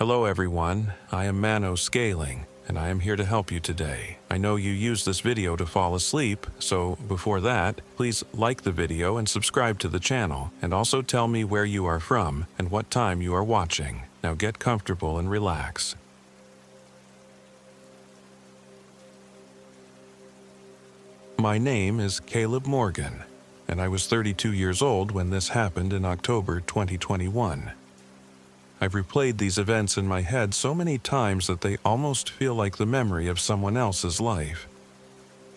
Hello everyone, I am MANO Scaling, and I am here to help you today. I know you use this video to fall asleep, so before that, please like the video and subscribe to the channel, and also tell me where you are from and what time you are watching. Now get comfortable and relax. My name is Caleb Morgan, and I was 32 years old when this happened in October 2021. I've replayed these events in my head so many times that they almost feel like the memory of someone else's life.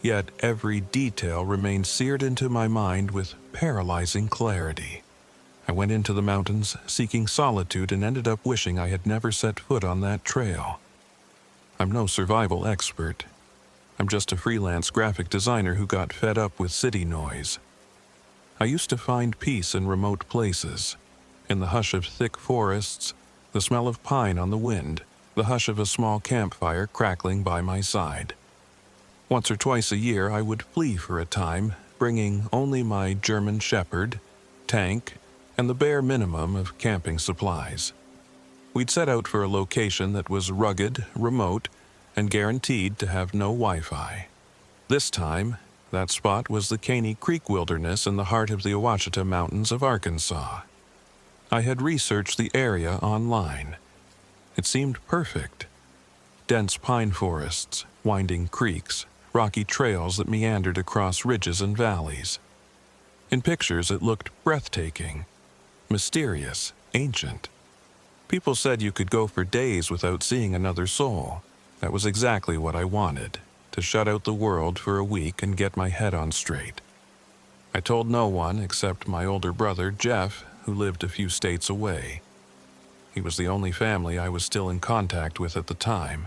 Yet every detail remains seared into my mind with paralyzing clarity. I went into the mountains seeking solitude and ended up wishing I had never set foot on that trail. I'm no survival expert. I'm just a freelance graphic designer who got fed up with city noise. I used to find peace in remote places. In the hush of thick forests, the smell of pine on the wind, the hush of a small campfire crackling by my side. Once or twice a year, I would flee for a time, bringing only my German Shepherd, tank, and the bare minimum of camping supplies. We'd set out for a location that was rugged, remote, and guaranteed to have no Wi-Fi. This time, that spot was the Caney Creek Wilderness in the heart of the Ouachita Mountains of Arkansas. I had researched the area online. It seemed perfect. Dense pine forests, winding creeks, rocky trails that meandered across ridges and valleys. In pictures, it looked breathtaking, mysterious, ancient. People said you could go for days without seeing another soul. That was exactly what I wanted, to shut out the world for a week and get my head on straight. I told no one except my older brother, Jeff, who lived a few states away. He was the only family I was still in contact with at the time.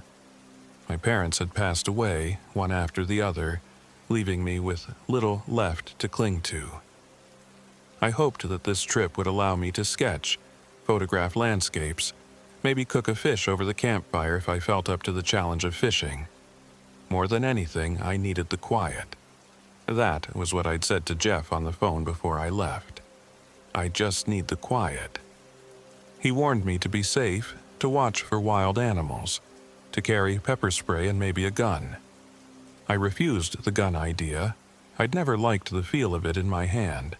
My parents had passed away, one after the other, leaving me with little left to cling to. I hoped that this trip would allow me to sketch, photograph landscapes, maybe cook a fish over the campfire if I felt up to the challenge of fishing. More than anything, I needed the quiet. That was what I'd said to Jeff on the phone before I left. I just need the quiet. He warned me to be safe, to watch for wild animals, to carry pepper spray and maybe a gun. I refused the gun idea. I'd never liked the feel of it in my hand,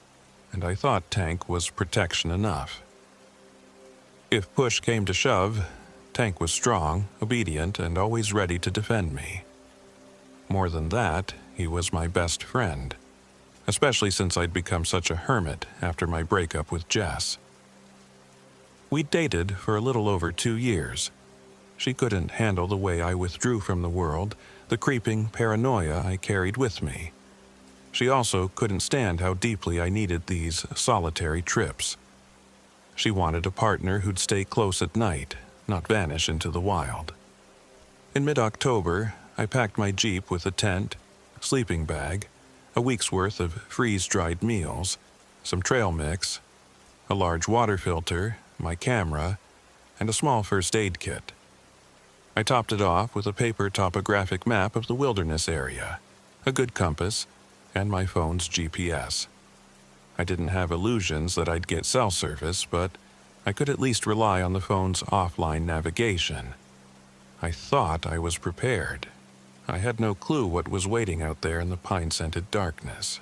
and I thought tank was protection enough. If push came to shove, tank was strong, obedient, and always ready to defend me. More than that, he was my best friend, especially since I'd become such a hermit after my breakup with Jess. We'd dated for a little over 2 years. She couldn't handle the way I withdrew from the world, the creeping paranoia I carried with me. She also couldn't stand how deeply I needed these solitary trips. She wanted a partner who'd stay close at night, not vanish into the wild. In mid-October, I packed my Jeep with a tent, sleeping bag, a week's worth of freeze-dried meals, some trail mix, a large water filter, my camera, and a small first aid kit. I topped it off with a paper topographic map of the wilderness area, a good compass, and my phone's GPS. I didn't have illusions that I'd get cell service, but I could at least rely on the phone's offline navigation. I thought I was prepared. I had no clue what was waiting out there in the pine-scented darkness.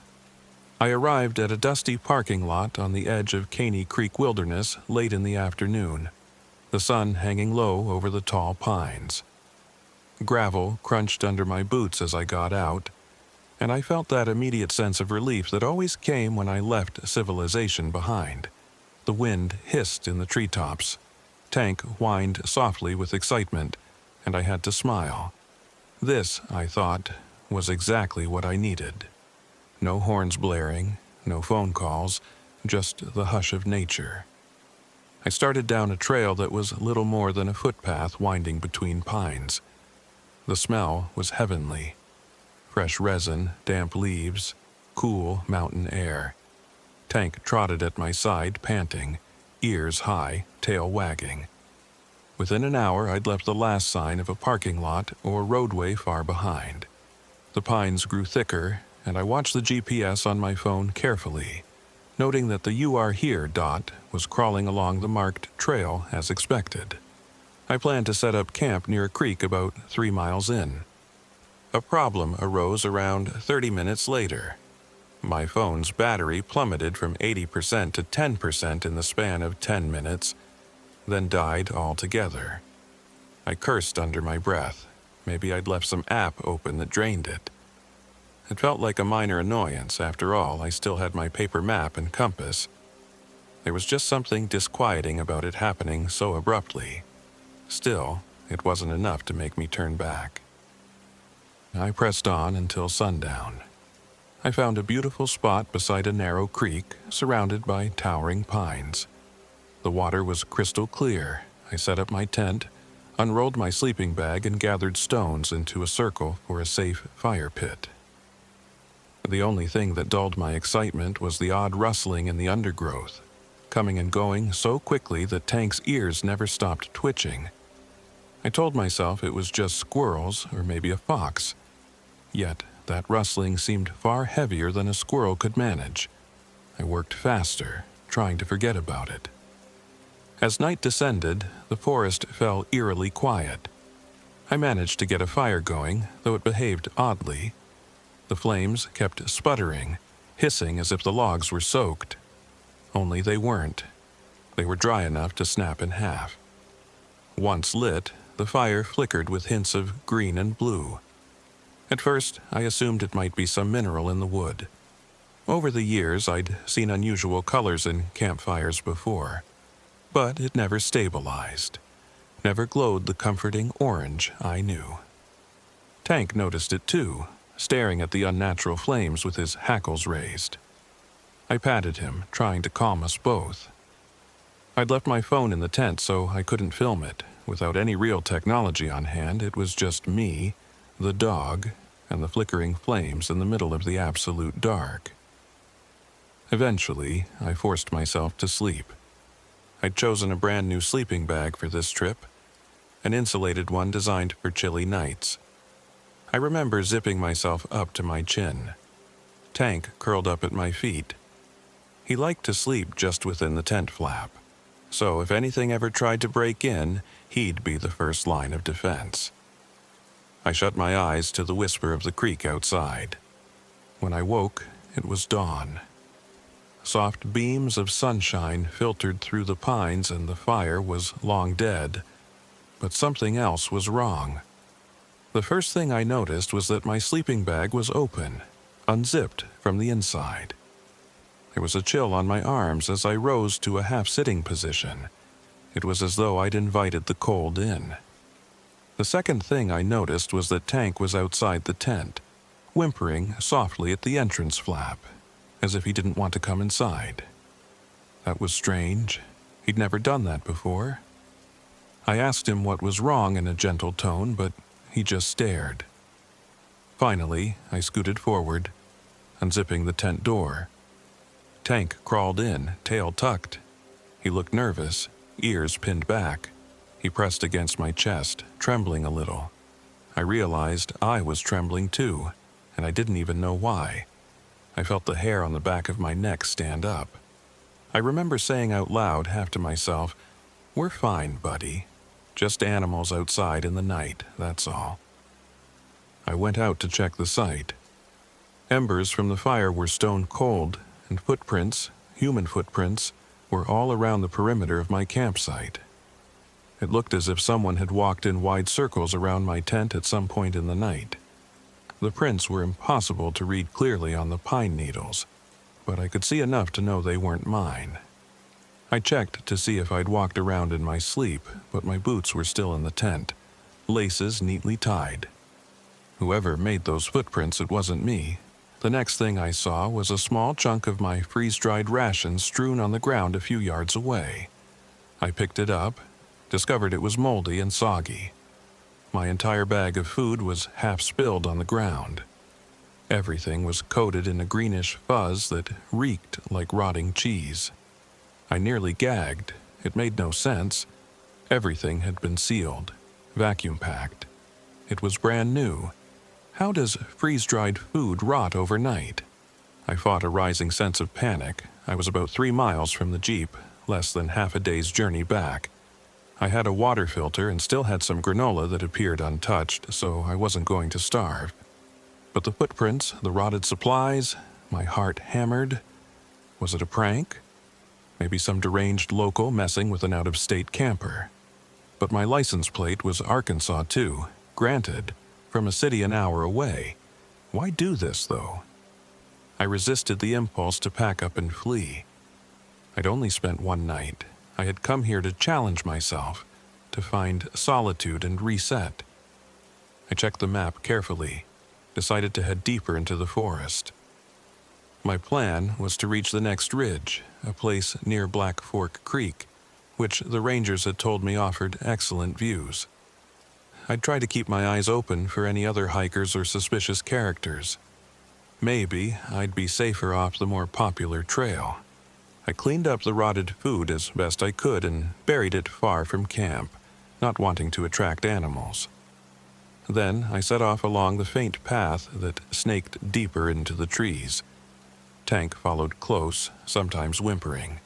I arrived at a dusty parking lot on the edge of Caney Creek Wilderness late in the afternoon, the sun hanging low over the tall pines. Gravel crunched under my boots as I got out, and I felt that immediate sense of relief that always came when I left civilization behind. The wind hissed in the treetops. Tank whined softly with excitement, and I had to smile. This, I thought, was exactly what I needed. No horns blaring, no phone calls, just the hush of nature. I started down a trail that was little more than a footpath winding between pines. The smell was heavenly. Fresh resin, damp leaves, cool mountain air. Tank trotted at my side, panting, ears high, tail wagging. Within an hour, I'd left the last sign of a parking lot or roadway far behind. The pines grew thicker, and I watched the GPS on my phone carefully, noting that the "You Are Here" dot was crawling along the marked trail as expected. I planned to set up camp near a creek about 3 miles in. A problem arose around 30 minutes later. My phone's battery plummeted from 80% to 10% in the span of 10 minutes, then died altogether. I cursed under my breath. Maybe I'd left some app open that drained it. It felt like a minor annoyance. After all, I still had my paper map and compass. There was just something disquieting about it happening so abruptly. Still, it wasn't enough to make me turn back. I pressed on until sundown. I found a beautiful spot beside a narrow creek surrounded by towering pines. The water was crystal clear. I set up my tent, unrolled my sleeping bag, and gathered stones into a circle for a safe fire pit. The only thing that dulled my excitement was the odd rustling in the undergrowth, coming and going so quickly that Tank's ears never stopped twitching. I told myself it was just squirrels or maybe a fox. Yet, that rustling seemed far heavier than a squirrel could manage. I worked faster, trying to forget about it. As night descended, the forest fell eerily quiet. I managed to get a fire going, though it behaved oddly. The flames kept sputtering, hissing as if the logs were soaked. Only they weren't. They were dry enough to snap in half. Once lit, the fire flickered with hints of green and blue. At first, I assumed it might be some mineral in the wood. Over the years, I'd seen unusual colors in campfires before, but it never stabilized, never glowed the comforting orange I knew. Tank noticed it too, staring at the unnatural flames with his hackles raised. I patted him, trying to calm us both. I'd left my phone in the tent, so I couldn't film it. Without any real technology on hand, it was just me, the dog, and the flickering flames in the middle of the absolute dark. Eventually, I forced myself to sleep. I'd chosen a brand new sleeping bag for this trip, an insulated one designed for chilly nights. I remember zipping myself up to my chin. Tank curled up at my feet. He liked to sleep just within the tent flap, so if anything ever tried to break in, he'd be the first line of defense. I shut my eyes to the whisper of the creek outside. When I woke, it was dawn. Soft beams of sunshine filtered through the pines and the fire was long dead, but something else was wrong. The first thing I noticed was that my sleeping bag was open, unzipped from the inside. There was a chill on my arms as I rose to a half-sitting position. It was as though I'd invited the cold in. The second thing I noticed was that Tank was outside the tent, whimpering softly at the entrance flap, as if he didn't want to come inside. That was strange. He'd never done that before. I asked him what was wrong in a gentle tone, but he just stared. Finally, I scooted forward, unzipping the tent door. Tank crawled in, tail tucked. He looked nervous, ears pinned back. He pressed against my chest, trembling a little. I realized I was trembling too, and I didn't even know why. I felt the hair on the back of my neck stand up. I remember saying out loud, half to myself, "We're fine, buddy. Just animals outside in the night, that's all." I went out to check the site. Embers from the fire were stone cold, and footprints, human footprints, were all around the perimeter of my campsite. It looked as if someone had walked in wide circles around my tent at some point in the night. The prints were impossible to read clearly on the pine needles, but I could see enough to know they weren't mine. I checked to see if I'd walked around in my sleep, but my boots were still in the tent, laces neatly tied. Whoever made those footprints, it wasn't me. The next thing I saw was a small chunk of my freeze-dried rations strewn on the ground a few yards away. I picked it up, discovered it was moldy and soggy. My entire bag of food was half spilled on the ground. Everything was coated in a greenish fuzz that reeked like rotting cheese. I nearly gagged. It made no sense. Everything had been sealed, vacuum-packed. It was brand new. How does freeze-dried food rot overnight? I fought a rising sense of panic. I was about 3 miles from the Jeep, less than half a day's journey back. I had a water filter and still had some granola that appeared untouched, so I wasn't going to starve. But the footprints, the rotted supplies, my heart hammered. Was it a prank? Maybe some deranged local messing with an out-of-state camper. But my license plate was Arkansas too, granted, from a city an hour away. Why do this, though? I resisted the impulse to pack up and flee. I'd only spent one night. I had come here to challenge myself, to find solitude and reset. I checked the map carefully, decided to head deeper into the forest. My plan was to reach the next ridge, a place near Black Fork Creek, which the rangers had told me offered excellent views. I'd try to keep my eyes open for any other hikers or suspicious characters. Maybe I'd be safer off the more popular trail. I cleaned up the rotted food as best I could and buried it far from camp, not wanting to attract animals. Then I set off along the faint path that snaked deeper into the trees. Tank followed close, sometimes whimpering.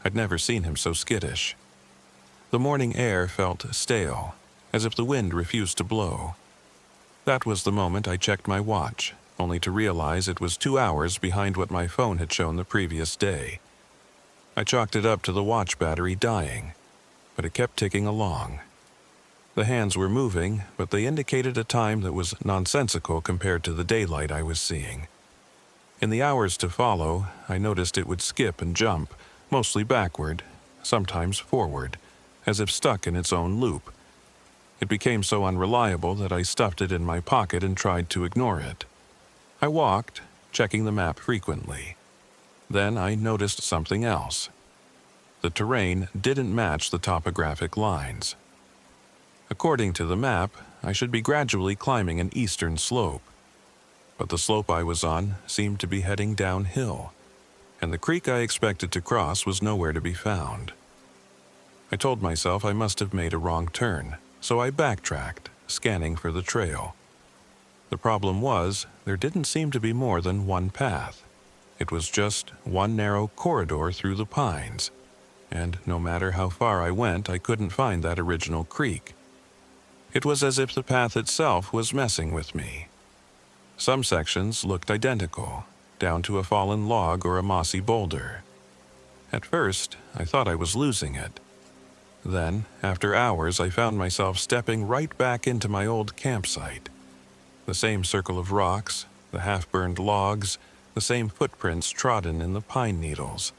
I'd never seen him so skittish. The morning air felt stale, as if the wind refused to blow. That was the moment I checked my watch, only to realize it was 2 hours behind what my phone had shown the previous day. I chalked it up to the watch battery dying, but it kept ticking along. The hands were moving, but they indicated a time that was nonsensical compared to the daylight I was seeing. In the hours to follow, I noticed it would skip and jump, mostly backward, sometimes forward, as if stuck in its own loop. It became so unreliable that I stuffed it in my pocket and tried to ignore it. I walked, checking the map frequently. Then I noticed something else. The terrain didn't match the topographic lines. According to the map, I should be gradually climbing an eastern slope. But the slope I was on seemed to be heading downhill, and the creek I expected to cross was nowhere to be found. I told myself I must have made a wrong turn, so I backtracked, scanning for the trail. The problem was, there didn't seem to be more than one path. It was just one narrow corridor through the pines, and no matter how far I went, I couldn't find that original creek. It was as if the path itself was messing with me. Some sections looked identical, down to a fallen log or a mossy boulder. At first, I thought I was losing it. Then, after hours, I found myself stepping right back into my old campsite. The same circle of rocks, the half-burned logs, the same footprints trodden in the pine needles.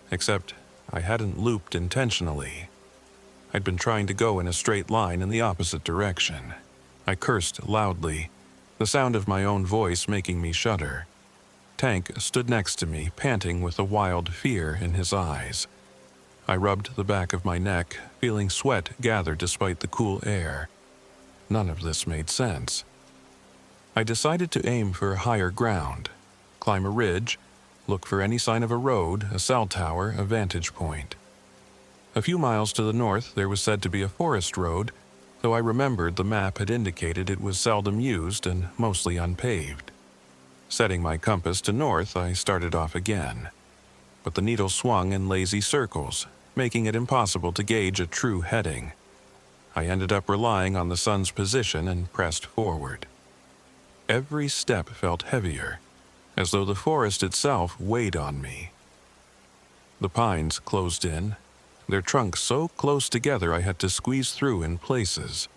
Except I hadn't looped intentionally. I'd been trying to go in a straight line in the opposite direction. I cursed loudly, the sound of my own voice making me shudder. Tank stood next to me, panting with a wild fear in his eyes. I rubbed the back of my neck, feeling sweat gather despite the cool air. None of this made sense. I decided to aim for higher ground, climb a ridge, look for any sign of a road, a cell tower, a vantage point. A few miles to the north there was said to be a forest road, though I remembered the map had indicated it was seldom used and mostly unpaved. Setting my compass to north, I started off again. But the needle swung in lazy circles, making it impossible to gauge a true heading. I ended up relying on the sun's position and pressed forward. Every step felt heavier, as though the forest itself weighed on me. The pines closed in, their trunks so close together I had to squeeze through in places.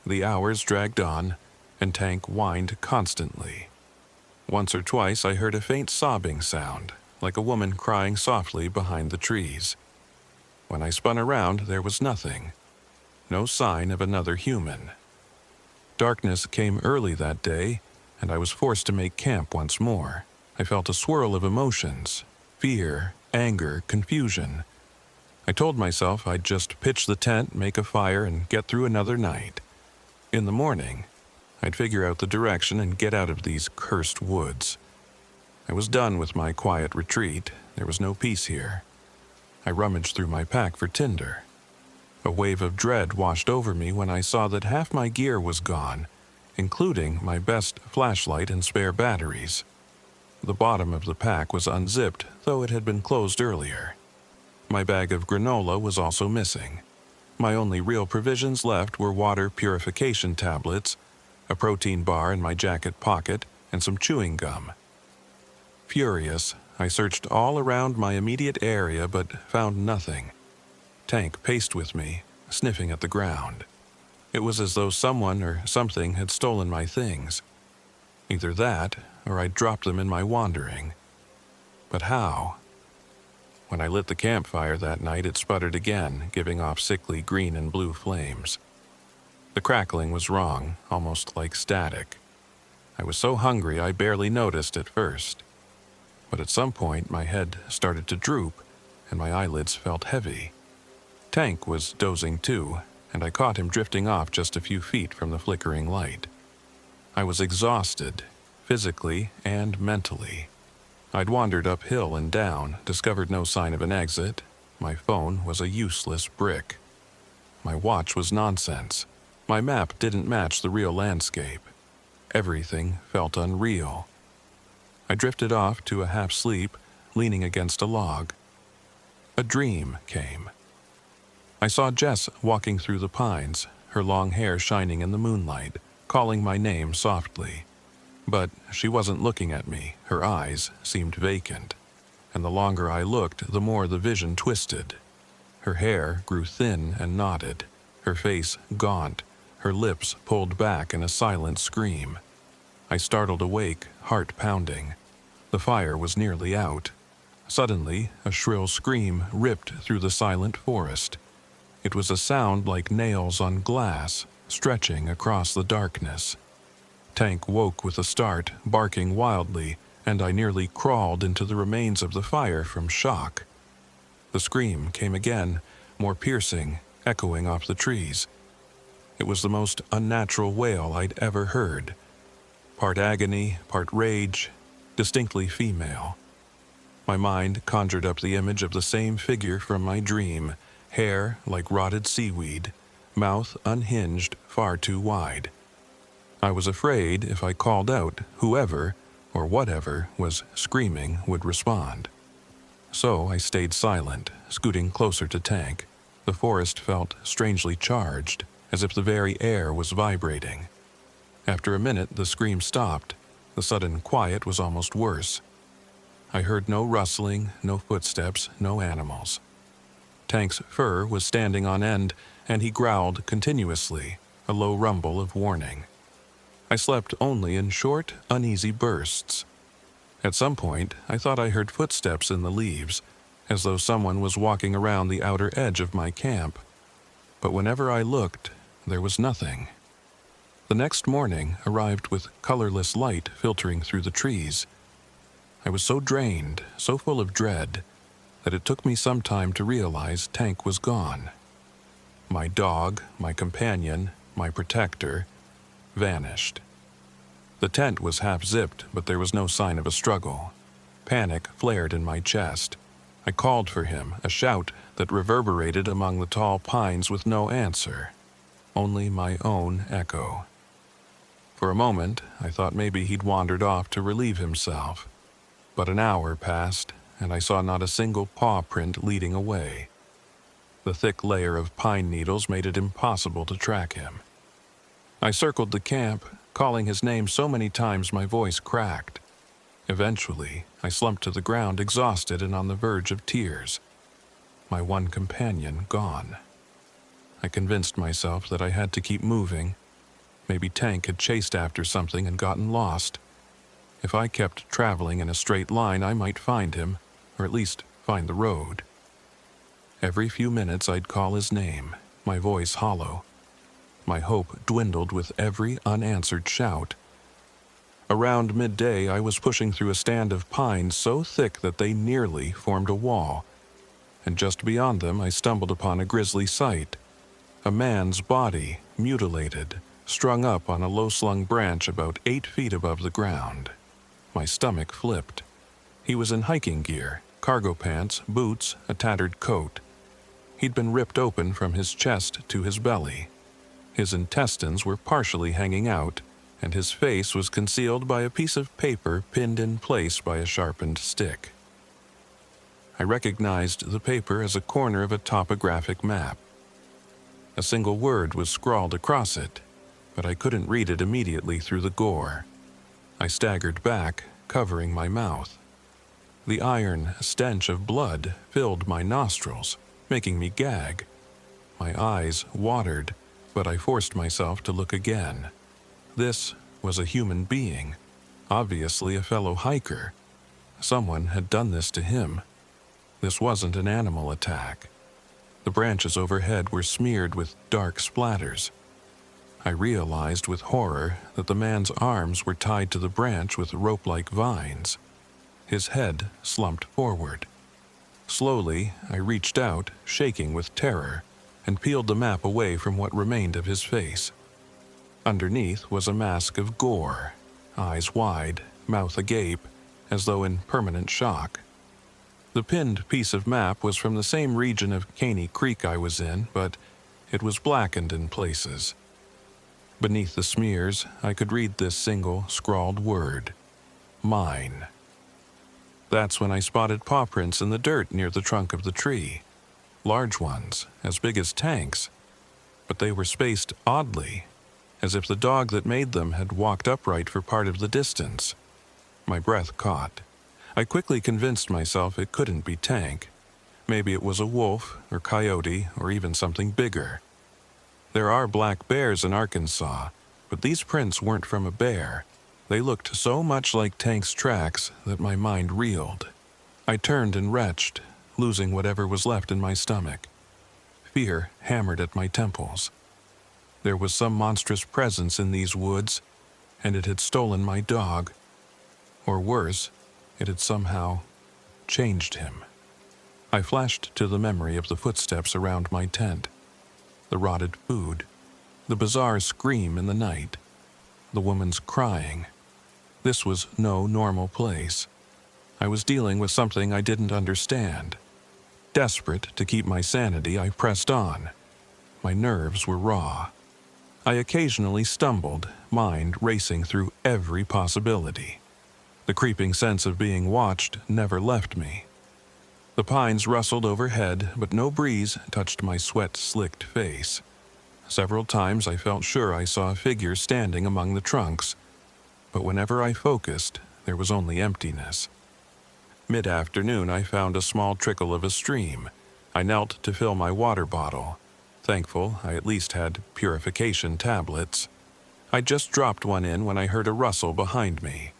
The hours dragged on, and Tank whined constantly. Once or twice I heard a faint sobbing sound, like a woman crying softly behind the trees. When I spun around, there was nothing. No sign of another human. Darkness came early that day, and I was forced to make camp once more. I felt a swirl of emotions: fear, anger, confusion. I told myself I'd just pitch the tent, make a fire, and get through another night. In the morning, I'd figure out the direction and get out of these cursed woods. I was done with my quiet retreat. There was no peace here. I rummaged through my pack for tinder. A wave of dread washed over me when I saw that half my gear was gone, including my best flashlight and spare batteries. The bottom of the pack was unzipped, though it had been closed earlier. My bag of granola was also missing. My only real provisions left were water purification tablets, a protein bar in my jacket pocket, and some chewing gum. Furious, I searched all around my immediate area but found nothing. Tank paced with me, sniffing at the ground. It was as though someone or something had stolen my things. Either that, or I'd dropped them in my wandering. But how? When I lit the campfire that night, it sputtered again, giving off sickly green and blue flames. The crackling was wrong, almost like static. I was so hungry I barely noticed at first. But at some point, my head started to droop, and my eyelids felt heavy. Tank was dozing too, and I caught him drifting off just a few feet from the flickering light. I was exhausted, physically and mentally. I'd wandered uphill and down, discovered no sign of an exit. My phone was a useless brick. My watch was nonsense. My map didn't match the real landscape. Everything felt unreal. I drifted off to a half-sleep, leaning against a log. A dream came. I saw Jess walking through the pines, her long hair shining in the moonlight, calling my name softly. But she wasn't looking at me. Her eyes seemed vacant, and the longer I looked, the more the vision twisted. Her hair grew thin and knotted, her face gaunt, her lips pulled back in a silent scream. I startled awake, heart pounding. The fire was nearly out. Suddenly, a shrill scream ripped through the silent forest. It was a sound like nails on glass, stretching across the darkness. Tank woke with a start, barking wildly, and I nearly crawled into the remains of the fire from shock. The scream came again, more piercing, echoing off the trees. It was the most unnatural wail I'd ever heard. Part agony, part rage, distinctly female. My mind conjured up the image of the same figure from my dream, hair like rotted seaweed, mouth unhinged, far too wide. I was afraid if I called out, whoever or whatever was screaming would respond. So I stayed silent, scooting closer to Tank. The forest felt strangely charged, as if the very air was vibrating. After a minute, the scream stopped. The sudden quiet was almost worse. I heard no rustling, no footsteps, no animals. Tank's fur was standing on end, and he growled continuously, a low rumble of warning. I slept only in short, uneasy bursts. At some point, I thought I heard footsteps in the leaves, as though someone was walking around the outer edge of my camp. But whenever I looked, there was nothing. The next morning arrived with colorless light filtering through the trees. I was so drained, so full of dread, that it took me some time to realize Tank was gone. My dog, my companion, my protector, vanished. The tent was half-zipped, but there was no sign of a struggle. Panic flared in my chest. I called for him, a shout that reverberated among the tall pines with no answer. Only my own echo. For a moment, I thought maybe he'd wandered off to relieve himself. But an hour passed, and I saw not a single paw print leading away. The thick layer of pine needles made it impossible to track him. I circled the camp, calling his name so many times my voice cracked. Eventually, I slumped to the ground exhausted and on the verge of tears. My one companion gone. I convinced myself that I had to keep moving. Maybe Tank had chased after something and gotten lost. If I kept traveling in a straight line, I might find him, or at least find the road. Every few minutes I'd call his name, my voice hollow. My hope dwindled with every unanswered shout. Around midday, I was pushing through a stand of pines so thick that they nearly formed a wall, and just beyond them I stumbled upon a grisly sight. A man's body, mutilated, strung up on a low-slung branch about 8 feet above the ground. My stomach flipped. He was in hiking gear, cargo pants, boots, a tattered coat. He'd been ripped open from his chest to his belly. His intestines were partially hanging out, and his face was concealed by a piece of paper pinned in place by a sharpened stick. I recognized the paper as a corner of a topographic map. A single word was scrawled across it, but I couldn't read it immediately through the gore. I staggered back, covering my mouth. The iron stench of blood filled my nostrils, making me gag. My eyes watered, but I forced myself to look again. This was a human being, obviously a fellow hiker. Someone had done this to him. This wasn't an animal attack. The branches overhead were smeared with dark splatters. I realized with horror that the man's arms were tied to the branch with rope-like vines. His head slumped forward. Slowly, I reached out, shaking with terror, and peeled the map away from what remained of his face. Underneath was a mask of gore, eyes wide, mouth agape, as though in permanent shock. The pinned piece of map was from the same region of Caney Creek I was in, but it was blackened in places. Beneath the smears, I could read this single, scrawled word: mine. That's when I spotted paw prints in the dirt near the trunk of the tree. Large ones, as big as tanks. But they were spaced oddly, as if the dog that made them had walked upright for part of the distance. My breath caught. I quickly convinced myself it couldn't be Tank. Maybe it was a wolf, or coyote, or even something bigger. There are black bears in Arkansas, but these prints weren't from a bear. They looked so much like Tank's tracks that my mind reeled. I turned and retched, losing whatever was left in my stomach. Fear hammered at my temples. There was some monstrous presence in these woods, and it had stolen my dog. Or worse, it had somehow changed him. I flashed to the memory of the footsteps around my tent, the rotted food, the bizarre scream in the night, the woman's crying. This was no normal place. I was dealing with something I didn't understand. Desperate to keep my sanity, I pressed on. My nerves were raw. I occasionally stumbled, mind racing through every possibility. The creeping sense of being watched never left me. The pines rustled overhead, but no breeze touched my sweat-slicked face. Several times I felt sure I saw a figure standing among the trunks, but whenever I focused, there was only emptiness. Mid-afternoon, I found a small trickle of a stream. I knelt to fill my water bottle. Thankful I at least had purification tablets. I just dropped one in when I heard a rustle behind me.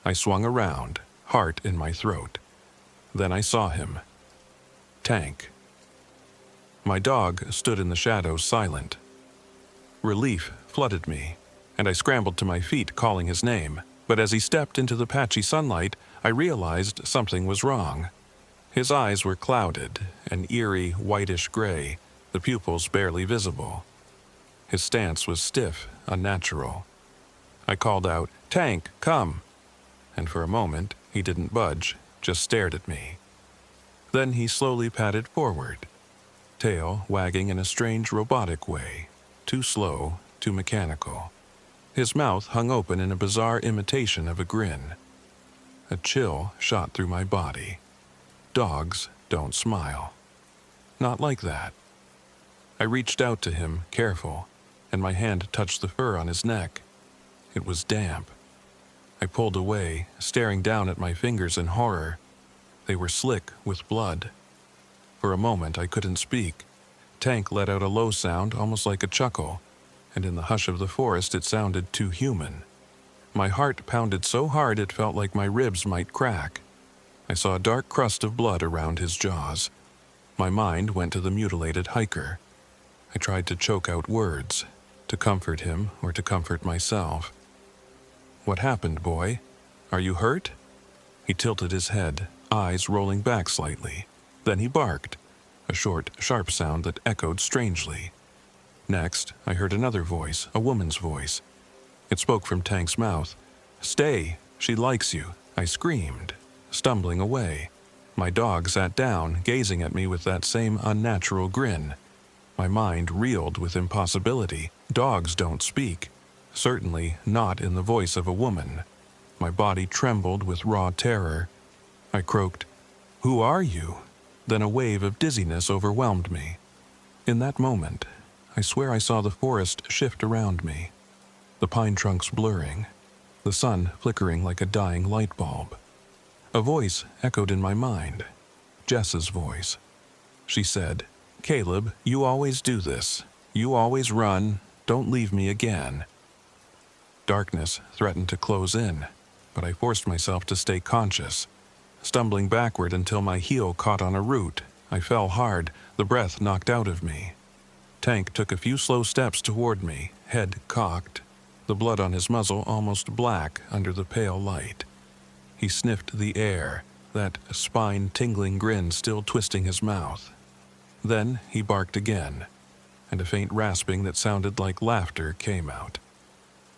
I swung around, heart in my throat. Then I saw him. Tank. My dog stood in the shadows silent. Relief flooded me, and I scrambled to my feet calling his name, but as he stepped into the patchy sunlight, I realized something was wrong. His eyes were clouded, an eerie whitish gray, the pupils barely visible. His stance was stiff, unnatural. I called out, "Tank, come!" And for a moment, he didn't budge, just stared at me. Then he slowly padded forward, tail wagging in a strange robotic way, too slow, too mechanical. His mouth hung open in a bizarre imitation of a grin. A chill shot through my body. Dogs don't smile. Not like that. I reached out to him, careful, and my hand touched the fur on his neck. It was damp. I pulled away, staring down at my fingers in horror. They were slick with blood. For a moment I couldn't speak. Tank let out a low sound, almost like a chuckle, and in the hush of the forest it sounded too human. My heart pounded so hard it felt like my ribs might crack. I saw a dark crust of blood around his jaws. My mind went to the mutilated hiker. I tried to choke out words, to comfort him or to comfort myself. "What happened, boy? Are you hurt?" He tilted his head, eyes rolling back slightly. Then he barked, a short, sharp sound that echoed strangely. Next, I heard another voice, a woman's voice. It spoke from Tank's mouth. "Stay, she likes you," I screamed, stumbling away. My dog sat down, gazing at me with that same unnatural grin. My mind reeled with impossibility. Dogs don't speak. Certainly not in the voice of a woman. My body trembled with raw terror. I croaked, "Who are you?" Then a wave of dizziness overwhelmed me. In that moment, I swear I saw the forest shift around me, the pine trunks blurring, the sun flickering like a dying light bulb. A voice echoed in my mind, Jess's voice. She said, "Caleb, you always do this. You always run. Don't leave me again." Darkness threatened to close in, but I forced myself to stay conscious. Stumbling backward until my heel caught on a root, I fell hard, the breath knocked out of me. Tank took a few slow steps toward me, head cocked, the blood on his muzzle almost black under the pale light. He sniffed the air, that spine-tingling grin still twisting his mouth. Then he barked again, and a faint rasping that sounded like laughter came out.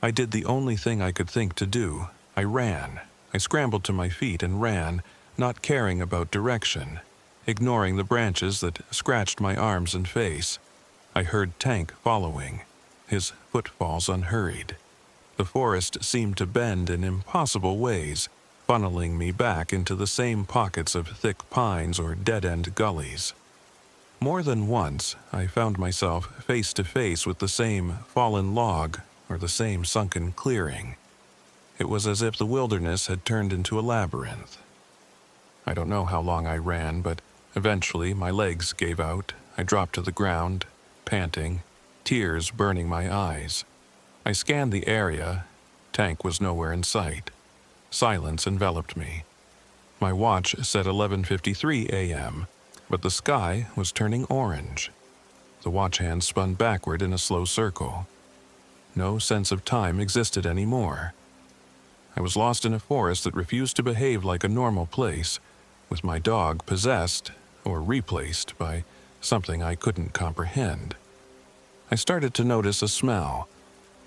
I did the only thing I could think to do. I ran. I scrambled to my feet and ran, not caring about direction, ignoring the branches that scratched my arms and face. I heard Tank following, his footfalls unhurried. The forest seemed to bend in impossible ways, funneling me back into the same pockets of thick pines or dead-end gullies. More than once, I found myself face to face with the same fallen log or the same sunken clearing. It was as if the wilderness had turned into a labyrinth. I don't know how long I ran, but eventually my legs gave out. I dropped to the ground, panting, tears burning my eyes. I scanned the area. Tank was nowhere in sight. Silence enveloped me. My watch said 11:53 a.m., but the sky was turning orange. The watch hand spun backward in a slow circle. No sense of time existed anymore. I was lost in a forest that refused to behave like a normal place, with my dog possessed or replaced by something I couldn't comprehend. I started to notice a smell,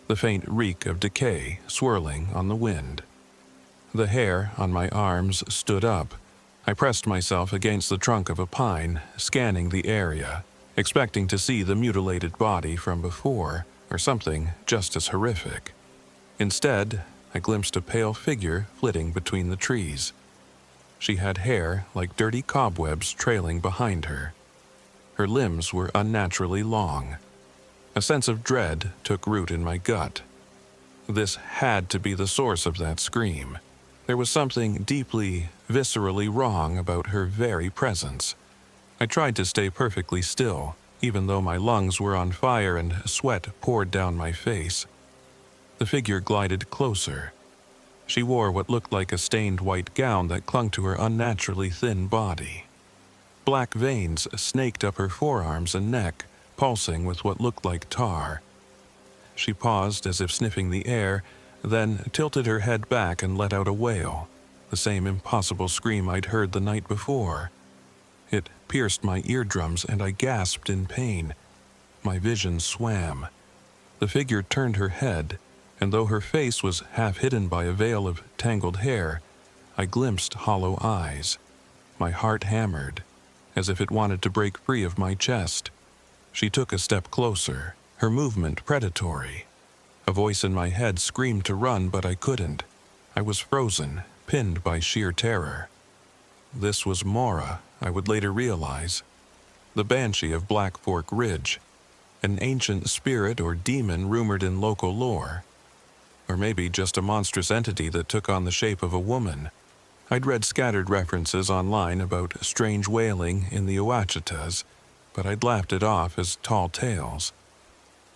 the faint reek of decay swirling on the wind. The hair on my arms stood up. I pressed myself against the trunk of a pine, scanning the area, expecting to see the mutilated body from before or something just as horrific. Instead, I glimpsed a pale figure flitting between the trees. She had hair like dirty cobwebs trailing behind her. Her limbs were unnaturally long. A sense of dread took root in my gut. This had to be the source of that scream. There was something deeply, viscerally wrong about her very presence. I tried to stay perfectly still, even though my lungs were on fire and sweat poured down my face. The figure glided closer. She wore what looked like a stained white gown that clung to her unnaturally thin body. Black veins snaked up her forearms and neck, pulsing with what looked like tar. She paused as if sniffing the air, then tilted her head back and let out a wail, the same impossible scream I'd heard the night before. It pierced my eardrums and I gasped in pain. My vision swam. The figure turned her head, and though her face was half hidden by a veil of tangled hair, I glimpsed hollow eyes. My heart hammered, as if it wanted to break free of my chest. She took a step closer, her movement predatory. A voice in my head screamed to run, but I couldn't. I was frozen, pinned by sheer terror. This was Mora, I would later realize. The Banshee of Black Fork Ridge, an ancient spirit or demon rumored in local lore. Or maybe just a monstrous entity that took on the shape of a woman. I'd read scattered references online about strange wailing in the Ouachitas, but I'd laughed it off as tall tales.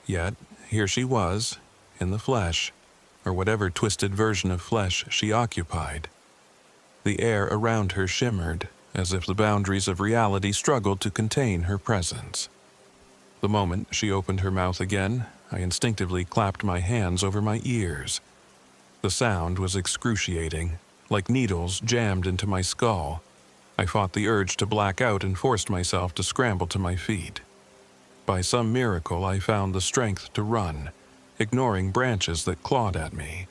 Yet, here she was, in the flesh, or whatever twisted version of flesh she occupied. The air around her shimmered, as if the boundaries of reality struggled to contain her presence. The moment she opened her mouth again, I instinctively clapped my hands over my ears. The sound was excruciating, like needles jammed into my skull. I fought the urge to black out and forced myself to scramble to my feet. By some miracle, I found the strength to run, ignoring branches that clawed at me.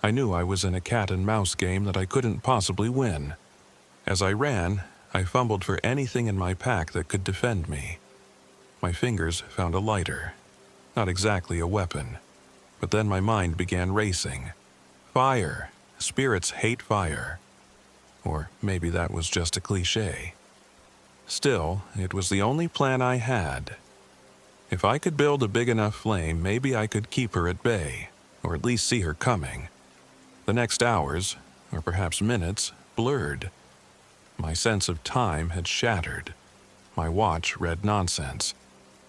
I knew I was in a cat-and-mouse game that I couldn't possibly win. As I ran, I fumbled for anything in my pack that could defend me. My fingers found a lighter. Not exactly a weapon, but then my mind began racing. Fire! Spirits hate fire. Or maybe that was just a cliché. Still, it was the only plan I had. If I could build a big enough flame, maybe I could keep her at bay, or at least see her coming. The next hours, or perhaps minutes, blurred. My sense of time had shattered. My watch read nonsense.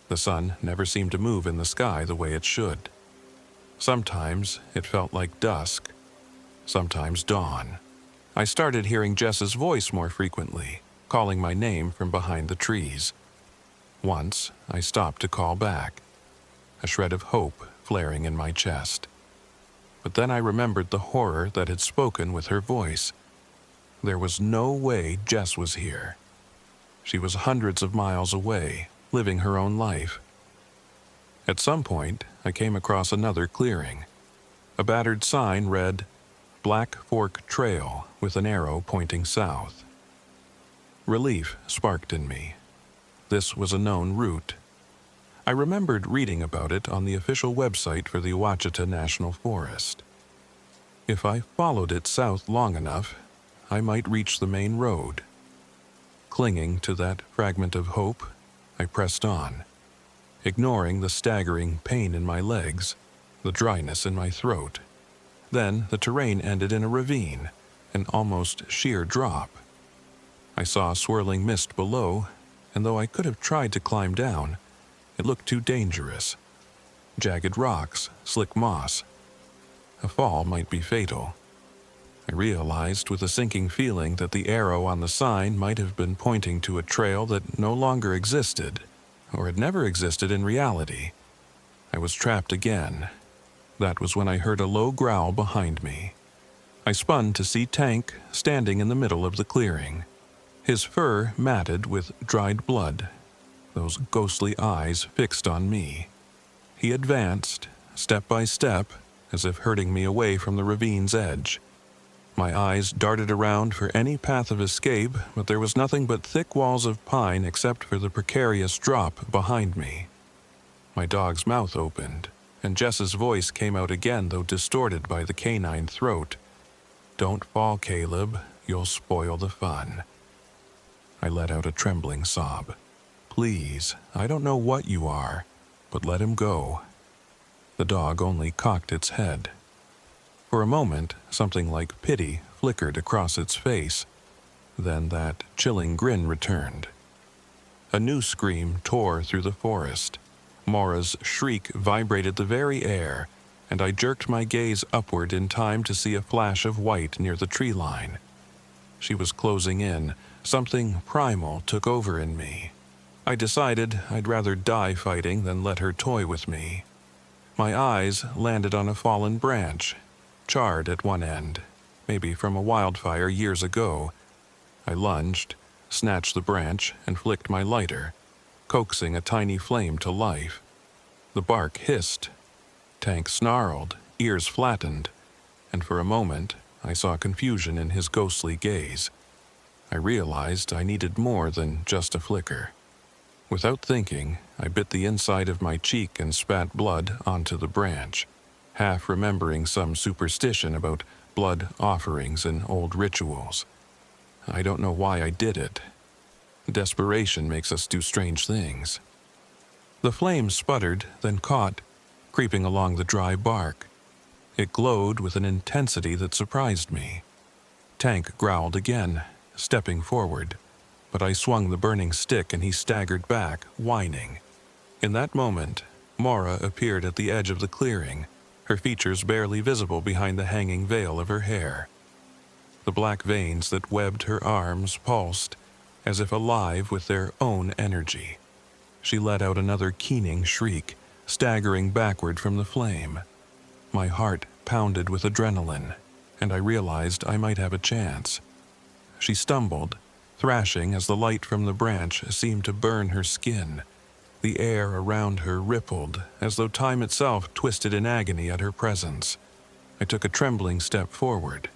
The sun never seemed to move in the sky the way it should. Sometimes it felt like dusk, sometimes dawn. I started hearing Jess's voice more frequently, calling my name from behind the trees. Once, I stopped to call back, a shred of hope flaring in my chest. But then I remembered the horror that had spoken with her voice. There was no way Jess was here. She was hundreds of miles away, living her own life. At some point, I came across another clearing. A battered sign read, "Black Fork Trail," with an arrow pointing south. Relief sparked in me. This was a known route. I remembered reading about it on the official website for the Ouachita National Forest. If I followed it south long enough, I might reach the main road. Clinging to that fragment of hope, I pressed on, ignoring the staggering pain in my legs, the dryness in my throat. Then the terrain ended in a ravine, an almost sheer drop. I saw swirling mist below, and though I could have tried to climb down, it looked too dangerous. Jagged rocks, slick moss. A fall might be fatal. I realized with a sinking feeling that the arrow on the sign might have been pointing to a trail that no longer existed, or had never existed in reality. I was trapped again. That was when I heard a low growl behind me. I spun to see Tank standing in the middle of the clearing, his fur matted with dried blood, those ghostly eyes fixed on me. He advanced, step by step, as if herding me away from the ravine's edge. My eyes darted around for any path of escape, but there was nothing but thick walls of pine except for the precarious drop behind me. My dog's mouth opened, and Jess's voice came out again, though distorted by the canine throat. "Don't fall, Caleb. You'll spoil the fun." I let out a trembling sob. "Please, I don't know what you are, but let him go." The dog only cocked its head. For a moment, something like pity flickered across its face. Then that chilling grin returned. A new scream tore through the forest. Mora's shriek vibrated the very air, and I jerked my gaze upward in time to see a flash of white near the tree line. She was closing in. Something primal took over in me. I decided I'd rather die fighting than let her toy with me. My eyes landed on a fallen branch, charred at one end, maybe from a wildfire years ago. I lunged, snatched the branch, and flicked my lighter, coaxing a tiny flame to life. The bark hissed. Tank snarled, ears flattened, and for a moment I saw confusion in his ghostly gaze. I realized I needed more than just a flicker. Without thinking, I bit the inside of my cheek and spat blood onto the branch, half remembering some superstition about blood offerings and old rituals. I don't know why I did it. Desperation makes us do strange things. The flame sputtered, then caught, creeping along the dry bark. It glowed with an intensity that surprised me. Tank growled again, stepping forward, but I swung the burning stick and he staggered back, whining. In that moment, Mora appeared at the edge of the clearing, her features barely visible behind the hanging veil of her hair. The black veins that webbed her arms pulsed, as if alive with their own energy. She let out another keening shriek, staggering backward from the flame. My heart pounded with adrenaline, and I realized I might have a chance. She stumbled, thrashing as the light from the branch seemed to burn her skin. The air around her rippled, as though time itself twisted in agony at her presence. I took a trembling step forward.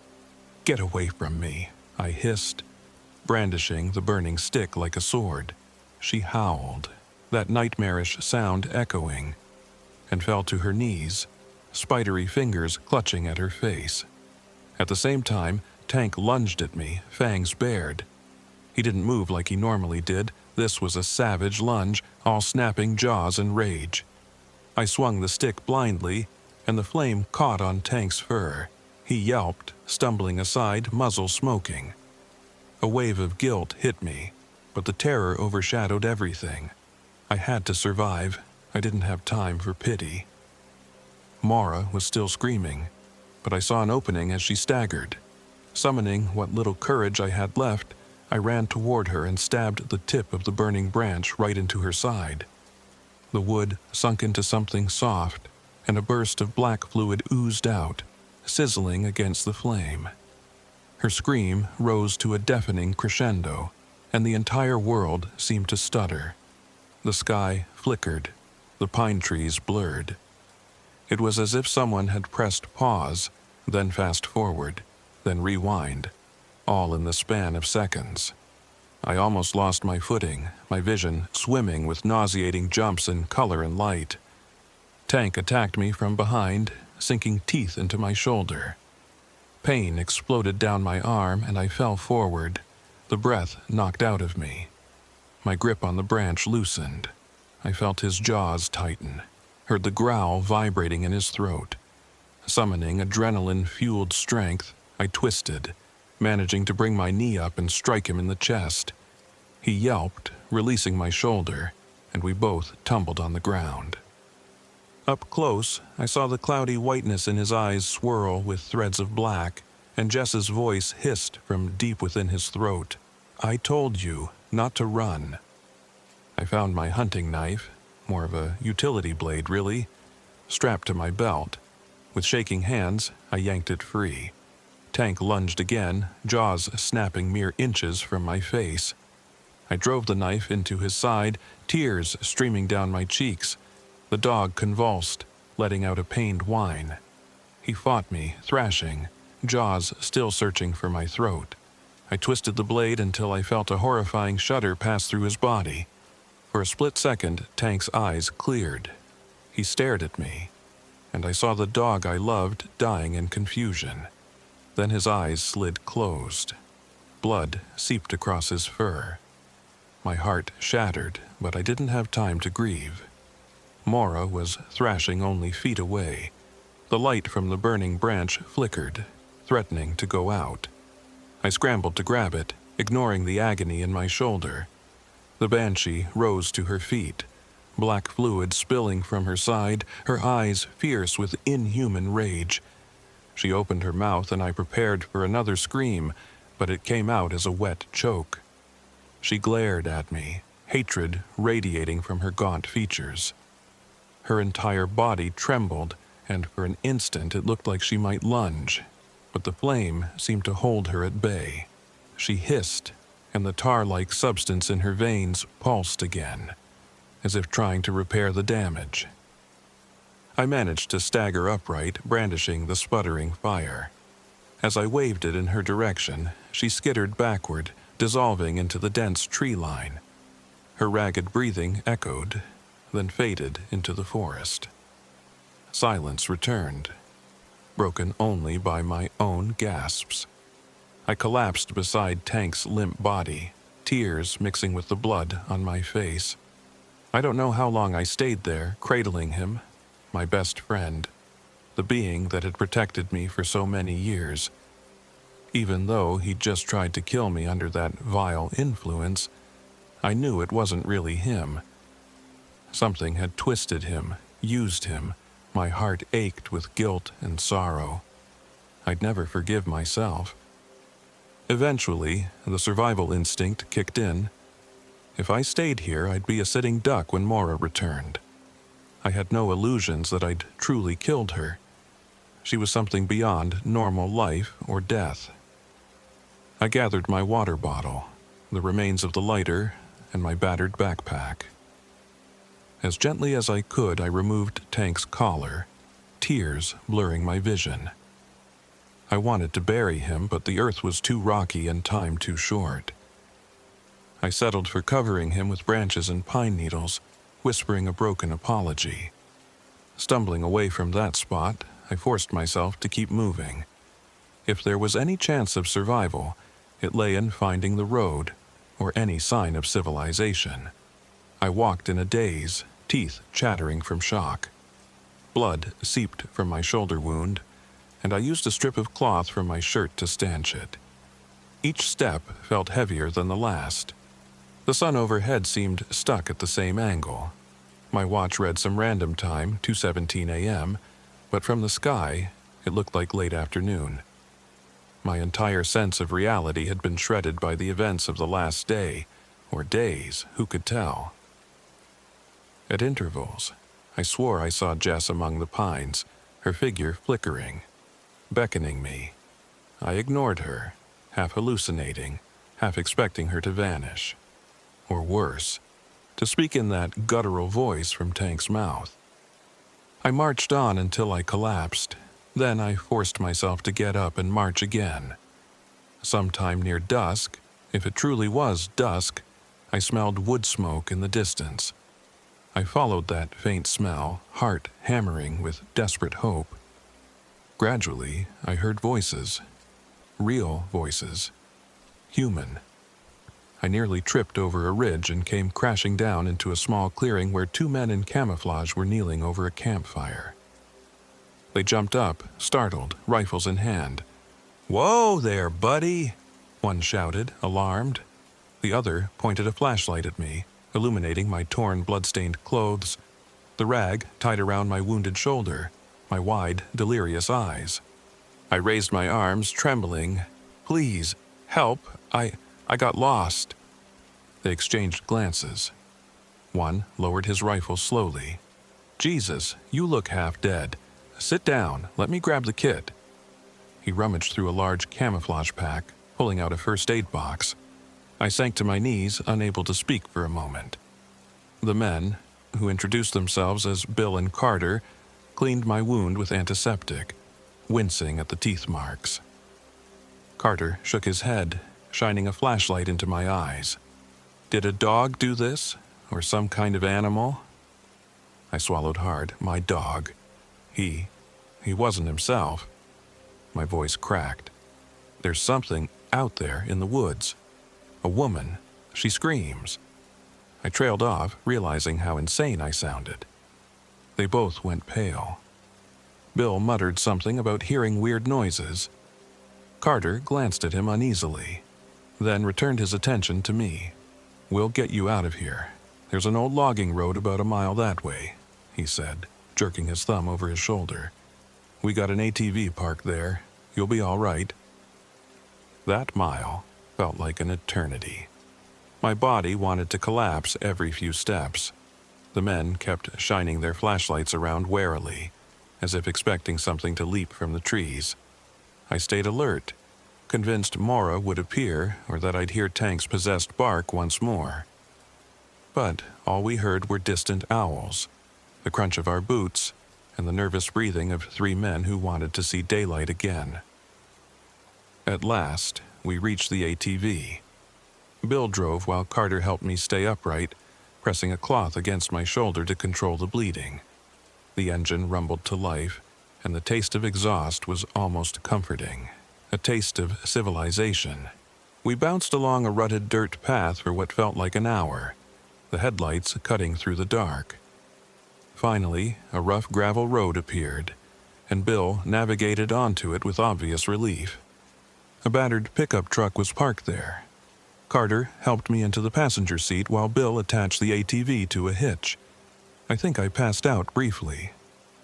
"Get away from me," I hissed, brandishing the burning stick like a sword. She howled, that nightmarish sound echoing, and fell to her knees, spidery fingers clutching at her face. At the same time, Tank lunged at me, fangs bared. He didn't move like he normally did. This was a savage lunge, all snapping jaws and rage. I swung the stick blindly, and the flame caught on Tank's fur. He yelped, stumbling aside, muzzle smoking. A wave of guilt hit me, but the terror overshadowed everything. I had to survive. I didn't have time for pity. Mara was still screaming, but I saw an opening as she staggered. Summoning what little courage I had left, I ran toward her and stabbed the tip of the burning branch right into her side. The wood sunk into something soft, and a burst of black fluid oozed out, sizzling against the flame. Her scream rose to a deafening crescendo, and the entire world seemed to stutter. The sky flickered, the pine trees blurred. It was as if someone had pressed pause, then fast forward, then rewind, all in the span of seconds. I almost lost my footing, my vision swimming with nauseating jumps in color and light. Tank attacked me from behind, sinking teeth into my shoulder. Pain exploded down my arm and I fell forward, the breath knocked out of me. My grip on the branch loosened. I felt his jaws tighten, heard the growl vibrating in his throat. Summoning adrenaline-fueled strength, I twisted, managing to bring my knee up and strike him in the chest. He yelped, releasing my shoulder, and we both tumbled on the ground. Up close, I saw the cloudy whiteness in his eyes swirl with threads of black, and Jess's voice hissed from deep within his throat. "I told you not to run." I found my hunting knife, more of a utility blade really, strapped to my belt. With shaking hands, I yanked it free. Tank lunged again, jaws snapping mere inches from my face. I drove the knife into his side, tears streaming down my cheeks. The dog convulsed, letting out a pained whine. He fought me, thrashing, jaws still searching for my throat. I twisted the blade until I felt a horrifying shudder pass through his body. For a split second, Tank's eyes cleared. He stared at me, and I saw the dog I loved dying in confusion. Then his eyes slid closed. Blood seeped across his fur. My heart shattered, but I didn't have time to grieve. Mara was thrashing only feet away. The light from the burning branch flickered, threatening to go out. I scrambled to grab it, ignoring the agony in my shoulder. The banshee rose to her feet, black fluid spilling from her side, her eyes fierce with inhuman rage. She opened her mouth and I prepared for another scream, but it came out as a wet choke. She glared at me, hatred radiating from her gaunt features. Her entire body trembled, and for an instant it looked like she might lunge, but the flame seemed to hold her at bay. She hissed, and the tar-like substance in her veins pulsed again, as if trying to repair the damage. I managed to stagger upright, brandishing the sputtering fire. As I waved it in her direction, she skittered backward, dissolving into the dense tree line. Her ragged breathing echoed, then faded into the forest. Silence returned, broken only by my own gasps. I collapsed beside Tank's limp body, tears mixing with the blood on my face. I don't know how long I stayed there, cradling him, my best friend, the being that had protected me for so many years. Even though he'd just tried to kill me under that vile influence, I knew it wasn't really him. Something had twisted him, used him. My heart ached with guilt and sorrow. I'd never forgive myself. Eventually, the survival instinct kicked in. If I stayed here, I'd be a sitting duck when Mara returned. I had no illusions that I'd truly killed her. She was something beyond normal life or death. I gathered my water bottle, the remains of the lighter, and my battered backpack. As gently as I could, I removed Tank's collar, tears blurring my vision. I wanted to bury him, but the earth was too rocky and time too short. I settled for covering him with branches and pine needles, whispering a broken apology. Stumbling away from that spot, I forced myself to keep moving. If there was any chance of survival, it lay in finding the road or any sign of civilization. I walked in a daze, teeth chattering from shock. Blood seeped from my shoulder wound, and I used a strip of cloth from my shirt to stanch it. Each step felt heavier than the last. The sun overhead seemed stuck at the same angle. My watch read some random time, 2:17 a.m., but from the sky, it looked like late afternoon. My entire sense of reality had been shredded by the events of the last day, or days, who could tell? At intervals, I swore I saw Jess among the pines, her figure flickering, beckoning me. I ignored her, half hallucinating, half expecting her to vanish. Or worse, to speak in that guttural voice from Tank's mouth. I marched on until I collapsed. Then I forced myself to get up and march again. Sometime near dusk, if it truly was dusk, I smelled wood smoke in the distance. I followed that faint smell, heart hammering with desperate hope. Gradually, I heard voices. Real voices. Human. I nearly tripped over a ridge and came crashing down into a small clearing where two men in camouflage were kneeling over a campfire. They jumped up, startled, rifles in hand. "Whoa there, buddy!" one shouted, alarmed. The other pointed a flashlight at me, illuminating my torn, blood-stained clothes, the rag tied around my wounded shoulder, my wide, delirious eyes. I raised my arms, trembling. "Please, help! I got lost." They exchanged glances. One lowered his rifle slowly. "Jesus, you look half dead. Sit down, let me grab the kit." He rummaged through a large camouflage pack, pulling out a first aid box. I sank to my knees, unable to speak for a moment. The men, who introduced themselves as Bill and Carter, cleaned my wound with antiseptic, wincing at the teeth marks. Carter shook his head, shining a flashlight into my eyes. Did a dog do this, or some kind of animal? I swallowed hard. My dog. He wasn't himself. My voice cracked. There's something out there in the woods. A woman. She screams. I trailed off, realizing how insane I sounded. They both went pale. Bill muttered something about hearing weird noises. Carter glanced at him uneasily, then returned his attention to me. "We'll get you out of here. There's an old logging road about a mile that way," he said, jerking his thumb over his shoulder. "We got an ATV parked there. You'll be all right." That mile felt like an eternity. My body wanted to collapse every few steps. The men kept shining their flashlights around warily, as if expecting something to leap from the trees. I stayed alert, convinced Mora would appear or that I'd hear Tank's possessed bark once more. But all we heard were distant owls, the crunch of our boots, and the nervous breathing of three men who wanted to see daylight again. At last, we reached the ATV. Bill drove while Carter helped me stay upright, pressing a cloth against my shoulder to control the bleeding. The engine rumbled to life, and the taste of exhaust was almost comforting. A taste of civilization. We bounced along a rutted dirt path for what felt like an hour, the headlights cutting through the dark. Finally, a rough gravel road appeared, and Bill navigated onto it with obvious relief. A battered pickup truck was parked there. Carter helped me into the passenger seat while Bill attached the ATV to a hitch. I think I passed out briefly.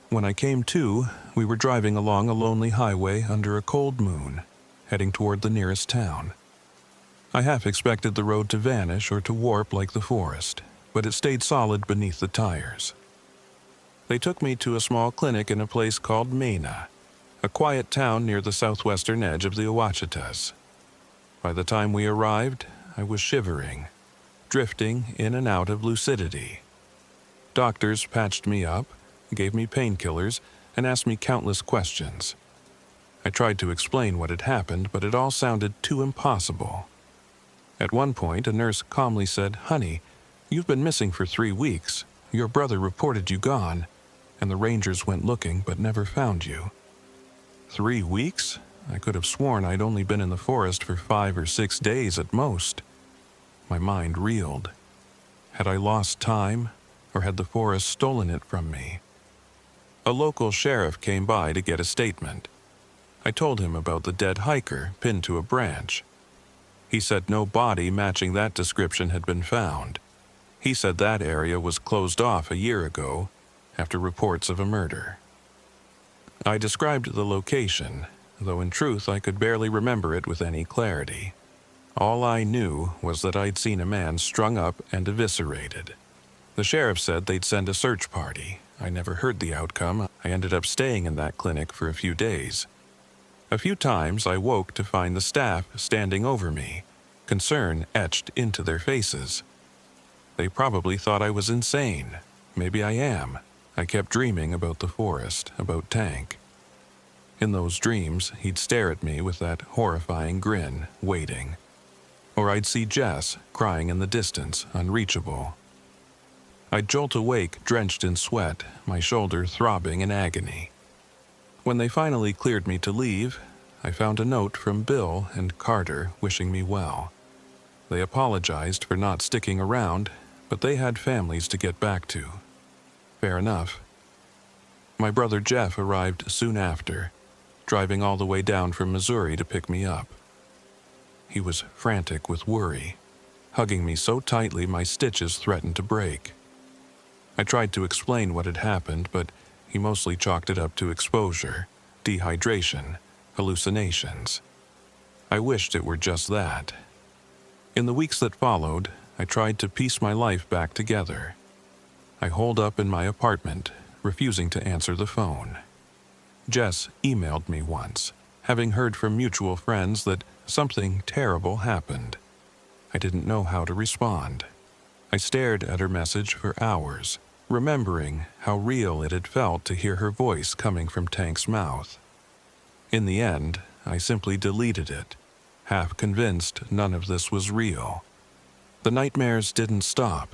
When I came to, we were driving along a lonely highway under a cold moon, heading toward the nearest town. I half expected the road to vanish or to warp like the forest, but it stayed solid beneath the tires. They took me to a small clinic in a place called MANO, a quiet town near the southwestern edge of the Ouachitas. By the time we arrived, I was shivering, drifting in and out of lucidity. Doctors patched me up, gave me painkillers, and asked me countless questions. I tried to explain what had happened, but it all sounded too impossible. At one point, a nurse calmly said, "Honey, you've been missing for 3 weeks. Your brother reported you gone, and the rangers went looking but never found you." 3 weeks? I could have sworn I'd only been in the forest for 5 or 6 days at most. My mind reeled. Had I lost time, or had the forest stolen it from me? A local sheriff came by to get a statement. I told him about the dead hiker pinned to a branch. He said no body matching that description had been found. He said that area was closed off a year ago after reports of a murder. I described the location, though in truth I could barely remember it with any clarity. All I knew was that I'd seen a man strung up and eviscerated. The sheriff said they'd send a search party. I never heard the outcome. I ended up staying in that clinic for a few days. A few times I woke to find the staff standing over me, concern etched into their faces. They probably thought I was insane. Maybe I am. I kept dreaming about the forest, about Tank. In those dreams, he'd stare at me with that horrifying grin, waiting. Or I'd see Jess, crying in the distance, unreachable. I'd jolt awake, drenched in sweat, my shoulder throbbing in agony. When they finally cleared me to leave, I found a note from Bill and Carter wishing me well. They apologized for not sticking around, but they had families to get back to. Fair enough. My brother Jeff arrived soon after, driving all the way down from Missouri to pick me up. He was frantic with worry, hugging me so tightly my stitches threatened to break. I tried to explain what had happened, but he mostly chalked it up to exposure, dehydration, hallucinations. I wished it were just that. In the weeks that followed, I tried to piece my life back together. I holed up in my apartment, refusing to answer the phone. Jess emailed me once, having heard from mutual friends that something terrible happened. I didn't know how to respond. I stared at her message for hours, remembering how real it had felt to hear her voice coming from Tank's mouth. In the end, I simply deleted it, half convinced none of this was real. The nightmares didn't stop.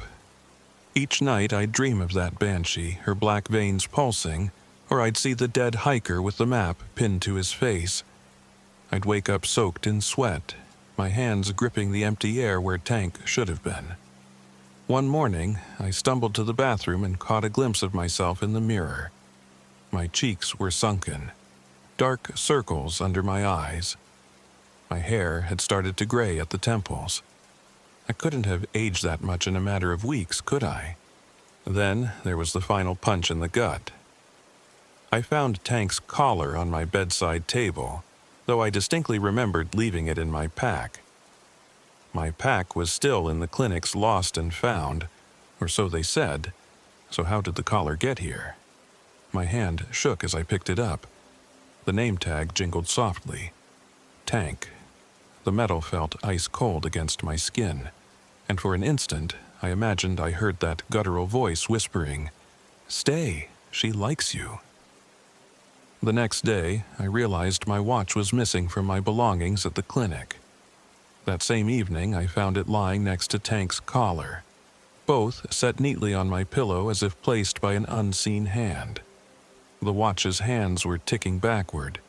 Each night I'd dream of that banshee, her black veins pulsing, or I'd see the dead hiker with the map pinned to his face. I'd wake up soaked in sweat, my hands gripping the empty air where Tank should have been. One morning, I stumbled to the bathroom and caught a glimpse of myself in the mirror. My cheeks were sunken, dark circles under my eyes. My hair had started to gray at the temples. I couldn't have aged that much in a matter of weeks, could I? Then there was the final punch in the gut. I found Tank's collar on my bedside table, though I distinctly remembered leaving it in my pack. My pack was still in the clinic's lost and found, or so they said, so how did the collar get here? My hand shook as I picked it up. The name tag jingled softly. Tank. The metal felt ice cold against my skin, and for an instant I imagined I heard that guttural voice whispering, "Stay, she likes you." The next day, I realized my watch was missing from my belongings at the clinic. That same evening, I found it lying next to Tank's collar, both set neatly on my pillow as if placed by an unseen hand. The watch's hands were ticking backward.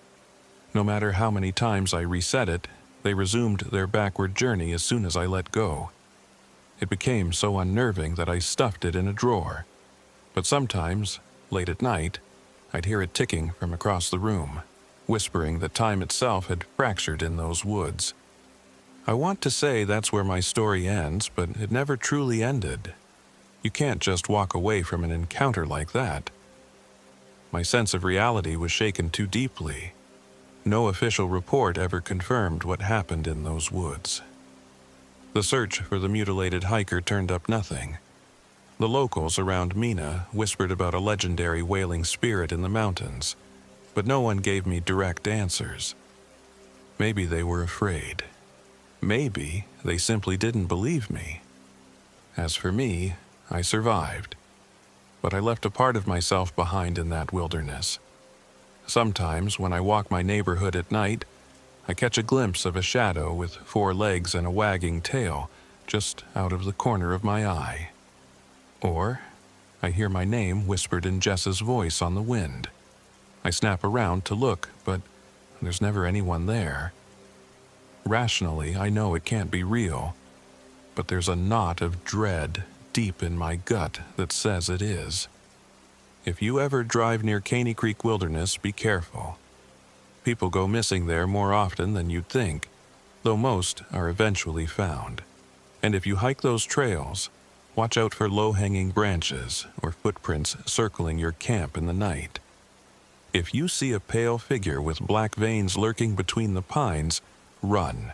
No matter how many times I reset it, they resumed their backward journey as soon as I let go. It became so unnerving that I stuffed it in a drawer. But sometimes, late at night, I'd hear it ticking from across the room, whispering that time itself had fractured in those woods. I want to say that's where my story ends, but it never truly ended. You can't just walk away from an encounter like that. My sense of reality was shaken too deeply. No official report ever confirmed what happened in those woods. The search for the mutilated hiker turned up nothing. The locals around Mina whispered about a legendary wailing spirit in the mountains, but no one gave me direct answers. Maybe they were afraid. Maybe they simply didn't believe me. As for me, I survived. But I left a part of myself behind in that wilderness. Sometimes, when I walk my neighborhood at night, I catch a glimpse of a shadow with 4 legs and a wagging tail just out of the corner of my eye. Or I hear my name whispered in Jess's voice on the wind. I snap around to look, but There's never anyone there. Rationally, I know it can't be real, but there's a knot of dread deep in my gut that says it is. If you ever drive near Caney Creek Wilderness, be careful. People go missing there more often than you'd think, though most are eventually found. And if you hike those trails, watch out for low-hanging branches or footprints circling your camp in the night. If you see a pale figure with black veins lurking between the pines, run.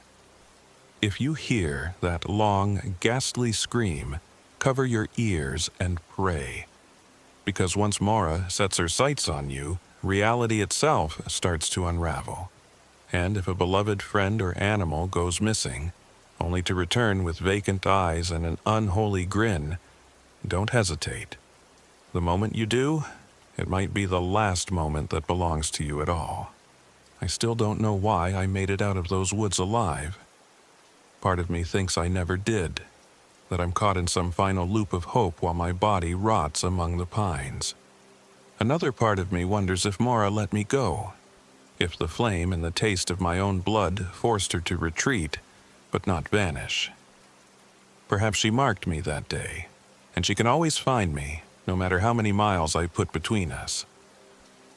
If you hear that long, ghastly scream, cover your ears and pray. Because once Mara sets her sights on you, reality itself starts to unravel. And if a beloved friend or animal goes missing, only to return with vacant eyes and an unholy grin, don't hesitate. The moment you do, it might be the last moment that belongs to you at all. I still don't know why I made it out of those woods alive. Part of me thinks I never did, that I'm caught in some final loop of hope while my body rots among the pines. Another part of me wonders if Mara let me go, if the flame and the taste of my own blood forced her to retreat, but not vanish. Perhaps she marked me that day, and she can always find me, no matter how many miles I put between us.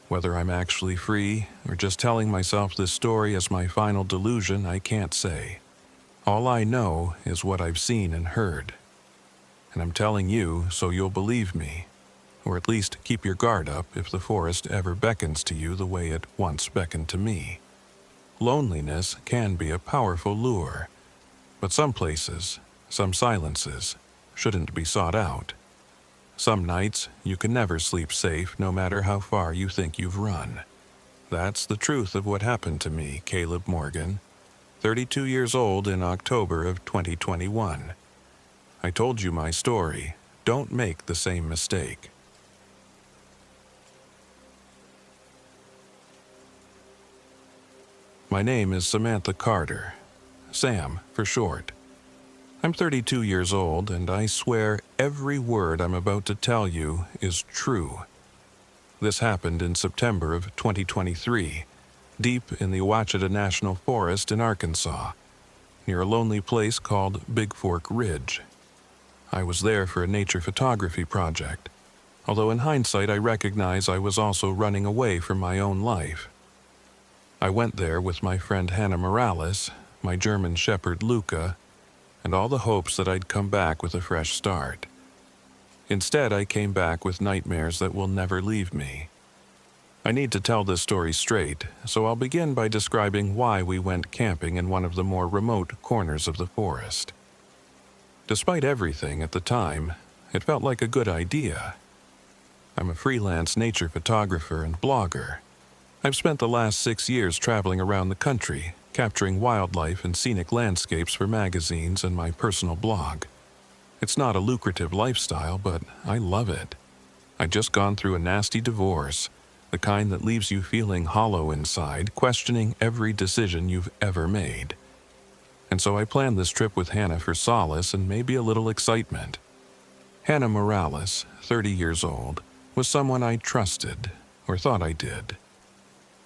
Whether I'm actually free, or just telling myself this story as my final delusion, I can't say. All I know is what I've seen and heard. And I'm telling you so you'll believe me, or at least keep your guard up if the forest ever beckons to you the way it once beckoned to me. Loneliness can be a powerful lure, but some places, some silences, shouldn't be sought out. Some nights you can never sleep safe no matter how far you think you've run. That's the truth of what happened to me, Caleb Morgan, 32 years old in October of 2021. I told you my story. Don't make the same mistake. My name is Samantha Carter, Sam for short. I'm 32 years old, and I swear every word I'm about to tell you is true. This happened in September of 2023, deep in the Ouachita National Forest in Arkansas, near a lonely place called Big Fork Ridge. I was there for a nature photography project, although in hindsight I recognize I was also running away from my own life. I went there with my friend Hannah Morales, my German shepherd Luca, and all the hopes that I'd come back with a fresh start. Instead, I came back with nightmares that will never leave me. I need to tell this story straight, so I'll begin by describing why we went camping in one of the more remote corners of the forest. Despite everything at the time, it felt like a good idea. I'm a freelance nature photographer and blogger. I've spent the last 6 years traveling around the country, capturing wildlife and scenic landscapes for magazines and my personal blog. It's not a lucrative lifestyle, but I love it. I'd just gone through a nasty divorce, the kind that leaves you feeling hollow inside, questioning every decision you've ever made. And so I planned this trip with Hannah for solace and maybe a little excitement. Hannah Morales, 30 years old, was someone I trusted, or thought I did.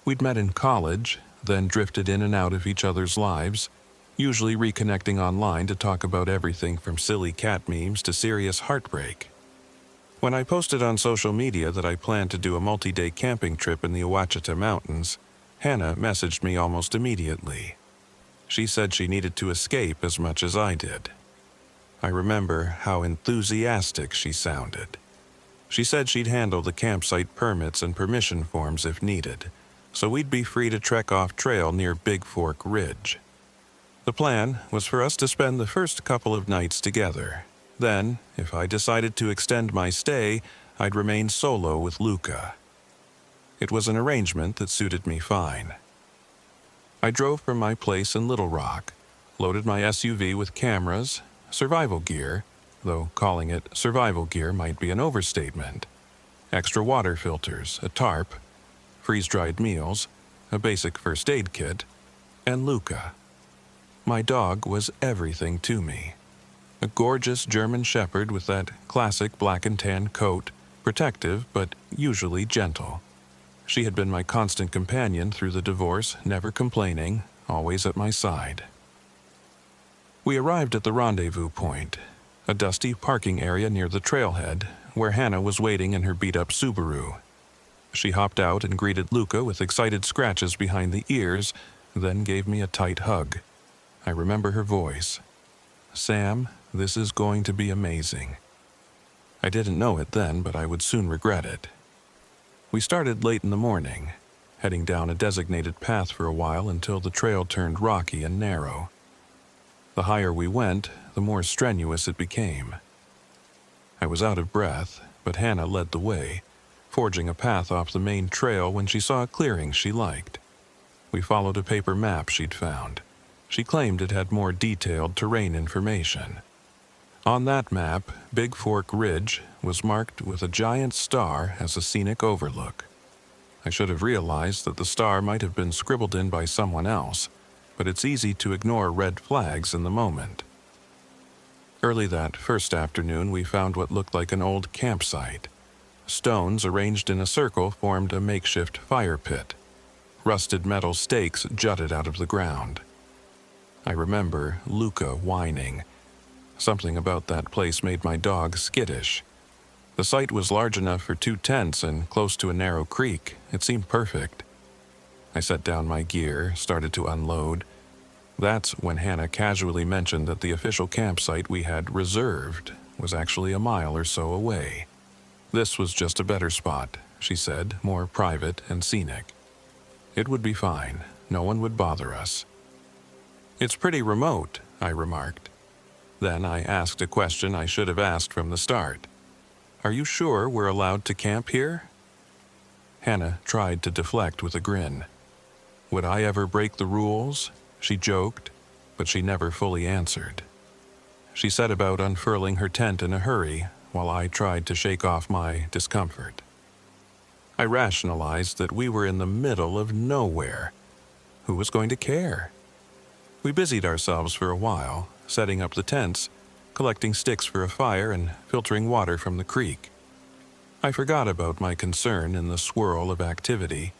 We'd met in college, then drifted in and out of each other's lives, usually reconnecting online to talk about everything from silly cat memes to serious heartbreak. When I posted on social media that I planned to do a multi-day camping trip in the Ouachita Mountains, Hannah messaged me almost immediately. She said she needed to escape as much as I did. I remember how enthusiastic she sounded. She said she'd handle the campsite permits and permission forms if needed, so we'd be free to trek off trail near Big Fork Ridge. The plan was for us to spend the first couple of nights together. Then, if I decided to extend my stay, I'd remain solo with Luca. It was an arrangement that suited me fine. I drove from my place in Little Rock, loaded my SUV with cameras, survival gear, though calling it survival gear might be an overstatement, extra water filters, a tarp, freeze-dried meals, a basic first aid kit, and Luca. My dog was everything to me. A gorgeous German shepherd with that classic black and tan coat, protective but usually gentle. She had been my constant companion through the divorce, never complaining, always at my side. We arrived at the rendezvous point, a dusty parking area near the trailhead, where Hannah was waiting in her beat-up Subaru. She hopped out and greeted Luca with excited scratches behind the ears, then gave me a tight hug. I remember her voice. "Sam, this is going to be amazing." I didn't know it then, but I would soon regret it. We started late in the morning, heading down a designated path for a while until the trail turned rocky and narrow. The higher we went, the more strenuous it became. I was out of breath, but Hannah led the way, forging a path off the main trail when she saw a clearing she liked. We followed a paper map she'd found. She claimed it had more detailed terrain information. On that map, Big Fork Ridge was marked with a giant star as a scenic overlook. I should have realized that the star might have been scribbled in by someone else, but it's easy to ignore red flags in the moment. Early that first afternoon, we found what looked like an old campsite. Stones arranged in a circle formed a makeshift fire pit. Rusted metal stakes jutted out of the ground. I remember Luca whining. Something about that place made my dog skittish. The site was large enough for 2 tents and close to a narrow creek. It seemed perfect. I set down my gear, started to unload. That's when Hannah casually mentioned that the official campsite we had reserved was actually a mile or so away. This was just a better spot, she said, more private and scenic. It would be fine. No one would bother us. "It's pretty remote," I remarked. Then I asked a question I should have asked from the start. "Are you sure we're allowed to camp here?" Hannah tried to deflect with a grin. Would I ever break the rules? She joked, but she never fully answered. She set about unfurling her tent in a hurry, while I tried to shake off my discomfort. I rationalized that we were in the middle of nowhere. Who was going to care? We busied ourselves for a while, setting up the tents, collecting sticks for a fire, and filtering water from the creek. I forgot about my concern in the swirl of activity.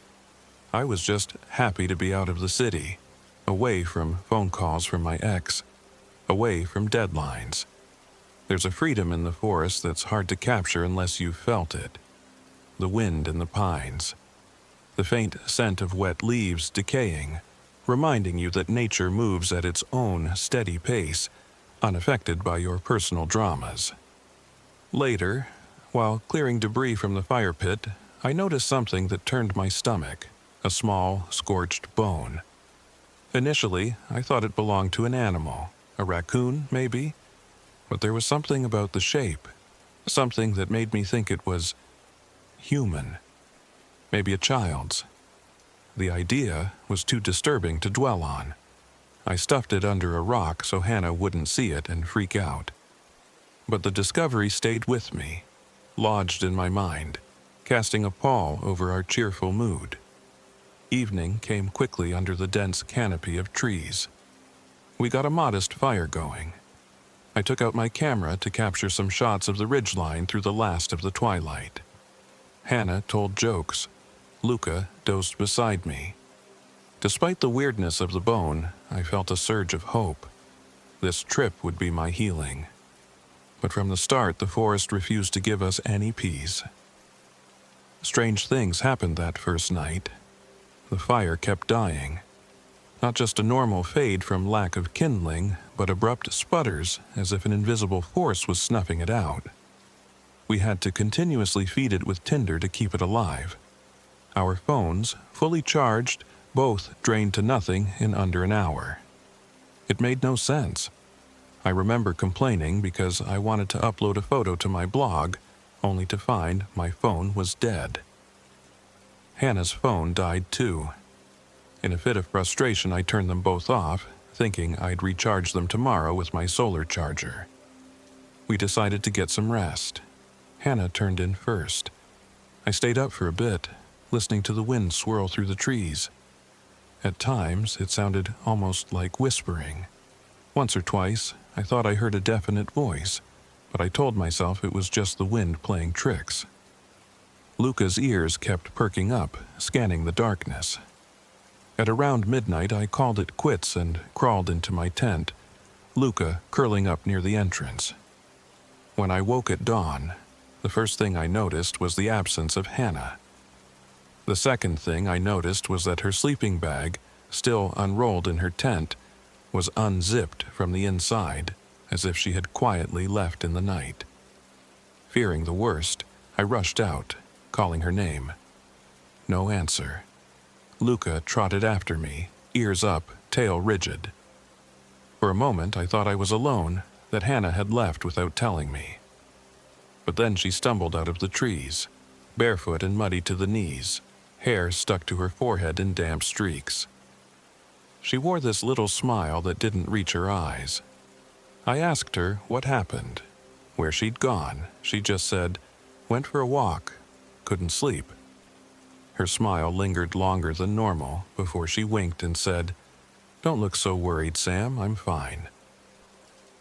I was just happy to be out of the city, away from phone calls from my ex, away from deadlines. There's a freedom in the forest that's hard to capture unless you've felt it. The wind in the pines, the faint scent of wet leaves decaying, reminding you that nature moves at its own steady pace, unaffected by your personal dramas. Later, while clearing debris from the fire pit, I noticed something that turned my stomach, a small, scorched bone. Initially, I thought it belonged to an animal, a raccoon, maybe, but there was something about the shape, something that made me think it was human, maybe a child's. The idea was too disturbing to dwell on. I stuffed it under a rock so Hannah wouldn't see it and freak out. But the discovery stayed with me, lodged in my mind, casting a pall over our cheerful mood. Evening came quickly under the dense canopy of trees. We got a modest fire going. I took out my camera to capture some shots of the ridgeline through the last of the twilight. Hannah told jokes. Luca dozed beside me. Despite the weirdness of the bone, I felt a surge of hope. This trip would be my healing. But from the start, the forest refused to give us any peace. Strange things happened that first night. The fire kept dying. Not just a normal fade from lack of kindling, but abrupt sputters as if an invisible force was snuffing it out. We had to continuously feed it with tinder to keep it alive. Our phones, fully charged, both drained to nothing in under an hour. It made no sense. I remember complaining because I wanted to upload a photo to my blog, only to find my phone was dead. Hannah's phone died too. In a fit of frustration, I turned them both off, thinking I'd recharge them tomorrow with my solar charger. We decided to get some rest. Hannah turned in first. I stayed up for a bit, listening to the wind swirl through the trees. At times, it sounded almost like whispering. Once or twice, I thought I heard a definite voice, but I told myself it was just the wind playing tricks. Luca's ears kept perking up, scanning the darkness. At around midnight, I called it quits and crawled into my tent, Luca curling up near the entrance. When I woke at dawn, the first thing I noticed was the absence of Hannah. The second thing I noticed was that her sleeping bag, still unrolled in her tent, was unzipped from the inside, as if she had quietly left in the night. Fearing the worst, I rushed out, calling her name. No answer. Luca trotted after me, ears up, tail rigid. For a moment I thought I was alone, that Hannah had left without telling me. But then she stumbled out of the trees, barefoot and muddy to the knees, hair stuck to her forehead in damp streaks. She wore this little smile that didn't reach her eyes. I asked her what happened, where she'd gone. She just said, "Went for a walk, couldn't sleep." Her smile lingered longer than normal before she winked and said, "Don't look so worried, Sam, I'm fine."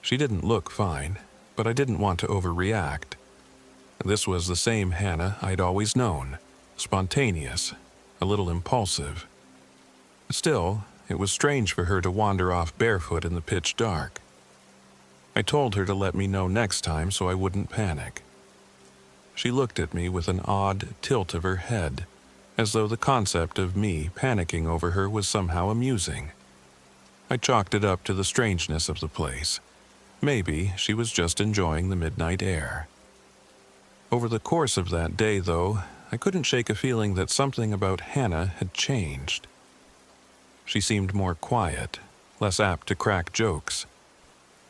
She didn't look fine, but I didn't want to overreact. This was the same Hannah I'd always known, spontaneous, a little impulsive. Still, it was strange for her to wander off barefoot in the pitch dark. I told her to let me know next time so I wouldn't panic. She looked at me with an odd tilt of her head, as though the concept of me panicking over her was somehow amusing. I chalked it up to the strangeness of the place. Maybe she was just enjoying the midnight air. Over the course of that day, though, I couldn't shake a feeling that something about Hannah had changed. She seemed more quiet, less apt to crack jokes.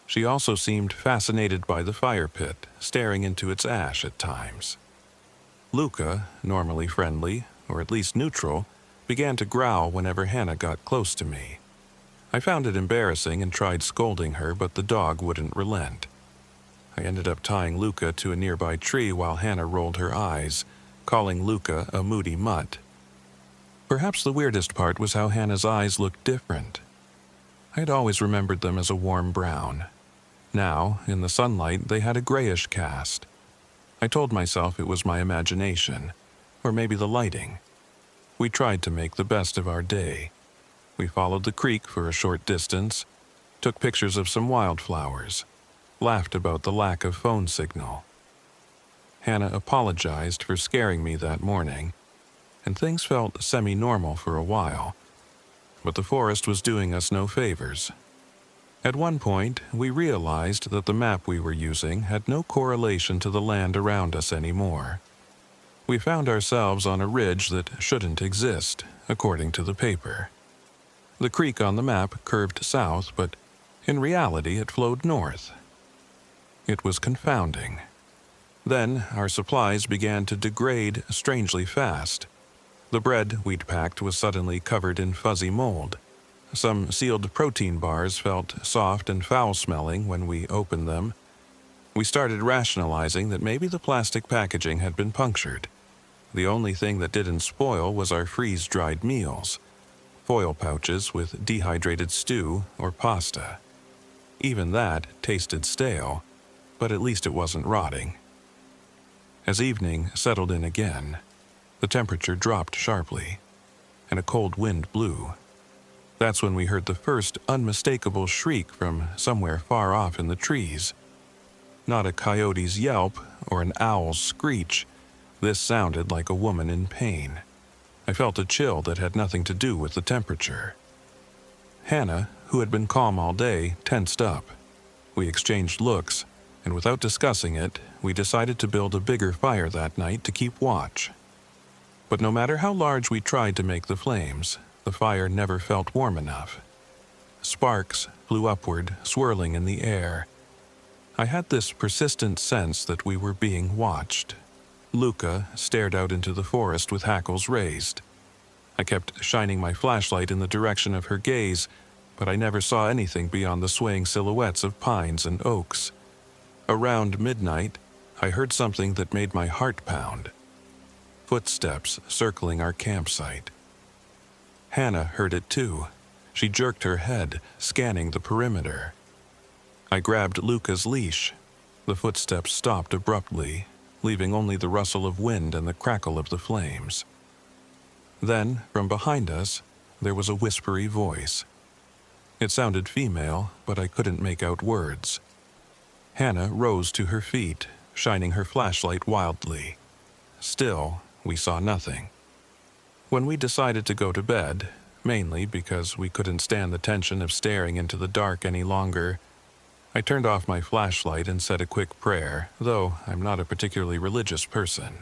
She also seemed fascinated by the fire pit, staring into its ash at times. Luca, normally friendly, or at least neutral, began to growl whenever Hannah got close to me. I found it embarrassing and tried scolding her, but the dog wouldn't relent. I ended up tying Luca to a nearby tree while Hannah rolled her eyes, calling Luca a moody mutt. Perhaps the weirdest part was how Hannah's eyes looked different. I had always remembered them as a warm brown. Now, in the sunlight, they had a grayish cast. I told myself it was my imagination, or maybe the lighting. We tried to make the best of our day. We followed the creek for a short distance, took pictures of some wildflowers, laughed about the lack of phone signal. Hannah apologized for scaring me that morning, and things felt semi-normal for a while. But the forest was doing us no favors. At one point, we realized that the map we were using had no correlation to the land around us anymore. We found ourselves on a ridge that shouldn't exist, according to the paper. The creek on the map curved south, but in reality it flowed north. It was confounding. Then our supplies began to degrade strangely fast. The bread we'd packed was suddenly covered in fuzzy mold. Some sealed protein bars felt soft and foul-smelling when we opened them. We started rationalizing that maybe the plastic packaging had been punctured. The only thing that didn't spoil was our freeze-dried meals, foil pouches with dehydrated stew or pasta. Even that tasted stale, but at least it wasn't rotting. As evening settled in again, the temperature dropped sharply, and a cold wind blew. That's when we heard the first unmistakable shriek from somewhere far off in the trees. Not a coyote's yelp or an owl's screech. This sounded like a woman in pain. I felt a chill that had nothing to do with the temperature. Hannah, who had been calm all day, tensed up. We exchanged looks, and without discussing it, we decided to build a bigger fire that night to keep watch. But no matter how large we tried to make the flames, the fire never felt warm enough. Sparks flew upward, swirling in the air. I had this persistent sense that we were being watched. Luca stared out into the forest with hackles raised. I kept shining my flashlight in the direction of her gaze, but I never saw anything beyond the swaying silhouettes of pines and oaks. Around midnight, I heard something that made my heart pound. Footsteps circling our campsite. Hannah heard it too. She jerked her head, scanning the perimeter. I grabbed Luca's leash. The footsteps stopped abruptly, leaving only the rustle of wind and the crackle of the flames. Then, from behind us, there was a whispery voice. It sounded female, but I couldn't make out words. Hannah rose to her feet, shining her flashlight wildly. Still, we saw nothing. When we decided to go to bed, mainly because we couldn't stand the tension of staring into the dark any longer, I turned off my flashlight and said a quick prayer, though I'm not a particularly religious person.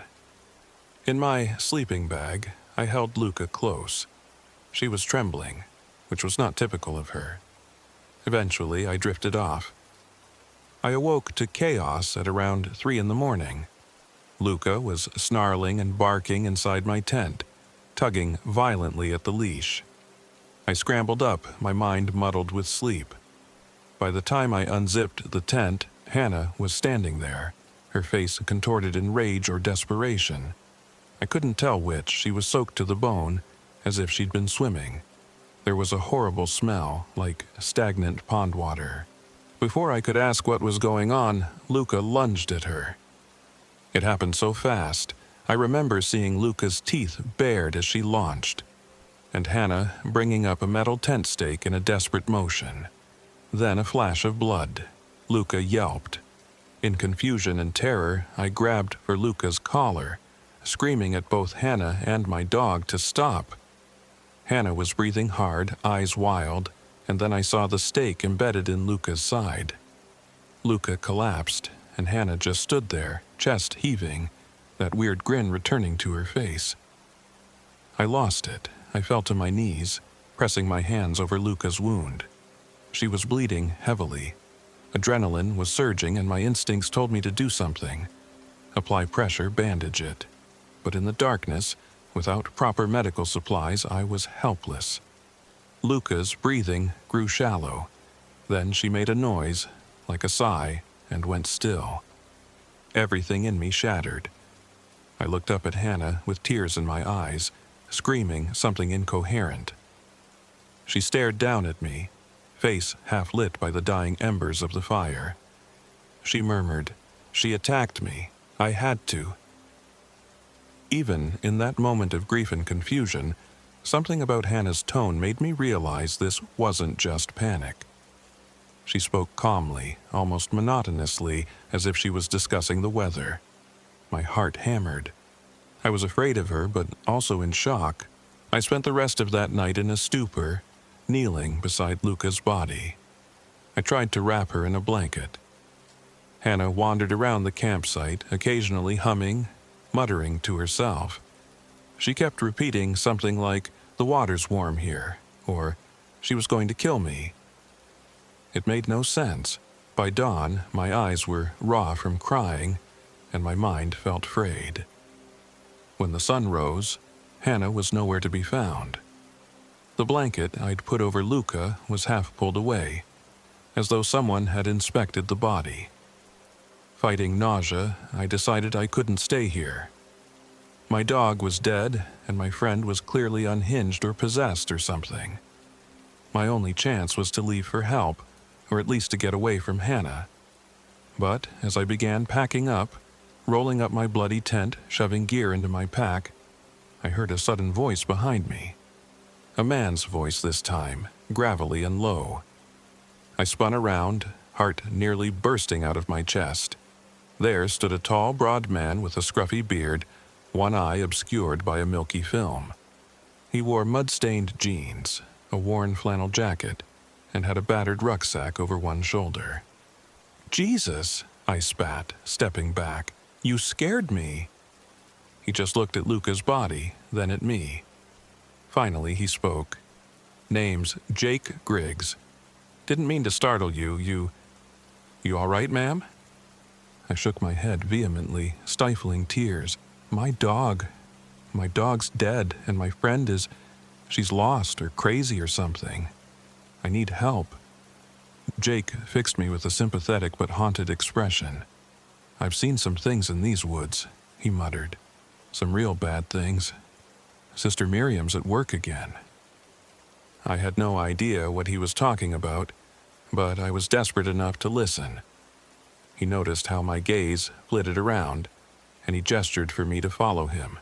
In my sleeping bag, I held Luca close. She was trembling, which was not typical of her. Eventually, I drifted off. I awoke to chaos at around 3 a.m. Luca was snarling and barking inside my tent, tugging violently at the leash. I scrambled up, my mind muddled with sleep. By the time I unzipped the tent, Hannah was standing there, her face contorted in rage or desperation. I couldn't tell which. She was soaked to the bone, as if she'd been swimming. There was a horrible smell, like stagnant pond water. Before I could ask what was going on, Luca lunged at her. It happened so fast, I remember seeing Luca's teeth bared as she launched, and Hannah bringing up a metal tent stake in a desperate motion. Then a flash of blood. Luca yelped. In confusion and terror, I grabbed for Luca's collar, screaming at both Hannah and my dog to stop. Hannah was breathing hard, eyes wild, and then I saw the stake embedded in Luca's side. Luca collapsed, and Hannah just stood there, chest heaving, that weird grin returning to her face. I lost it. I fell to my knees, pressing my hands over Luca's wound. She was bleeding heavily. Adrenaline was surging, and my instincts told me to do something. Apply pressure, bandage it. But in the darkness, without proper medical supplies, I was helpless. Luca's breathing grew shallow. Then she made a noise, like a sigh, and went still. Everything in me shattered. I looked up at Hannah with tears in my eyes, screaming something incoherent. She stared down at me, face half lit by the dying embers of the fire. She murmured, "She attacked me. I had to." Even in that moment of grief and confusion, something about Hannah's tone made me realize this wasn't just panic. She spoke calmly, almost monotonously, as if she was discussing the weather. My heart hammered. I was afraid of her, but also in shock. I spent the rest of that night in a stupor, kneeling beside Luca's body. I tried to wrap her in a blanket. Hannah wandered around the campsite, occasionally humming, muttering to herself. She kept repeating something like, "The water's warm here," or "She was going to kill me." It made no sense. By dawn, my eyes were raw from crying, and my mind felt frayed. When the sun rose, Hannah was nowhere to be found. The blanket I'd put over Luca was half pulled away, as though someone had inspected the body. Fighting nausea, I decided I couldn't stay here. My dog was dead, and my friend was clearly unhinged or possessed or something. My only chance was to leave for help, or at least to get away from Hannah. But as I began packing up, rolling up my bloody tent, shoving gear into my pack, I heard a sudden voice behind me. A man's voice this time, gravelly and low. I spun around, heart nearly bursting out of my chest. There stood a tall, broad man with a scruffy beard, one eye obscured by a milky film. He wore mud-stained jeans, a worn flannel jacket, and had a battered rucksack over one shoulder. "Jesus," I spat, stepping back. "You scared me." He just looked at Luca's body, then at me. Finally, he spoke. "Name's Jake Griggs. Didn't mean to startle you. You all right, ma'am?" I shook my head vehemently, stifling tears. My dog's dead, and my friend she's lost or crazy or something. I need help." Jake fixed me with a sympathetic but haunted expression. "I've seen some things in these woods," he muttered. "Some real bad things. Sister Miriam's at work again." I had no idea what he was talking about, but I was desperate enough to listen. He noticed how my gaze flitted around. and he gestured for me to follow him.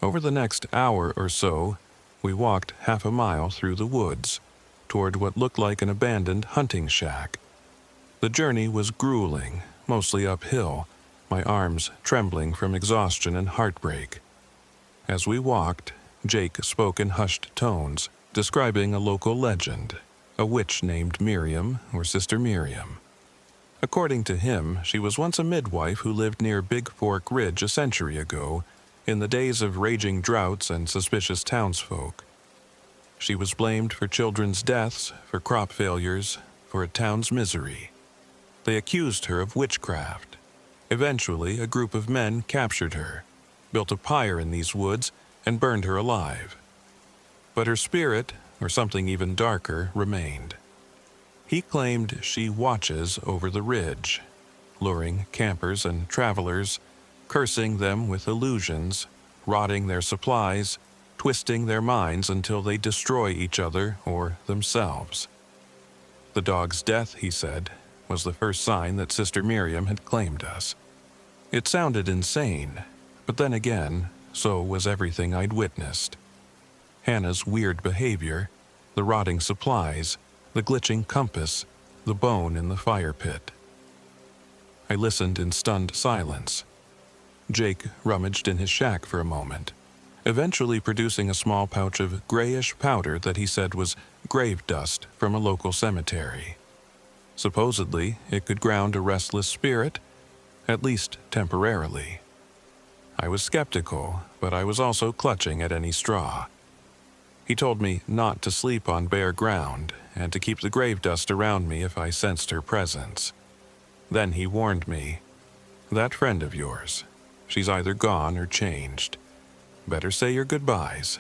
Over the next hour or so, we walked half a mile through the woods, toward what looked like an abandoned hunting shack. The journey was grueling, mostly uphill, my arms trembling from exhaustion and heartbreak. As we walked, Jake spoke in hushed tones, describing a local legend, a witch named Miriam or Sister Miriam. According to him, she was once a midwife who lived near Big Fork Ridge a century ago, in the days of raging droughts and suspicious townsfolk. She was blamed for children's deaths, for crop failures, for a town's misery. They accused her of witchcraft. Eventually, a group of men captured her, built a pyre in these woods, and burned her alive. But her spirit, or something even darker, remained. He claimed she watches over the ridge, luring campers and travelers, cursing them with illusions, rotting their supplies, twisting their minds until they destroy each other or themselves. The dog's death, he said, was the first sign that Sister Miriam had claimed us. It sounded insane, but then again, so was everything I'd witnessed. Hannah's weird behavior, the rotting supplies, the glitching compass, the bone in the fire pit. I listened in stunned silence. Jake rummaged in his shack for a moment, eventually producing a small pouch of grayish powder that he said was grave dust from a local cemetery. Supposedly, it could ground a restless spirit, at least temporarily. I was skeptical, but I was also clutching at any straw. He told me not to sleep on bare ground and to keep the grave dust around me if I sensed her presence. Then he warned me, "That friend of yours, she's either gone or changed. Better say your goodbyes."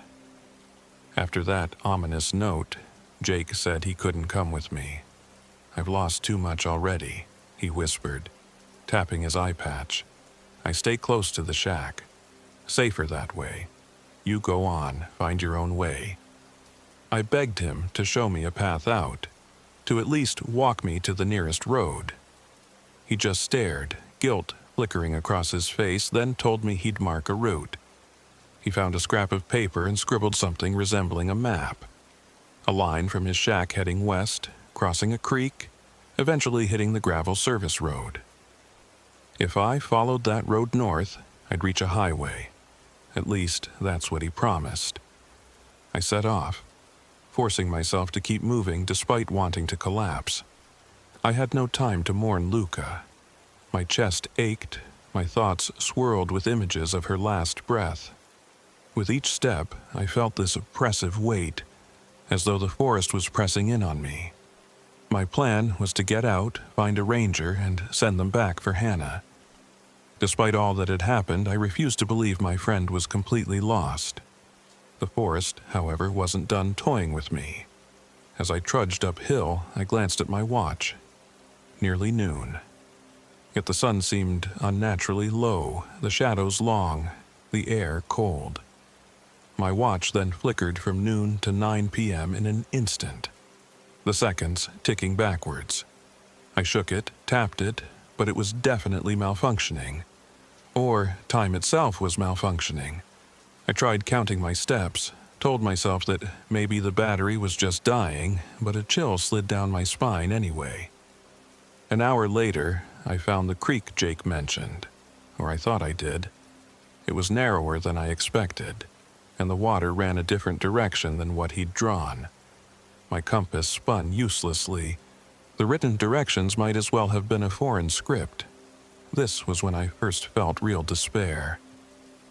After that ominous note, Jake said he couldn't come with me. "I've lost too much already," he whispered, tapping his eye patch. "I stay close to the shack. Safer that way. You go on, find your own way." I begged him to show me a path out, to at least walk me to the nearest road. He just stared, guilt flickering across his face, then told me he'd mark a route. He found a scrap of paper and scribbled something resembling a map. A line from his shack heading west, crossing a creek, eventually hitting the gravel service road. If I followed that road north, I'd reach a highway. At least, that's what he promised. I set off, forcing myself to keep moving despite wanting to collapse. I had no time to mourn Luca. My chest ached, my thoughts swirled with images of her last breath. With each step, I felt this oppressive weight, as though the forest was pressing in on me. My plan was to get out, find a ranger, and send them back for Hannah. Despite all that had happened, I refused to believe my friend was completely lost. The forest, however, wasn't done toying with me. As I trudged uphill, I glanced at my watch. Nearly noon. Yet the sun seemed unnaturally low, the shadows long, the air cold. My watch then flickered from noon to 9 p.m. in an instant, the seconds ticking backwards. I shook it, tapped it, but it was definitely malfunctioning. Or time itself was malfunctioning. I tried counting my steps, told myself that maybe the battery was just dying, but a chill slid down my spine anyway. An hour later, I found the creek Jake mentioned, or I thought I did. It was narrower than I expected, and the water ran a different direction than what he'd drawn. My compass spun uselessly. The written directions might as well have been a foreign script. This was when I first felt real despair.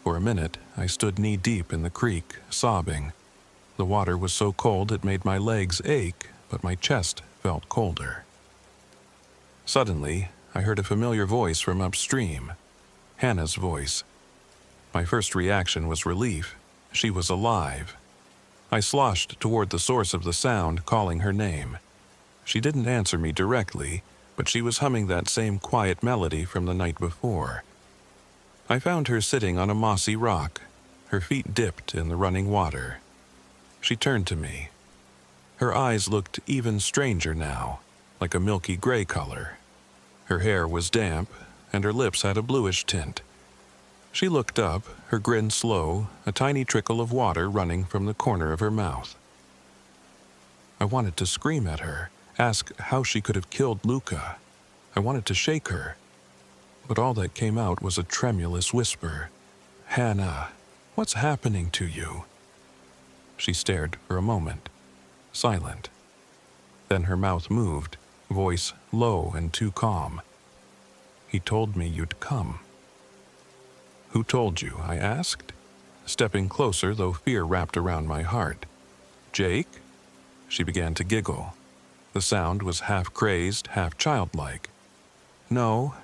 For a minute, I stood knee-deep in the creek, sobbing. The water was so cold it made my legs ache, but my chest felt colder. Suddenly, I heard a familiar voice from upstream. Hannah's voice. My first reaction was relief. She was alive. I sloshed toward the source of the sound, calling her name. She didn't answer me directly, but she was humming that same quiet melody from the night before. I found her sitting on a mossy rock, her feet dipped in the running water. She turned to me. Her eyes looked even stranger now, like a milky gray color. Her hair was damp, and her lips had a bluish tint. She looked up, her grin slow, a tiny trickle of water running from the corner of her mouth. I wanted to scream at her, ask how she could have killed Luca. I wanted to shake her, but all that came out was a tremulous whisper. "Hannah, what's happening to you?" She stared for a moment, silent. Then her mouth moved, voice low and too calm. "He told me you'd come." "Who told you?" I asked, stepping closer, though fear wrapped around my heart. "Jake?" She began to giggle. The sound was half crazed, half childlike. "No,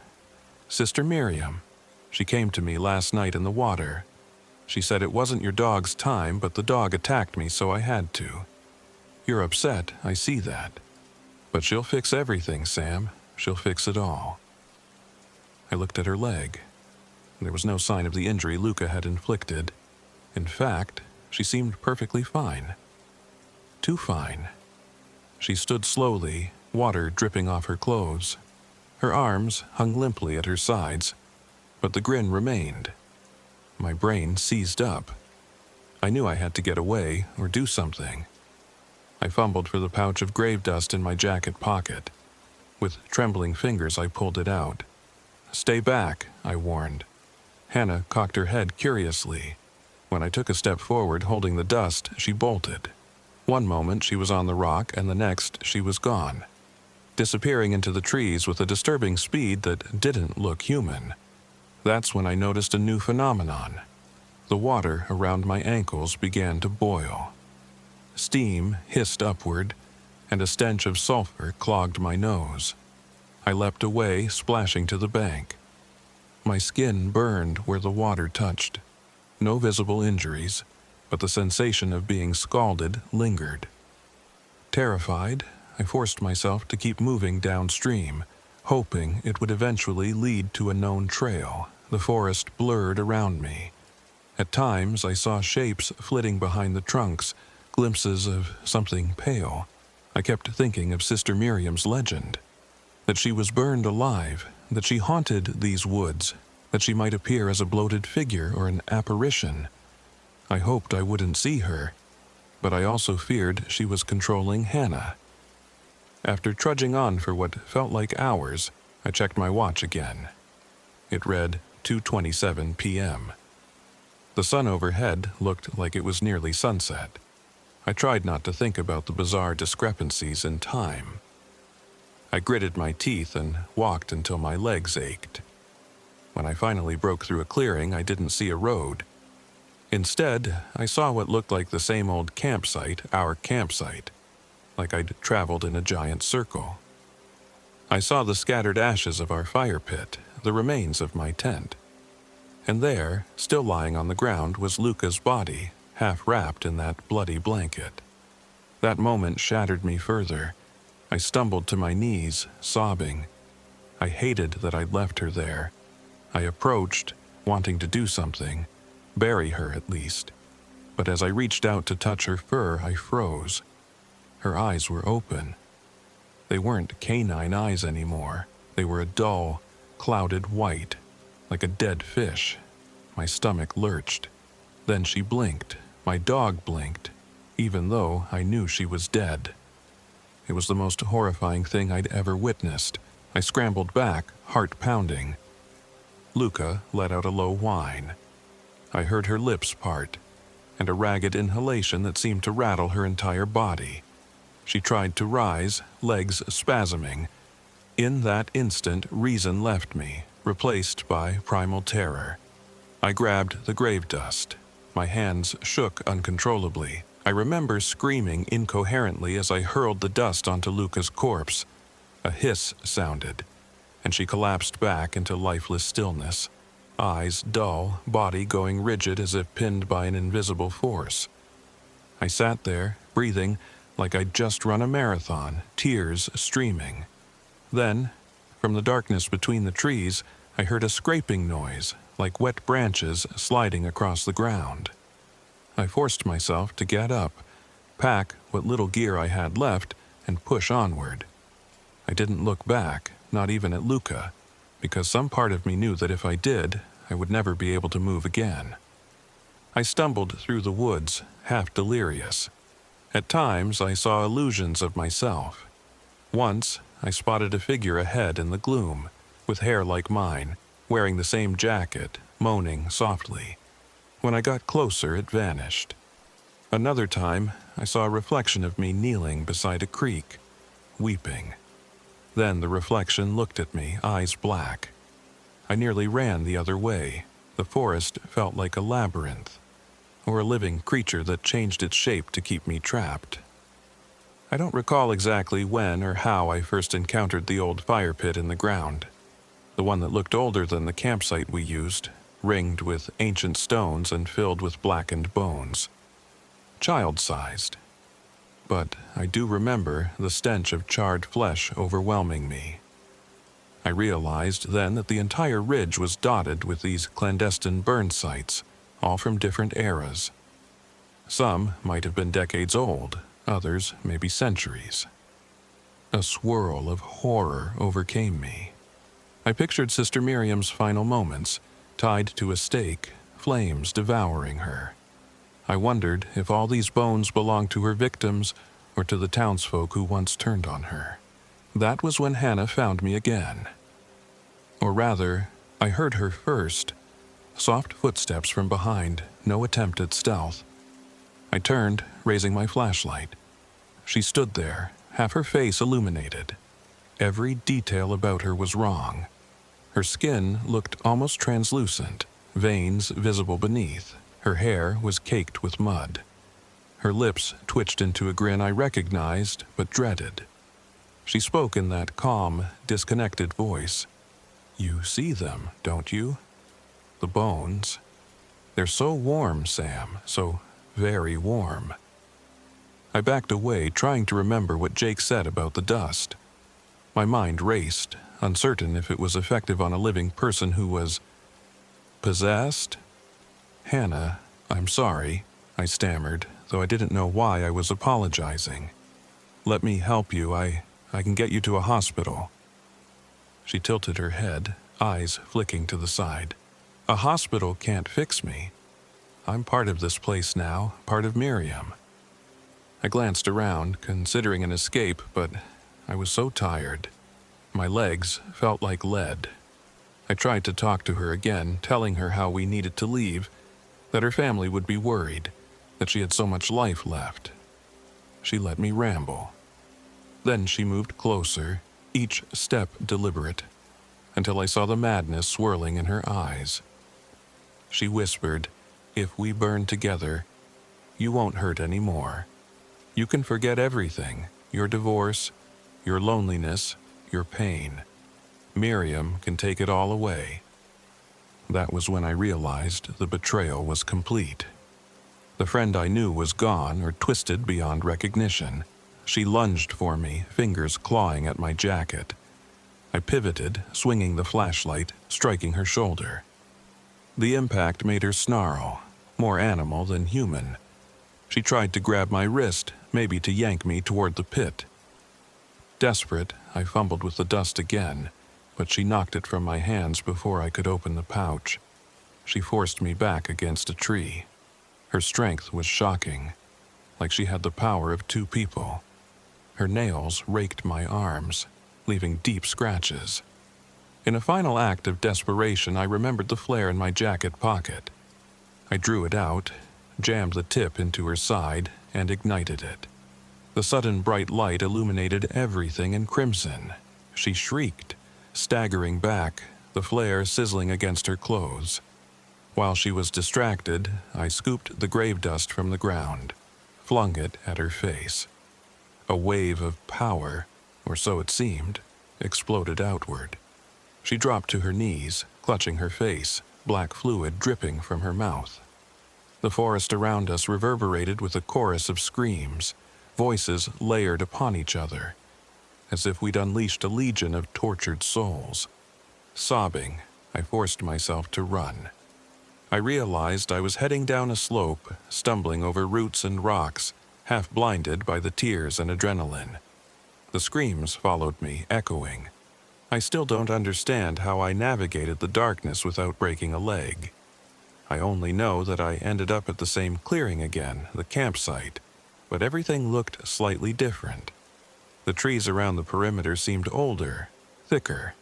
Sister Miriam. She came to me last night in the water. She said it wasn't your dog's time, but the dog attacked me, so I had to. You're upset, I see that. But she'll fix everything, Sam. She'll fix it all." I looked at her leg. There was no sign of the injury Luca had inflicted. In fact, she seemed perfectly fine. Too fine. She stood slowly, water dripping off her clothes. Her arms hung limply at her sides, but the grin remained. My brain seized up. I knew I had to get away or do something. I fumbled for the pouch of grave dust in my jacket pocket. With trembling fingers, I pulled it out. "Stay back," I warned. Hannah cocked her head curiously. When I took a step forward holding the dust, she bolted. One moment she was on the rock, and the next she was gone, disappearing into the trees with a disturbing speed that didn't look human. That's when I noticed a new phenomenon. The water around my ankles began to boil. Steam hissed upward, and a stench of sulfur clogged my nose. I leapt away, splashing to the bank. My skin burned where the water touched. No visible injuries, but the sensation of being scalded lingered. Terrified, I forced myself to keep moving downstream, hoping it would eventually lead to a known trail. The forest blurred around me. At times I saw shapes flitting behind the trunks, glimpses of something pale. I kept thinking of Sister Miriam's legend, that she was burned alive, that she haunted these woods, that she might appear as a bloated figure or an apparition. I hoped I wouldn't see her, but I also feared she was controlling Hannah. After trudging on for what felt like hours, I checked my watch again. It read 2:27 p.m. The sun overhead looked like it was nearly sunset. I tried not to think about the bizarre discrepancies in time. I gritted my teeth and walked until my legs ached. When I finally broke through a clearing, I didn't see a road. Instead, I saw what looked like the same old campsite, our campsite, like I'd traveled in a giant circle. I saw the scattered ashes of our fire pit, the remains of my tent. And there, still lying on the ground, was Luca's body, half wrapped in that bloody blanket. That moment shattered me further. I stumbled to my knees, sobbing. I hated that I'd left her there. I approached, wanting to do something, bury her at least. But as I reached out to touch her fur, I froze. Her eyes were open. They weren't canine eyes anymore. They were a dull, clouded white, like a dead fish. My stomach lurched. Then she blinked. My dog blinked, even though I knew she was dead. It was the most horrifying thing I'd ever witnessed. I scrambled back, heart pounding. Luca let out a low whine. I heard her lips part, and a ragged inhalation that seemed to rattle her entire body. She tried to rise, legs spasming. In that instant, reason left me, replaced by primal terror. I grabbed the grave dust. My hands shook uncontrollably. I remember screaming incoherently as I hurled the dust onto Luca's corpse. A hiss sounded, and she collapsed back into lifeless stillness. Eyes dull, body going rigid as if pinned by an invisible force. I sat there, breathing like I'd just run a marathon, tears streaming. Then, from the darkness between the trees, I heard a scraping noise, like wet branches sliding across the ground. I forced myself to get up, pack what little gear I had left, and push onward. I didn't look back, not even at Luca, because some part of me knew that if I did, I would never be able to move again. I stumbled through the woods, half delirious. At times, I saw illusions of myself. Once, I spotted a figure ahead in the gloom, with hair like mine, wearing the same jacket, moaning softly. When I got closer, it vanished. Another time, I saw a reflection of me kneeling beside a creek, weeping. Then the reflection looked at me, eyes black. I nearly ran the other way. The forest felt like a labyrinth, or a living creature that changed its shape to keep me trapped. I don't recall exactly when or how I first encountered the old fire pit in the ground, the one that looked older than the campsite we used, ringed with ancient stones and filled with blackened bones. Child-sized. But I do remember the stench of charred flesh overwhelming me. I realized then that the entire ridge was dotted with these clandestine burn sites, all from different eras. Some might have been decades old, others maybe centuries. A swirl of horror overcame me. I pictured Sister Miriam's final moments, tied to a stake, flames devouring her. I wondered if all these bones belonged to her victims or to the townsfolk who once turned on her. That was when Hannah found me again. Or rather, I heard her first. Soft footsteps from behind, no attempt at stealth. I turned, raising my flashlight. She stood there, half her face illuminated. Every detail about her was wrong. Her skin looked almost translucent, veins visible beneath. Her hair was caked with mud. Her lips twitched into a grin I recognized but dreaded. She spoke in that calm, disconnected voice. "You see them, don't you? The bones. They're so warm, Sam, so very warm." I backed away, trying to remember what Jake said about the dust. My mind raced, uncertain if it was effective on a living person who was possessed. "Hannah, I'm sorry," I stammered, though I didn't know why I was apologizing. "Let me help you. I can get you to a hospital." She tilted her head, eyes flicking to the side. "A hospital can't fix me. I'm part of this place now, part of Miriam." I glanced around, considering an escape, but I was so tired. My legs felt like lead. I tried to talk to her again, telling her how we needed to leave, that her family would be worried, that she had so much life left. She let me ramble. Then she moved closer, each step deliberate, until I saw the madness swirling in her eyes. She whispered, "If we burn together, you won't hurt anymore. You can forget everything, your divorce, your loneliness, your pain. Miriam can take it all away." That was when I realized the betrayal was complete. The friend I knew was gone or twisted beyond recognition. She lunged for me, fingers clawing at my jacket. I pivoted, swinging the flashlight, striking her shoulder. The impact made her snarl, more animal than human. She tried to grab my wrist, maybe to yank me toward the pit. Desperate, I fumbled with the dust again, but she knocked it from my hands before I could open the pouch. She forced me back against a tree. Her strength was shocking, like she had the power of two people. Her nails raked my arms, leaving deep scratches. In a final act of desperation, I remembered the flare in my jacket pocket. I drew it out, jammed the tip into her side, and ignited it. The sudden bright light illuminated everything in crimson. She shrieked, staggering back, the flare sizzling against her clothes. While she was distracted, I scooped the grave dust from the ground, flung it at her face. A wave of power, or so it seemed, exploded outward. She dropped to her knees, clutching her face, black fluid dripping from her mouth. The forest around us reverberated with a chorus of screams, voices layered upon each other, as if we'd unleashed a legion of tortured souls. Sobbing, I forced myself to run. I realized I was heading down a slope, stumbling over roots and rocks, half blinded by the tears and adrenaline. The screams followed me, echoing. I still don't understand how I navigated the darkness without breaking a leg. I only know that I ended up at the same clearing again, the campsite, but everything looked slightly different. The trees around the perimeter seemed older, thicker.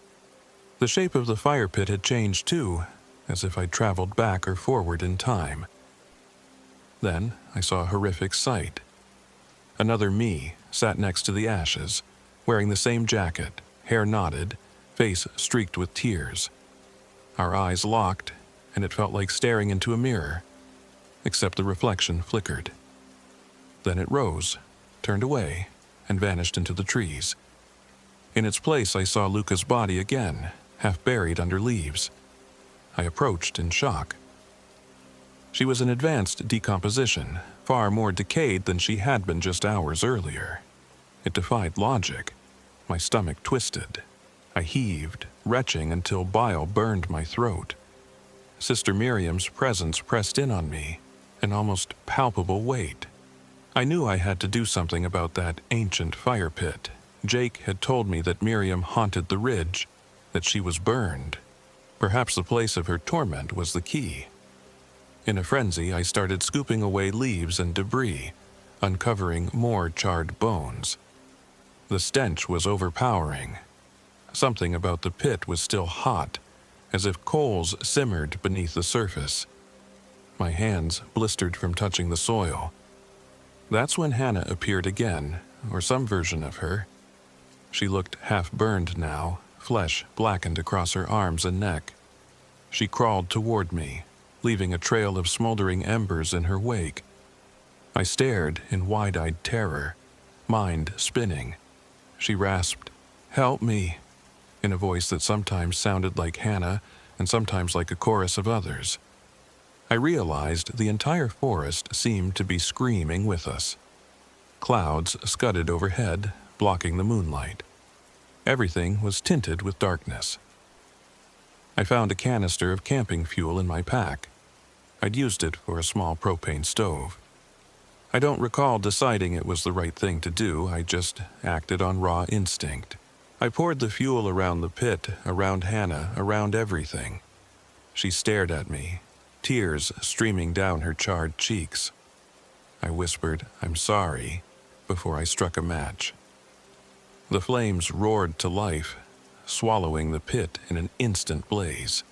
The shape of the fire pit had changed too, as if I'd traveled back or forward in time. Then I saw a horrific sight. Another me sat next to the ashes, wearing the same jacket, hair knotted, face streaked with tears. Our eyes locked, and it felt like staring into a mirror, except the reflection flickered. Then it rose, turned away, and vanished into the trees. In its place, I saw Luca's body again, half buried under leaves. I approached in shock. She was in advanced decomposition, far more decayed than she had been just hours earlier. It defied logic. My stomach twisted. I heaved, retching until bile burned my throat. Sister Miriam's presence pressed in on me, an almost palpable weight. I knew I had to do something about that ancient fire pit. Jake had told me that Miriam haunted the ridge, that she was burned. Perhaps the place of her torment was the key. In a frenzy, I started scooping away leaves and debris, uncovering more charred bones. The stench was overpowering. Something about the pit was still hot, as if coals simmered beneath the surface. My hands blistered from touching the soil. That's when Hannah appeared again, or some version of her. She looked half-burned now, flesh blackened across her arms and neck. She crawled toward me, leaving a trail of smoldering embers in her wake. I stared in wide-eyed terror, mind spinning. She rasped, "Help me," in a voice that sometimes sounded like Hannah and sometimes like a chorus of others. I realized the entire forest seemed to be screaming with us. Clouds scudded overhead, blocking the moonlight. Everything was tinted with darkness. I found a canister of camping fuel in my pack. I'd used it for a small propane stove. I don't recall deciding it was the right thing to do, I just acted on raw instinct. I poured the fuel around the pit, around Hannah, around everything. She stared at me, tears streaming down her charred cheeks. I whispered, "I'm sorry," before I struck a match. The flames roared to life, swallowing the pit in an instant blaze.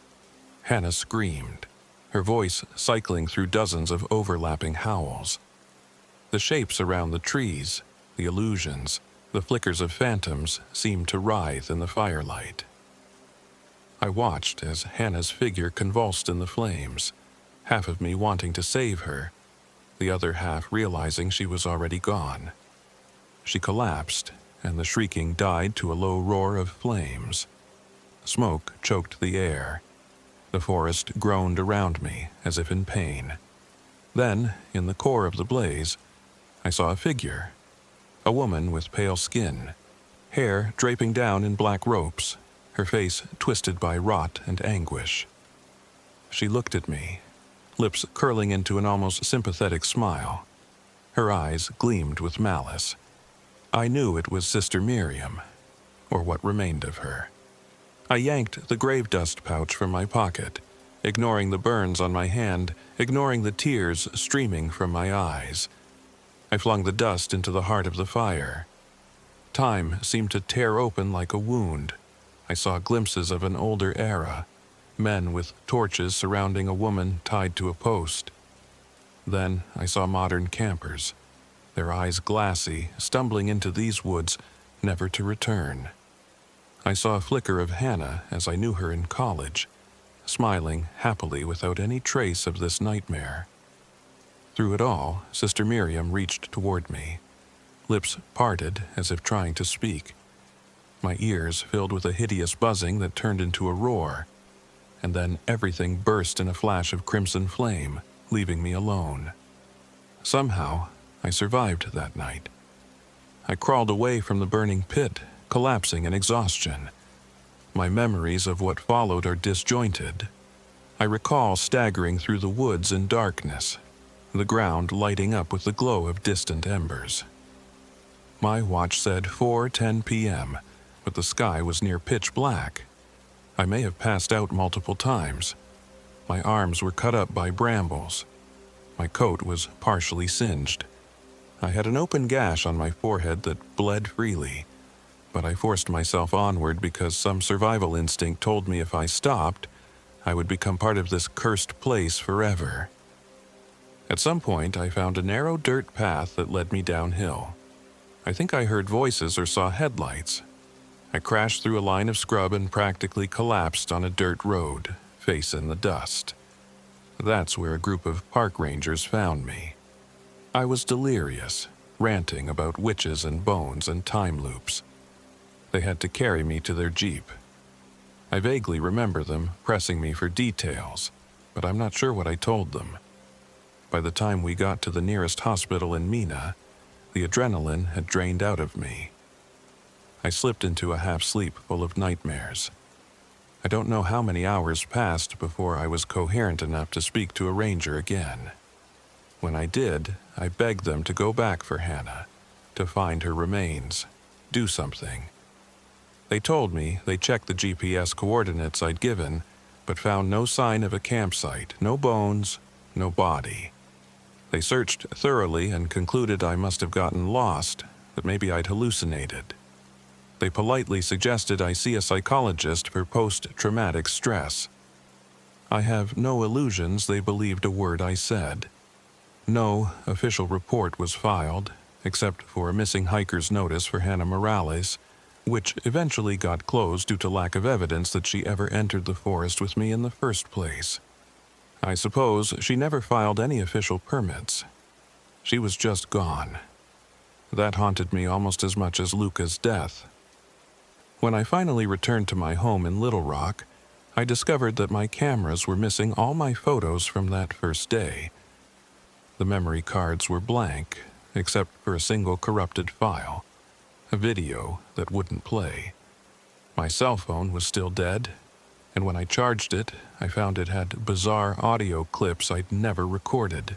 Hannah screamed, her voice cycling through dozens of overlapping howls. The shapes around the trees, the illusions, the flickers of phantoms seemed to writhe in the firelight. I watched as Hannah's figure convulsed in the flames, half of me wanting to save her, the other half realizing she was already gone. She collapsed, and the shrieking died to a low roar of flames. Smoke choked the air. The forest groaned around me, as if in pain. Then, in the core of the blaze, I saw a figure. A woman with pale skin, hair draping down in black ropes, her face twisted by rot and anguish. She looked at me, lips curling into an almost sympathetic smile. Her eyes gleamed with malice. I knew it was Sister Miriam, or what remained of her. I yanked the grave dust pouch from my pocket, ignoring the burns on my hand, ignoring the tears streaming from my eyes. I flung the dust into the heart of the fire. Time seemed to tear open like a wound. I saw glimpses of an older era, men with torches surrounding a woman tied to a post. Then I saw modern campers, their eyes glassy, stumbling into these woods, never to return. I saw a flicker of Hannah as I knew her in college, smiling happily without any trace of this nightmare. Through it all, Sister Miriam reached toward me, lips parted as if trying to speak. My ears filled with a hideous buzzing that turned into a roar, and then everything burst in a flash of crimson flame, leaving me alone. Somehow, I survived that night. I crawled away from the burning pit, collapsing in exhaustion. My memories of what followed are disjointed. I recall staggering through the woods in darkness, the ground lighting up with the glow of distant embers. My watch said 4:10 p.m., but the sky was near pitch black. I may have passed out multiple times. My arms were cut up by brambles. My coat was partially singed. I had an open gash on my forehead that bled freely, but I forced myself onward because some survival instinct told me if I stopped, I would become part of this cursed place forever. At some point, I found a narrow dirt path that led me downhill. I think I heard voices or saw headlights. I crashed through a line of scrub and practically collapsed on a dirt road, face in the dust. That's where a group of park rangers found me. I was delirious, ranting about witches and bones and time loops. They had to carry me to their jeep. I vaguely remember them pressing me for details, but I'm not sure what I told them. By the time we got to the nearest hospital in Mina, the adrenaline had drained out of me. I slipped into a half-sleep full of nightmares. I don't know how many hours passed before I was coherent enough to speak to a ranger again. When I did, I begged them to go back for Hannah, to find her remains, do something. They told me they checked the GPS coordinates I'd given, but found no sign of a campsite, no bones, no body. They searched thoroughly and concluded I must have gotten lost, that maybe I'd hallucinated. They politely suggested I see a psychologist for post-traumatic stress. I have no illusions they believed a word I said. No official report was filed, except for a missing hiker's notice for Hannah Morales, which eventually got closed due to lack of evidence that she ever entered the forest with me in the first place. I suppose she never filed any official permits. She was just gone. That haunted me almost as much as Luca's death. When I finally returned to my home in Little Rock, I discovered that my cameras were missing all my photos from that first day. The memory cards were blank, except for a single corrupted file, a video that wouldn't play. My cell phone was still dead, and when I charged it, I found it had bizarre audio clips I'd never recorded.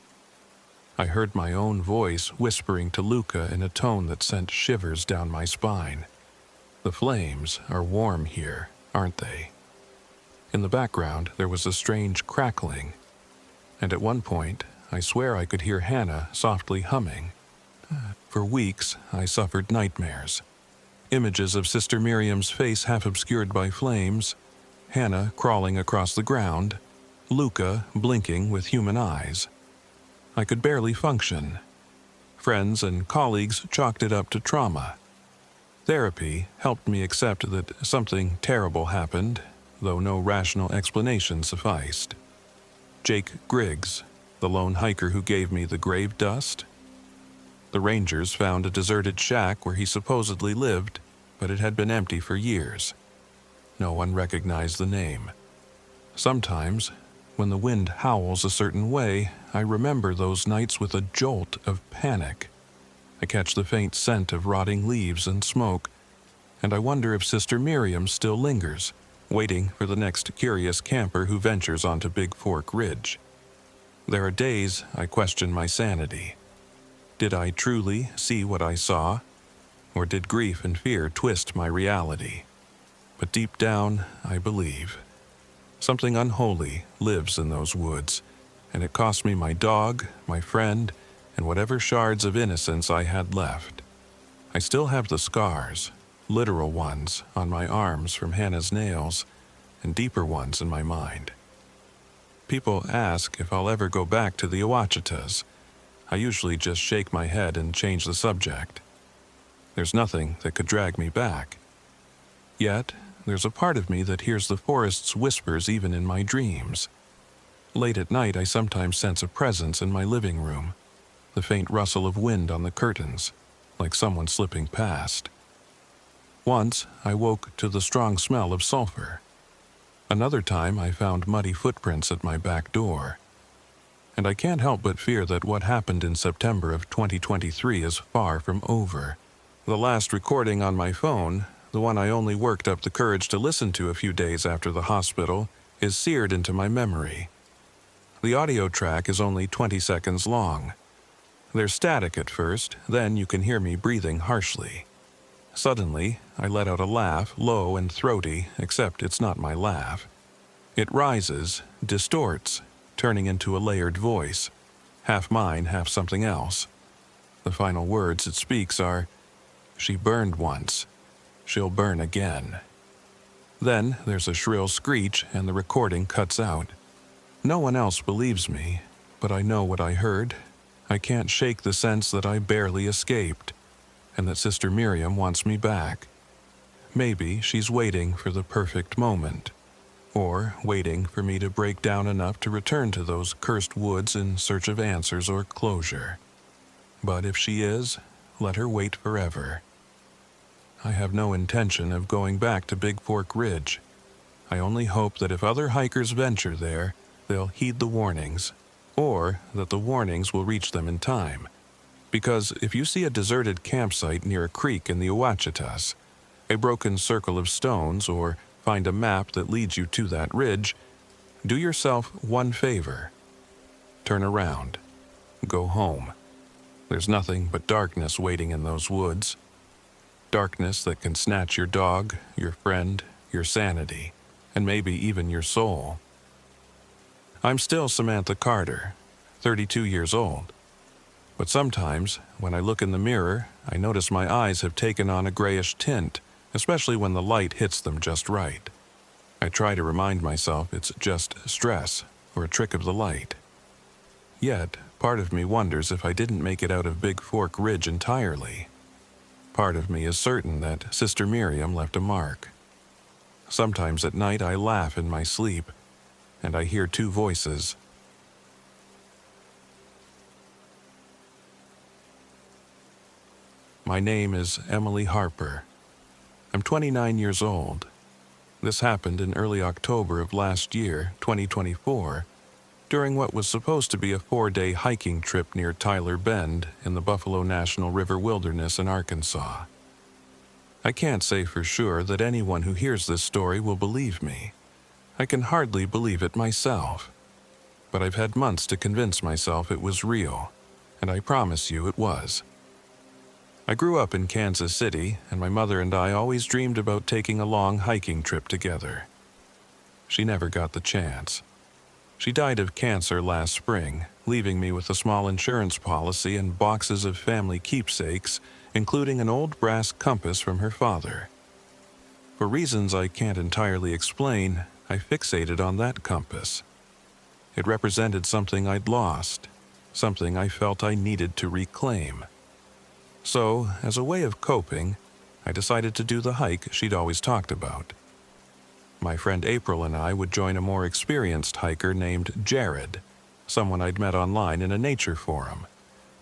I heard my own voice whispering to Luca in a tone that sent shivers down my spine. The flames are warm here, aren't they? In the background, there was a strange crackling, and at one point, I swear I could hear Hannah softly humming. For weeks, I suffered nightmares. Images of Sister Miriam's face half obscured by flames, Hannah crawling across the ground, Luca blinking with human eyes. I could barely function. Friends and colleagues chalked it up to trauma. Therapy helped me accept that something terrible happened, though no rational explanation sufficed. Jake Griggs, the lone hiker who gave me the grave dust? The rangers found a deserted shack where he supposedly lived, but it had been empty for years. No one recognized the name. Sometimes, when the wind howls a certain way, I remember those nights with a jolt of panic. I catch the faint scent of rotting leaves and smoke, and I wonder if Sister Miriam still lingers, waiting for the next curious camper who ventures onto Big Fork Ridge. There are days I question my sanity. Did I truly see what I saw, or did grief and fear twist my reality? But deep down, I believe. Something unholy lives in those woods, and it cost me my dog, my friend, and whatever shards of innocence I had left. I still have the scars, literal ones, on my arms from Hannah's nails, and deeper ones in my mind. People ask if I'll ever go back to the Ouachitas. I usually just shake my head and change the subject. There's nothing that could drag me back. Yet, there's a part of me that hears the forest's whispers even in my dreams. Late at night, I sometimes sense a presence in my living room, the faint rustle of wind on the curtains, like someone slipping past. Once, I woke to the strong smell of sulfur. Another time, I found muddy footprints at my back door. And I can't help but fear that what happened in September of 2023 is far from over. The last recording on my phone, the one I only worked up the courage to listen to a few days after the hospital, is seared into my memory. The audio track is only 20 seconds long. There's static at first, then you can hear me breathing harshly. Suddenly, I let out a laugh, low and throaty, except it's not my laugh. It rises, distorts, turning into a layered voice, half mine, half something else. The final words it speaks are, "She burned once. She'll burn again." Then there's a shrill screech and the recording cuts out. No one else believes me, but I know what I heard. I can't shake the sense that I barely escaped, and that Sister Miriam wants me back. Maybe she's waiting for the perfect moment, or waiting for me to break down enough to return to those cursed woods in search of answers or closure. But if she is, let her wait forever. I have no intention of going back to Big Fork Ridge. I only hope that if other hikers venture there, they'll heed the warnings, or that the warnings will reach them in time. Because if you see a deserted campsite near a creek in the Ouachitas, a broken circle of stones, or find a map that leads you to that ridge, do yourself one favor. Turn around. Go home. There's nothing but darkness waiting in those woods. Darkness that can snatch your dog, your friend, your sanity, and maybe even your soul. I'm still Samantha Carter, 32 years old. But sometimes, when I look in the mirror, I notice my eyes have taken on a grayish tint, especially when the light hits them just right. I try to remind myself it's just stress or a trick of the light. Yet, part of me wonders if I didn't make it out of Big Fork Ridge entirely. Part of me is certain that Sister Miriam left a mark. Sometimes at night I laugh in my sleep, and I hear two voices. My name is Emily Harper. I'm 29 years old. This happened in early October of last year, 2024, during what was supposed to be a 4-day hiking trip near Tyler Bend in the Buffalo National River Wilderness in Arkansas. I can't say for sure that anyone who hears this story will believe me. I can hardly believe it myself. But I've had months to convince myself it was real, and I promise you it was. I grew up in Kansas City, and my mother and I always dreamed about taking a long hiking trip together. She never got the chance. She died of cancer last spring, leaving me with a small insurance policy and boxes of family keepsakes, including an old brass compass from her father. For reasons I can't entirely explain, I fixated on that compass. It represented something I'd lost, something I felt I needed to reclaim. So, as a way of coping, I decided to do the hike she'd always talked about. My friend April and I would join a more experienced hiker named Jared, someone I'd met online in a nature forum,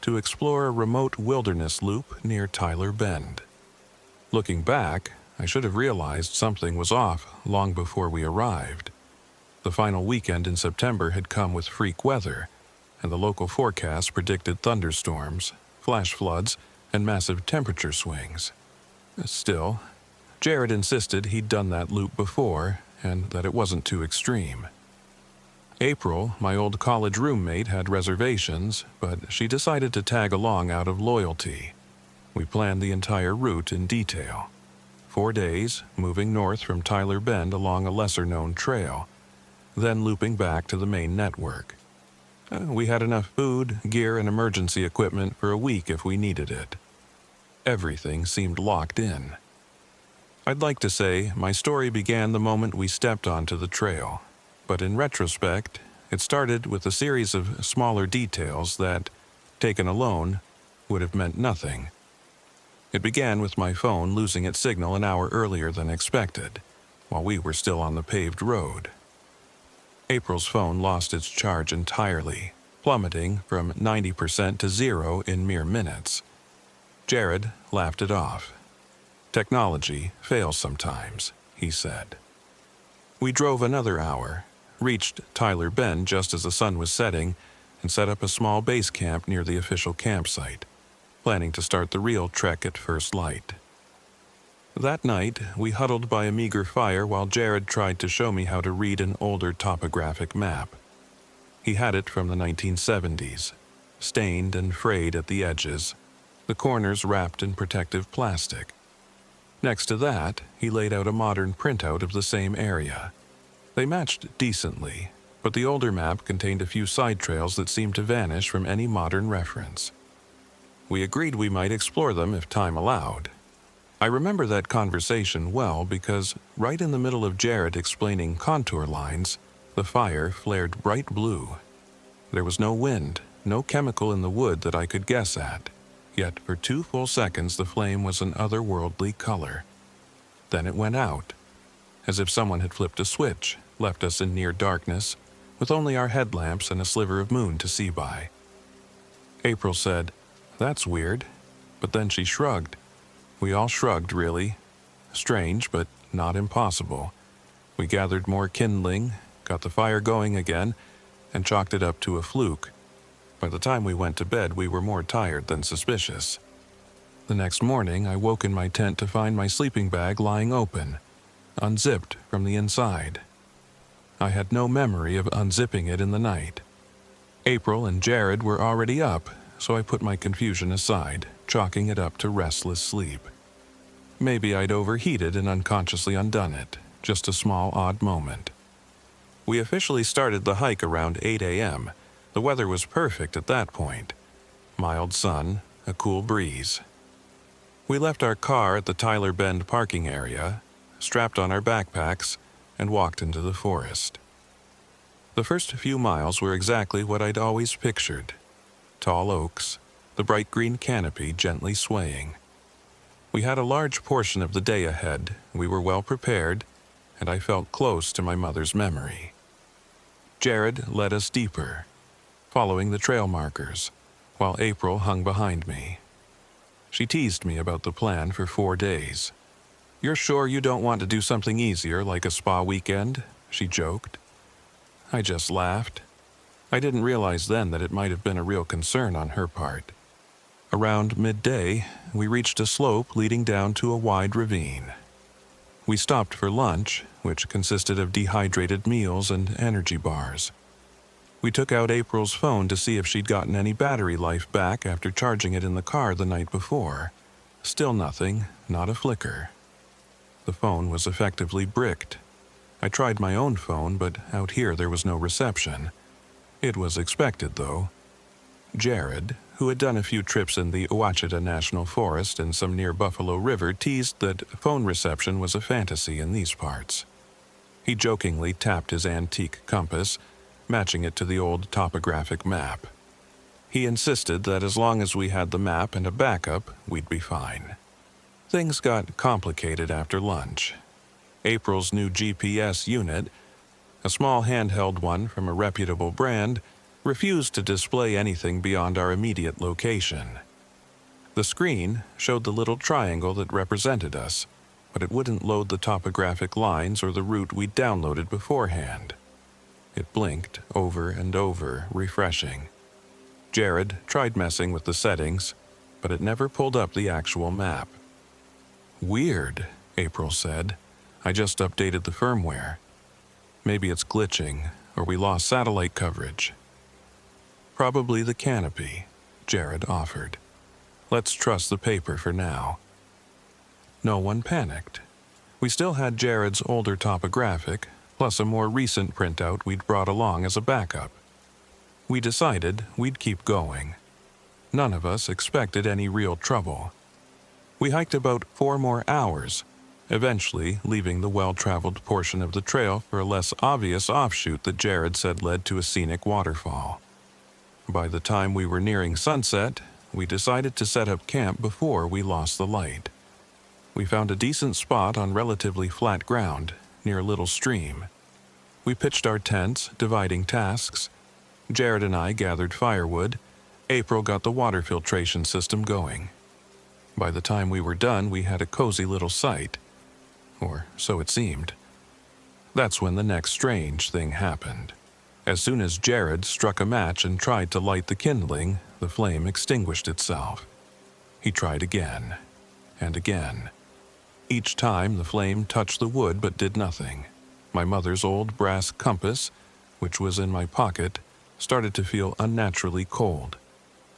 to explore a remote wilderness loop near Tyler Bend. Looking back, I should have realized something was off long before we arrived. The final weekend in September had come with freak weather, and the local forecast predicted thunderstorms, flash floods, and massive temperature swings. Still, Jared insisted he'd done that loop before, and that it wasn't too extreme. April, my old college roommate, had reservations, but she decided to tag along out of loyalty. We planned the entire route in detail. 4 days, moving north from Tyler Bend along a lesser-known trail, then looping back to the main network. We had enough food, gear, and emergency equipment for a week if we needed it. Everything seemed locked in. I'd like to say my story began the moment we stepped onto the trail, but in retrospect, it started with a series of smaller details that, taken alone, would have meant nothing. It began with my phone losing its signal an hour earlier than expected, while we were still on the paved road. April's phone lost its charge entirely, plummeting from 90% to 0 in mere minutes. Jared laughed it off. "Technology fails sometimes," he said. We drove another hour, reached Tyler Bend just as the sun was setting, and set up a small base camp near the official campsite, planning to start the real trek at first light. That night, we huddled by a meager fire while Jared tried to show me how to read an older topographic map. He had it from the 1970s, stained and frayed at the edges, the corners wrapped in protective plastic. Next to that, he laid out a modern printout of the same area. They matched decently, but the older map contained a few side trails that seemed to vanish from any modern reference. We agreed we might explore them if time allowed. I remember that conversation well because right in the middle of Jared explaining contour lines, the fire flared bright blue. There was no wind, no chemical in the wood that I could guess at, yet for 2 full seconds the flame was an otherworldly color. Then it went out, as if someone had flipped a switch, left us in near darkness, with only our headlamps and a sliver of moon to see by. April said, "That's weird," but then she shrugged. We all shrugged, really. Strange, but not impossible. We gathered more kindling, got the fire going again, and chalked it up to a fluke. By the time we went to bed, we were more tired than suspicious. The next morning, I woke in my tent to find my sleeping bag lying open, unzipped from the inside. I had no memory of unzipping it in the night. April and Jared were already up, so I put my confusion aside, chalking it up to restless sleep. Maybe I'd overheated and unconsciously undone it, just a small odd moment. We officially started the hike around 8 a.m. The weather was perfect at that point. Mild sun, a cool breeze. We left our car at the Tyler Bend parking area, strapped on our backpacks, and walked into the forest. The first few miles were exactly what I'd always pictured. Tall oaks, the bright green canopy gently swaying. We had a large portion of the day ahead, we were well prepared, and I felt close to my mother's memory. Jared led us deeper, following the trail markers, while April hung behind me. She teased me about the plan for 4 days. "You're sure you don't want to do something easier, like a spa weekend?" she joked. I just laughed. I didn't realize then that it might have been a real concern on her part. Around midday, we reached a slope leading down to a wide ravine. We stopped for lunch, which consisted of dehydrated meals and energy bars. We took out April's phone to see if she'd gotten any battery life back after charging it in the car the night before. Still nothing, not a flicker. The phone was effectively bricked. I tried my own phone, but out here there was no reception. It was expected, though. Jared, who had done a few trips in the Ouachita National Forest and some near Buffalo River, teased that phone reception was a fantasy in these parts. He jokingly tapped his antique compass, matching it to the old topographic map. He insisted that as long as we had the map and a backup, we'd be fine. Things got complicated after lunch. April's new GPS unit, a small handheld one from a reputable brand, refused to display anything beyond our immediate location. The screen showed the little triangle that represented us, but it wouldn't load the topographic lines or the route we'd downloaded beforehand. It blinked over and over, refreshing. Jared tried messing with the settings, but it never pulled up the actual map. "Weird," April said. "I just updated the firmware. Maybe it's glitching, or we lost satellite coverage." "Probably the canopy," Jared offered. "Let's trust the paper for now." No one panicked. We still had Jared's older topographic, plus a more recent printout we'd brought along as a backup. We decided we'd keep going. None of us expected any real trouble. We hiked about 4 more hours, eventually leaving the well-traveled portion of the trail for a less obvious offshoot that Jared said led to a scenic waterfall. By the time we were nearing sunset, we decided to set up camp before we lost the light. We found a decent spot on relatively flat ground, near a little stream. We pitched our tents, dividing tasks. Jared and I gathered firewood. April got the water filtration system going. By the time we were done, we had a cozy little site. Or so it seemed. That's when the next strange thing happened. As soon as Jared struck a match and tried to light the kindling, the flame extinguished itself. He tried again, and again. Each time the flame touched the wood but did nothing. My mother's old brass compass, which was in my pocket, started to feel unnaturally cold.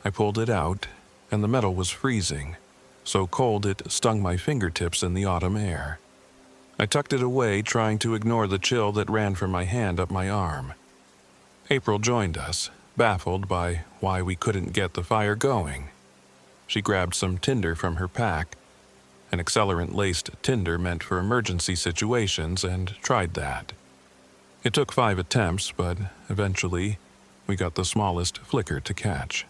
I pulled it out, and the metal was freezing. so cold it stung my fingertips in the autumn air. I tucked it away, trying to ignore the chill that ran from my hand up my arm. April joined us, baffled by why we couldn't get the fire going. She grabbed some tinder from her pack, an accelerant-laced tinder meant for emergency situations, and tried that. It took 5 attempts, but eventually we got the smallest flicker to catch.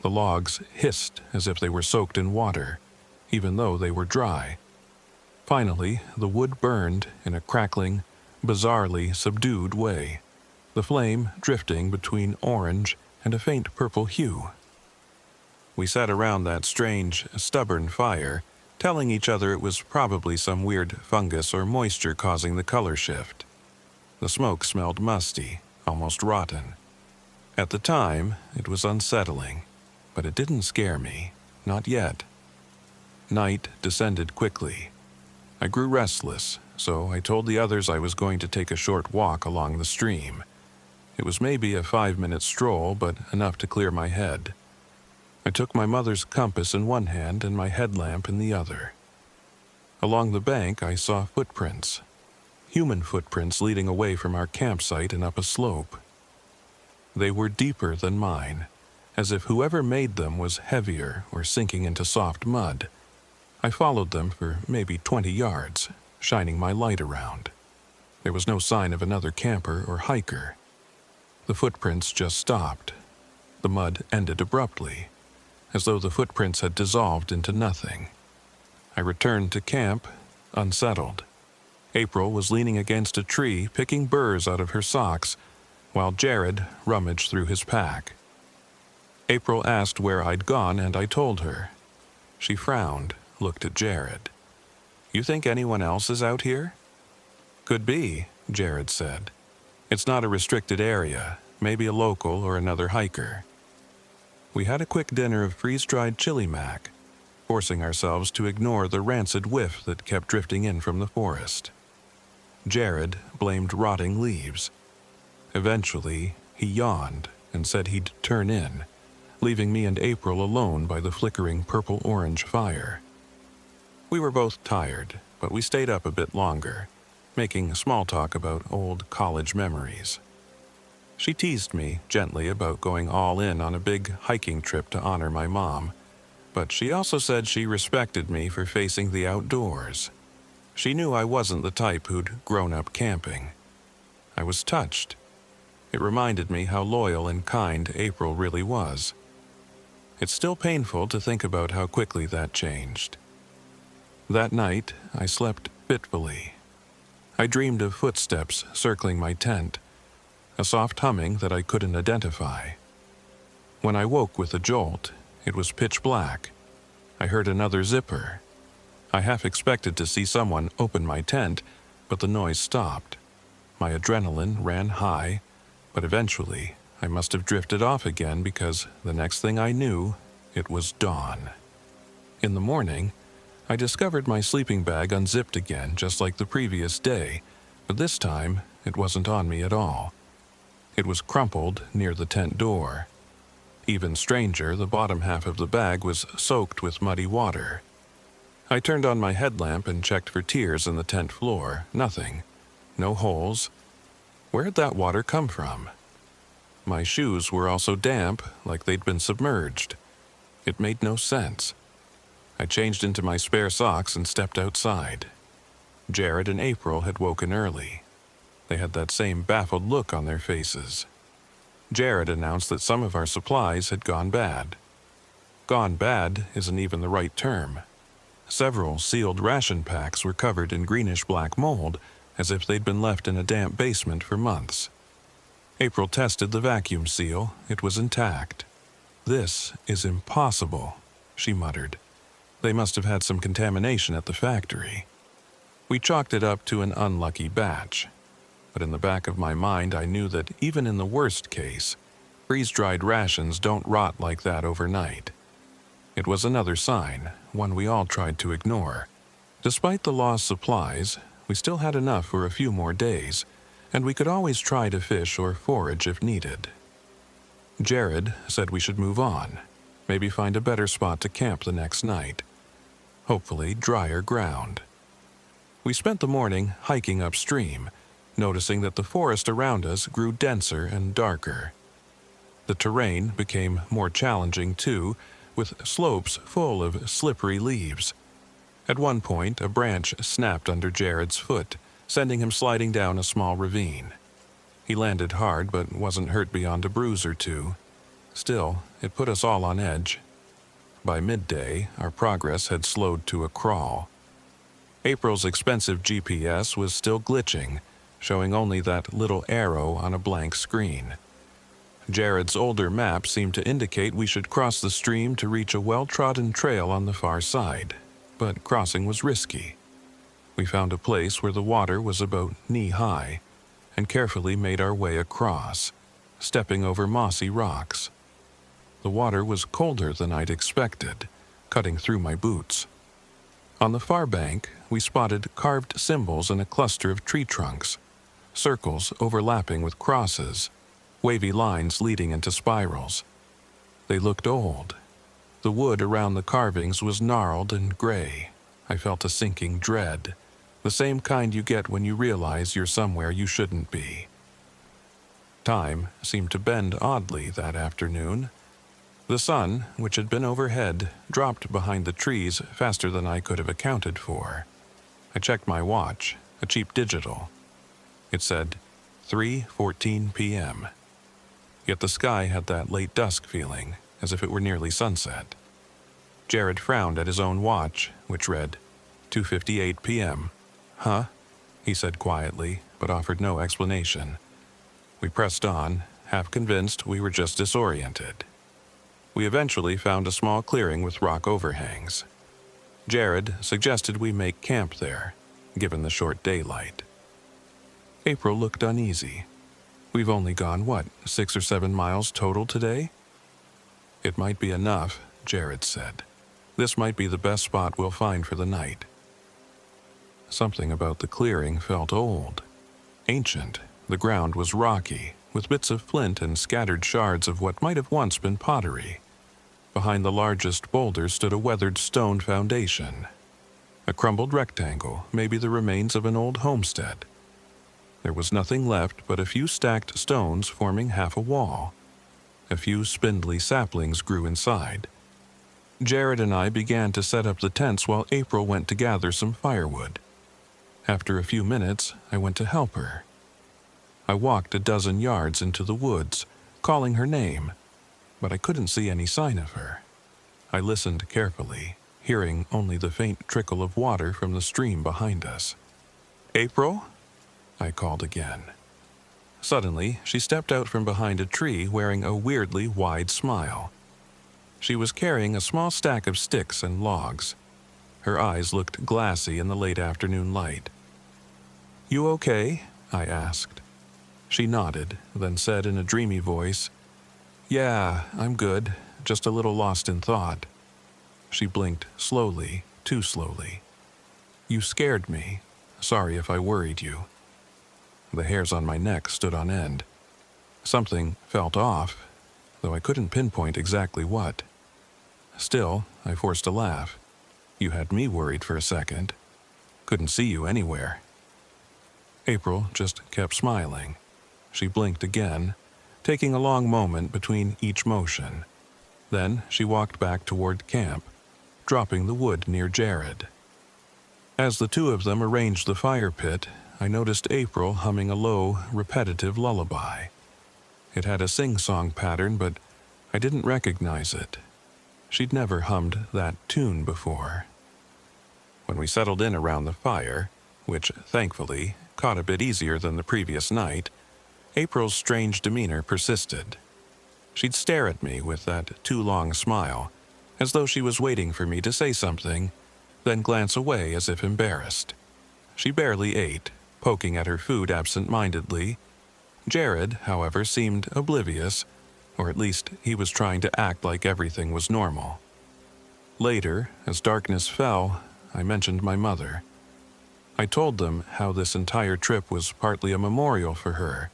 The logs hissed as if they were soaked in water, even though they were dry. Finally, the wood burned in a crackling, bizarrely subdued way, the flame drifting between orange and a faint purple hue. We sat around that strange, stubborn fire, telling each other it was probably some weird fungus or moisture causing the color shift. The smoke smelled musty, almost rotten. At the time, it was unsettling, but it didn't scare me, not yet. Night descended quickly. I grew restless, so I told the others I was going to take a short walk along the stream. It was maybe a 5-minute stroll, but enough to clear my head. I took my mother's compass in one hand and my headlamp in the other. Along the bank, I saw footprints. Human footprints leading away from our campsite and up a slope. They were deeper than mine, as if whoever made them was heavier or sinking into soft mud. I followed them for maybe 20 yards, shining my light around. There was no sign of another camper or hiker. The footprints just stopped. The mud ended abruptly, as though the footprints had dissolved into nothing. I returned to camp, unsettled. April was leaning against a tree, picking burrs out of her socks, while Jared rummaged through his pack. April asked where I'd gone, and I told her. She frowned, looked at Jared. "You think anyone else is out here?" "Could be," Jared said. "It's not a restricted area, maybe a local or another hiker." We had a quick dinner of freeze-dried chili mac, forcing ourselves to ignore the rancid whiff that kept drifting in from the forest. Jared blamed rotting leaves. Eventually, he yawned and said he'd turn in, leaving me and April alone by the flickering purple-orange fire. We were both tired, but we stayed up a bit longer, making small talk about old college memories. She teased me gently about going all in on a big hiking trip to honor my mom, but she also said she respected me for facing the outdoors. She knew I wasn't the type who'd grown up camping. I was touched. It reminded me how loyal and kind April really was. It's still painful to think about how quickly that changed. That night, I slept fitfully. I dreamed of footsteps circling my tent, a soft humming that I couldn't identify. When I woke with a jolt, it was pitch black. I heard another zipper. I half expected to see someone open my tent, but the noise stopped. My adrenaline ran high, but eventually I must have drifted off again because the next thing I knew, it was dawn. In the morning, I discovered my sleeping bag unzipped again just like the previous day, but this time it wasn't on me at all. It was crumpled near the tent door. Even stranger, the bottom half of the bag was soaked with muddy water. I turned on my headlamp and checked for tears in the tent floor. Nothing. No holes. Where'd that water come from? My shoes were also damp, like they'd been submerged. It made no sense. I changed into my spare socks and stepped outside. Jared and April had woken early. They had that same baffled look on their faces. Jared announced that some of our supplies had gone bad. Gone bad isn't even the right term. Several sealed ration packs were covered in greenish-black mold, as if they'd been left in a damp basement for months. April tested the vacuum seal. It was intact. "This is impossible," she muttered. "They must have had some contamination at the factory." We chalked it up to an unlucky batch. But in the back of my mind, I knew that even in the worst case, freeze-dried rations don't rot like that overnight. It was another sign, one we all tried to ignore. Despite the lost supplies, we still had enough for a few more days, and we could always try to fish or forage if needed. Jared said we should move on, maybe find a better spot to camp the next night. hopefully drier ground. We spent the morning hiking upstream, noticing that the forest around us grew denser and darker. The terrain became more challenging too, with slopes full of slippery leaves. At one point, a branch snapped under Jared's foot, sending him sliding down a small ravine. He landed hard but wasn't hurt beyond a bruise or two. Still, it put us all on edge. By midday, our progress had slowed to a crawl. April's expensive GPS was still glitching, showing only that little arrow on a blank screen. Jared's older map seemed to indicate we should cross the stream to reach a well-trodden trail on the far side, but crossing was risky. We found a place where the water was about knee-high, and carefully made our way across, stepping over mossy rocks. The water was colder than I'd expected, cutting through my boots. On the far bank, we spotted carved symbols in a cluster of tree trunks, circles overlapping with crosses, wavy lines leading into spirals. They looked old. The wood around the carvings was gnarled and gray. I felt a sinking dread, the same kind you get when you realize you're somewhere you shouldn't be. Time seemed to bend oddly that afternoon. The sun, which had been overhead, dropped behind the trees faster than I could have accounted for. I checked my watch, a cheap digital. It said 3:14 p.m. Yet the sky had that late dusk feeling, as if it were nearly sunset. Jared frowned at his own watch, which read 2:58 p.m. "Huh?" he said quietly, but offered no explanation. We pressed on, half convinced we were just disoriented. We eventually found a small clearing with rock overhangs. Jared suggested we make camp there, given the short daylight. April looked uneasy. We've only gone, 6 or 7 miles total today? It might be enough, Jared said. This might be the best spot we'll find for the night. Something about the clearing felt old. Ancient, the ground was rocky, with bits of flint and scattered shards of what might have once been pottery. Behind the largest boulder stood a weathered stone foundation. A crumbled rectangle, maybe the remains of an old homestead. There was nothing left but a few stacked stones forming half a wall. A few spindly saplings grew inside. Jared and I began to set up the tents while April went to gather some firewood. After a few minutes, I went to help her. I walked a dozen yards into the woods, calling her name, but I couldn't see any sign of her. I listened carefully, hearing only the faint trickle of water from the stream behind us. "April?" I called again. Suddenly, she stepped out from behind a tree wearing a weirdly wide smile. She was carrying a small stack of sticks and logs. Her eyes looked glassy in the late afternoon light. "You okay?" I asked. She nodded, then said in a dreamy voice, "Yeah, I'm good, just a little lost in thought." She blinked slowly, too slowly. "You scared me. Sorry if I worried you." The hairs on my neck stood on end. Something felt off, though I couldn't pinpoint exactly what. Still, I forced a laugh. "You had me worried for a second. Couldn't see you anywhere." April just kept smiling. She blinked again, taking a long moment between each motion. Then she walked back toward camp, dropping the wood near Jared. As the two of them arranged the fire pit, I noticed April humming a low, repetitive lullaby. It had a sing-song pattern, but I didn't recognize it. She'd never hummed that tune before. When we settled in around the fire, which, thankfully, caught a bit easier than the previous night, April's strange demeanor persisted. She'd stare at me with that too-long smile, as though she was waiting for me to say something, then glance away as if embarrassed. She barely ate, poking at her food absent-mindedly. Jared, however, seemed oblivious, or at least he was trying to act like everything was normal. Later, as darkness fell, I mentioned my mother. I told them how this entire trip was partly a memorial for her.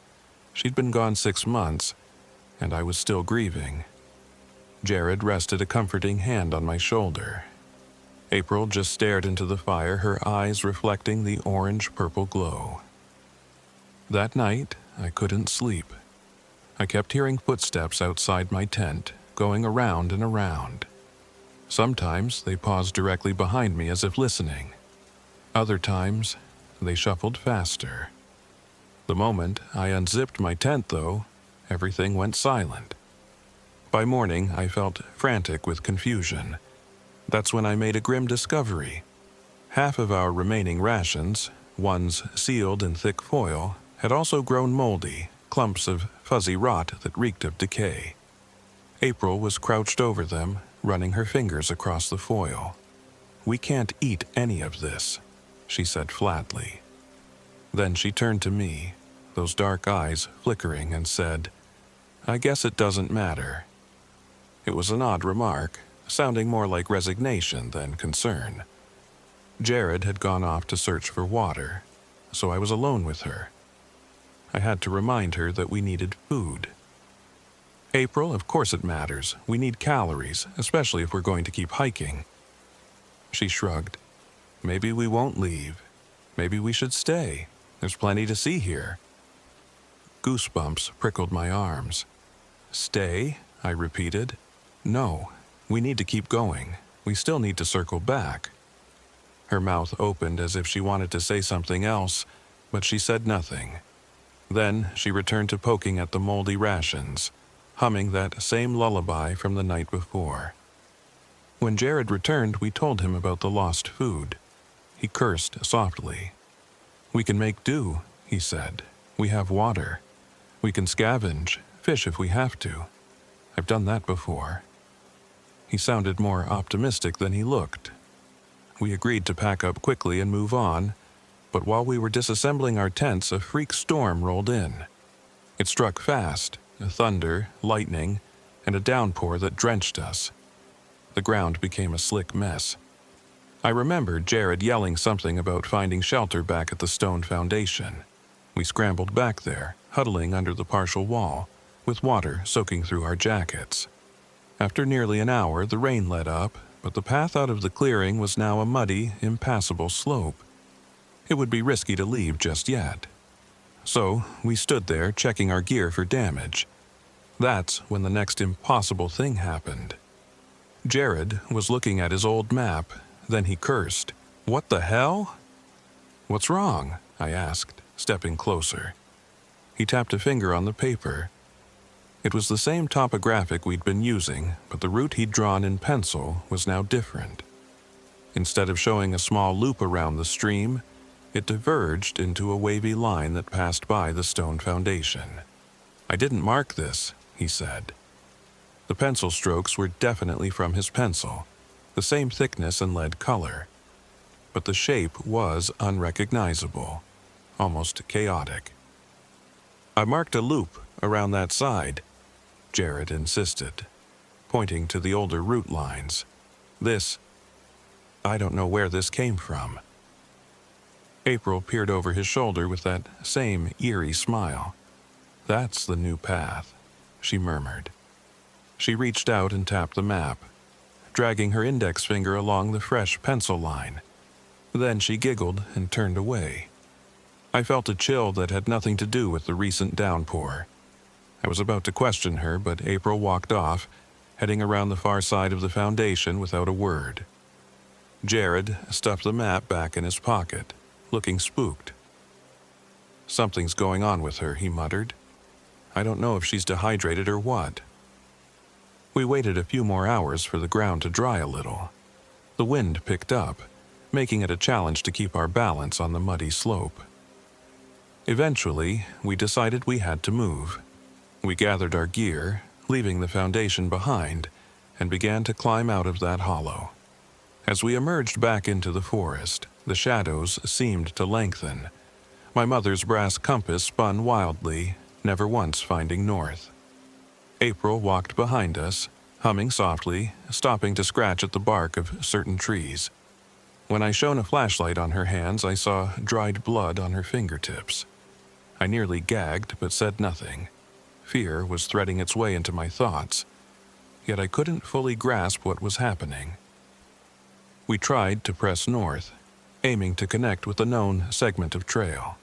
She'd been gone 6 months, and I was still grieving. Jared rested a comforting hand on my shoulder. April just stared into the fire, her eyes reflecting the orange-purple glow. That night, I couldn't sleep. I kept hearing footsteps outside my tent, going around and around. Sometimes they paused directly behind me as if listening. Other times, they shuffled faster. The moment I unzipped my tent, though, everything went silent. By morning, I felt frantic with confusion. That's when I made a grim discovery. Half of our remaining rations, ones sealed in thick foil, had also grown moldy, clumps of fuzzy rot that reeked of decay. April was crouched over them, running her fingers across the foil. "We can't eat any of this," she said flatly. Then she turned to me, those dark eyes flickering, and said, "I guess it doesn't matter." It was an odd remark, sounding more like resignation than concern. Jared had gone off to search for water, so I was alone with her. I had to remind her that we needed food. "April, of course it matters. We need calories, especially if we're going to keep hiking." She shrugged. "Maybe we won't leave. Maybe we should stay. There's plenty to see here." Goosebumps prickled my arms. "Stay?" I repeated. "No, we need to keep going. We still need to circle back." Her mouth opened as if she wanted to say something else, but she said nothing. Then she returned to poking at the moldy rations, humming that same lullaby from the night before. When Jared returned, we told him about the lost food. He cursed softly. "We can make do," he said. "We have water. We can scavenge, fish if we have to. I've done that before." He sounded more optimistic than he looked. We agreed to pack up quickly and move on, but while we were disassembling our tents, a freak storm rolled in. It struck fast, thunder, lightning, and a downpour that drenched us. The ground became a slick mess. I remembered Jared yelling something about finding shelter back at the stone foundation. We scrambled back there, huddling under the partial wall, with water soaking through our jackets. After nearly an hour, the rain let up, but the path out of the clearing was now a muddy, impassable slope. It would be risky to leave just yet. So we stood there checking our gear for damage. That's when the next impossible thing happened. Jared was looking at his old map, then he cursed. "What the hell?" "What's wrong?" I asked, stepping closer. He tapped a finger on the paper. It was the same topographic we'd been using, but the route he'd drawn in pencil was now different. Instead of showing a small loop around the stream, it diverged into a wavy line that passed by the stone foundation. "I didn't mark this," he said. The pencil strokes were definitely from his pencil, the same thickness and lead color. But the shape was unrecognizable, almost chaotic. "I marked a loop around that side," Jared insisted, pointing to the older route lines. I don't know where this came from." April peered over his shoulder with that same eerie smile. "That's the new path," she murmured. She reached out and tapped the map, dragging her index finger along the fresh pencil line. Then she giggled and turned away. I felt a chill that had nothing to do with the recent downpour. I was about to question her, but April walked off, heading around the far side of the foundation without a word. Jared stuffed the map back in his pocket, looking spooked. "Something's going on with her," he muttered. "I don't know if she's dehydrated or what." We waited a few more hours for the ground to dry a little. The wind picked up, making it a challenge to keep our balance on the muddy slope. Eventually, we decided we had to move. We gathered our gear, leaving the foundation behind, and began to climb out of that hollow. As we emerged back into the forest, the shadows seemed to lengthen. My mother's brass compass spun wildly, never once finding north. April walked behind us, humming softly, stopping to scratch at the bark of certain trees. When I shone a flashlight on her hands, I saw dried blood on her fingertips. I nearly gagged but said nothing. Fear was threading its way into my thoughts, yet I couldn't fully grasp what was happening. We tried to press north, aiming to connect with a known segment of trail.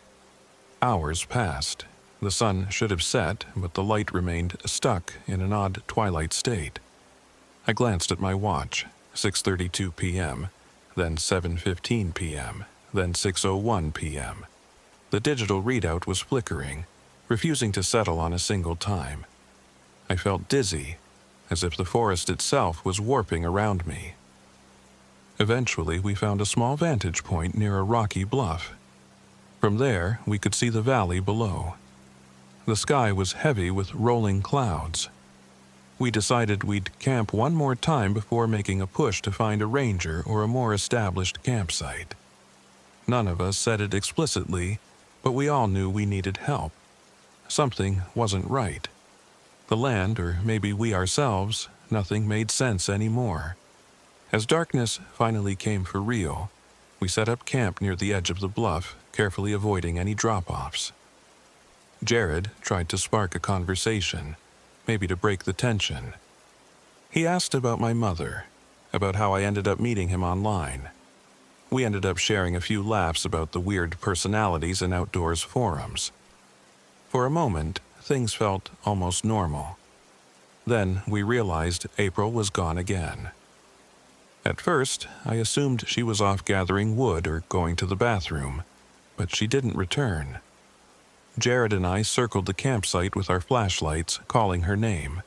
Hours passed. The sun should have set, but the light remained stuck in an odd twilight state. I glanced at my watch, 6:32 p.m., then 7:15 p.m., then 6:01 p.m. The digital readout was flickering, refusing to settle on a single time. I felt dizzy, as if the forest itself was warping around me. Eventually, we found a small vantage point near a rocky bluff. From there, we could see the valley below. The sky was heavy with rolling clouds. We decided we'd camp one more time before making a push to find a ranger or a more established campsite. None of us said it explicitly, but we all knew we needed help. Something wasn't right. The land, or maybe we ourselves, nothing made sense anymore. As darkness finally came for real, we set up camp near the edge of the bluff, carefully avoiding any drop-offs. Jared tried to spark a conversation, maybe to break the tension. He asked about my mother, about how I ended up meeting him online. We ended up sharing a few laughs about the weird personalities in outdoors forums. For a moment, things felt almost normal. Then we realized April was gone again. At first, I assumed she was off gathering wood or going to the bathroom, but she didn't return. Jared and I circled the campsite with our flashlights, calling her name.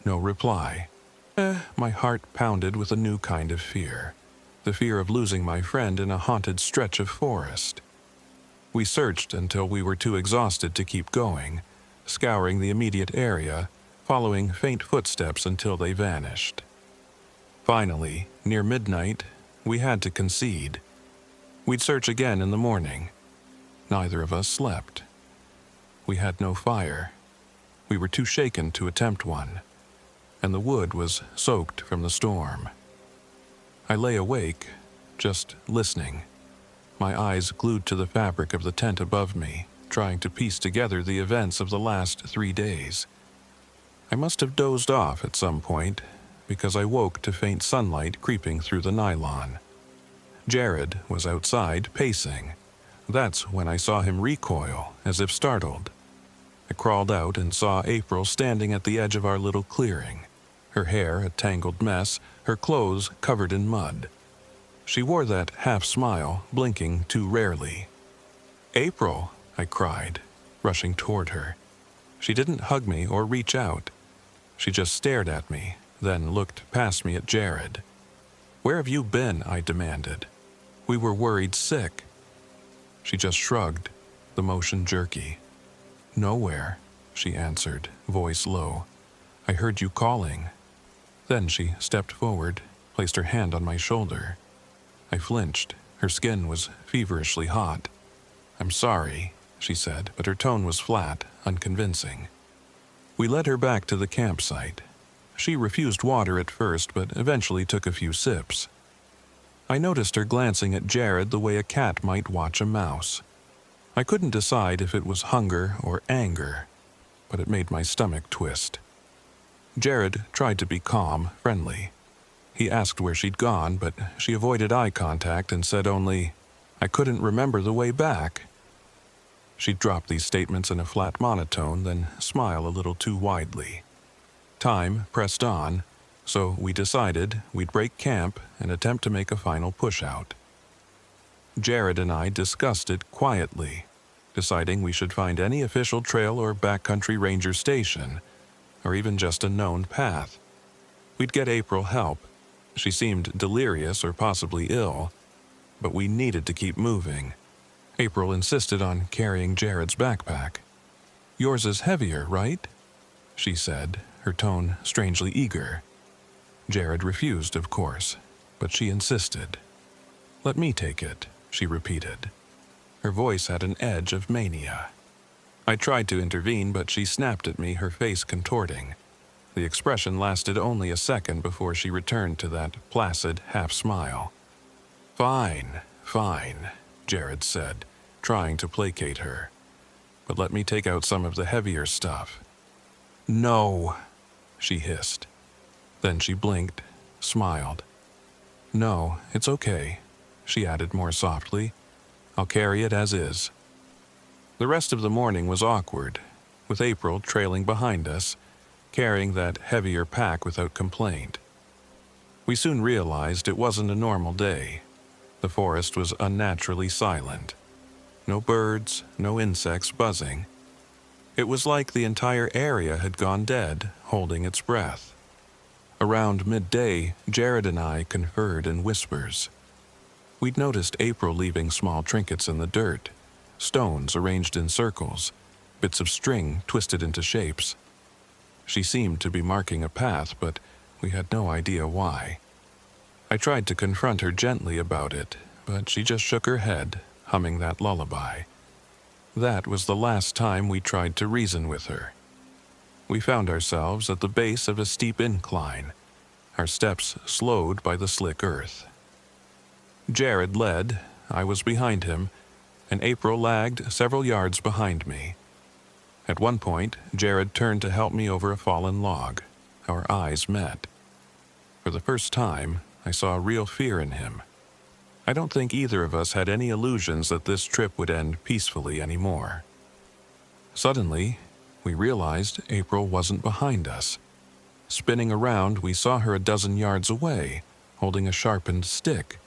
No reply. My heart pounded with a new kind of fear. The fear of losing my friend in a haunted stretch of forest. We searched until we were too exhausted to keep going, scouring the immediate area, following faint footsteps until they vanished. Finally, near midnight, we had to concede. We'd search again in the morning. Neither of us slept. We had no fire. We were too shaken to attempt one, and the wood was soaked from the storm. I lay awake, just listening, my eyes glued to the fabric of the tent above me, trying to piece together the events of the last 3 days. I must have dozed off at some point, because I woke to faint sunlight creeping through the nylon. Jared was outside, pacing. That's when I saw him recoil, as if startled. I crawled out and saw April standing at the edge of our little clearing, her hair a tangled mess, her clothes covered in mud. She wore that half-smile, blinking too rarely. "April!" I cried, rushing toward her. She didn't hug me or reach out. She just stared at me, then looked past me at Jared. "Where have you been?" I demanded. "We were worried sick." She just shrugged, the motion jerky. "Nowhere," she answered, voice low. "I heard you calling." Then she stepped forward, placed her hand on my shoulder. I flinched. Her skin was feverishly hot. "I'm sorry," she said, but her tone was flat, unconvincing. We led her back to the campsite. She refused water at first, but eventually took a few sips. I noticed her glancing at Jared the way a cat might watch a mouse. I couldn't decide if it was hunger or anger, but it made my stomach twist. Jared tried to be calm, friendly. He asked where she'd gone, but she avoided eye contact and said only, "I couldn't remember the way back." She'd drop these statements in a flat monotone, then smile a little too widely. Time pressed on, so we decided we'd break camp and attempt to make a final push-out. Jared and I discussed it quietly, deciding we should find any official trail or backcountry ranger station, or even just a known path. We'd get April help. She seemed delirious or possibly ill, but we needed to keep moving. April insisted on carrying Jared's backpack. "Yours is heavier, right?" she said, her tone strangely eager. Jared refused, of course, but she insisted. "Let me take it," she repeated. Her voice had an edge of mania. I tried to intervene, but she snapped at me, her face contorting. The expression lasted only a second before she returned to that placid half-smile. "Fine, fine," Jared said, trying to placate her. "But let me take out some of the heavier stuff." "No," she hissed. Then she blinked, smiled. "No, it's okay," she added more softly. "I'll carry it as is." The rest of the morning was awkward, with April trailing behind us, carrying that heavier pack without complaint. We soon realized it wasn't a normal day. The forest was unnaturally silent. No birds, no insects buzzing. It was like the entire area had gone dead, holding its breath. Around midday, Jared and I conferred in whispers. We'd noticed April leaving small trinkets in the dirt, stones arranged in circles, bits of string twisted into shapes. She seemed to be marking a path, but we had no idea why. I tried to confront her gently about it, but she just shook her head, humming that lullaby. That was the last time we tried to reason with her. We found ourselves at the base of a steep incline, our steps slowed by the slick earth. Jared led, I was behind him, and April lagged several yards behind me. At one point, Jared turned to help me over a fallen log. Our eyes met. For the first time, I saw real fear in him. I don't think either of us had any illusions that this trip would end peacefully anymore. Suddenly, we realized April wasn't behind us. Spinning around, we saw her a dozen yards away, holding a sharpened stick.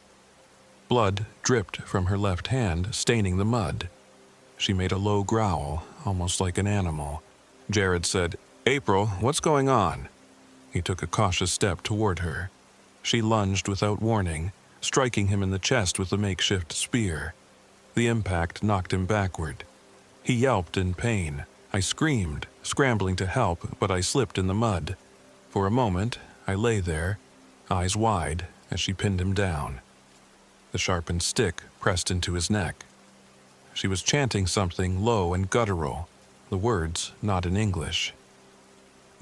Blood dripped from her left hand, staining the mud. She made a low growl, almost like an animal. Jared said, "April, what's going on?" He took a cautious step toward her. She lunged without warning, striking him in the chest with the makeshift spear. The impact knocked him backward. He yelped in pain. I screamed, scrambling to help, but I slipped in the mud. For a moment, I lay there, eyes wide, as she pinned him down. The sharpened stick pressed into his neck. She was chanting something low and guttural, the words not in English.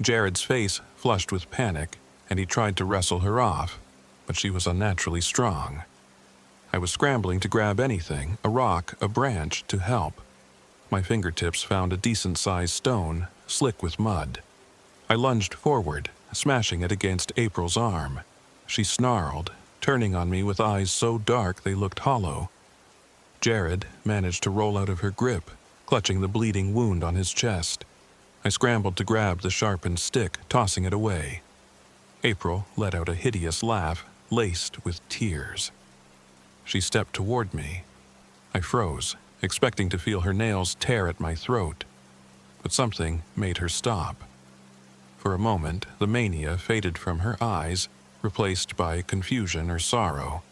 Jared's face flushed with panic, and he tried to wrestle her off, but she was unnaturally strong. I was scrambling to grab anything, a rock, a branch, to help. My fingertips found a decent-sized stone, slick with mud. I lunged forward, smashing it against April's arm. She snarled, turning on me with eyes so dark they looked hollow. Jared managed to roll out of her grip, clutching the bleeding wound on his chest. I scrambled to grab the sharpened stick, tossing it away. April let out a hideous laugh, laced with tears. She stepped toward me. I froze, expecting to feel her nails tear at my throat. But something made her stop. For a moment, the mania faded from her eyes, replaced by confusion or sorrow.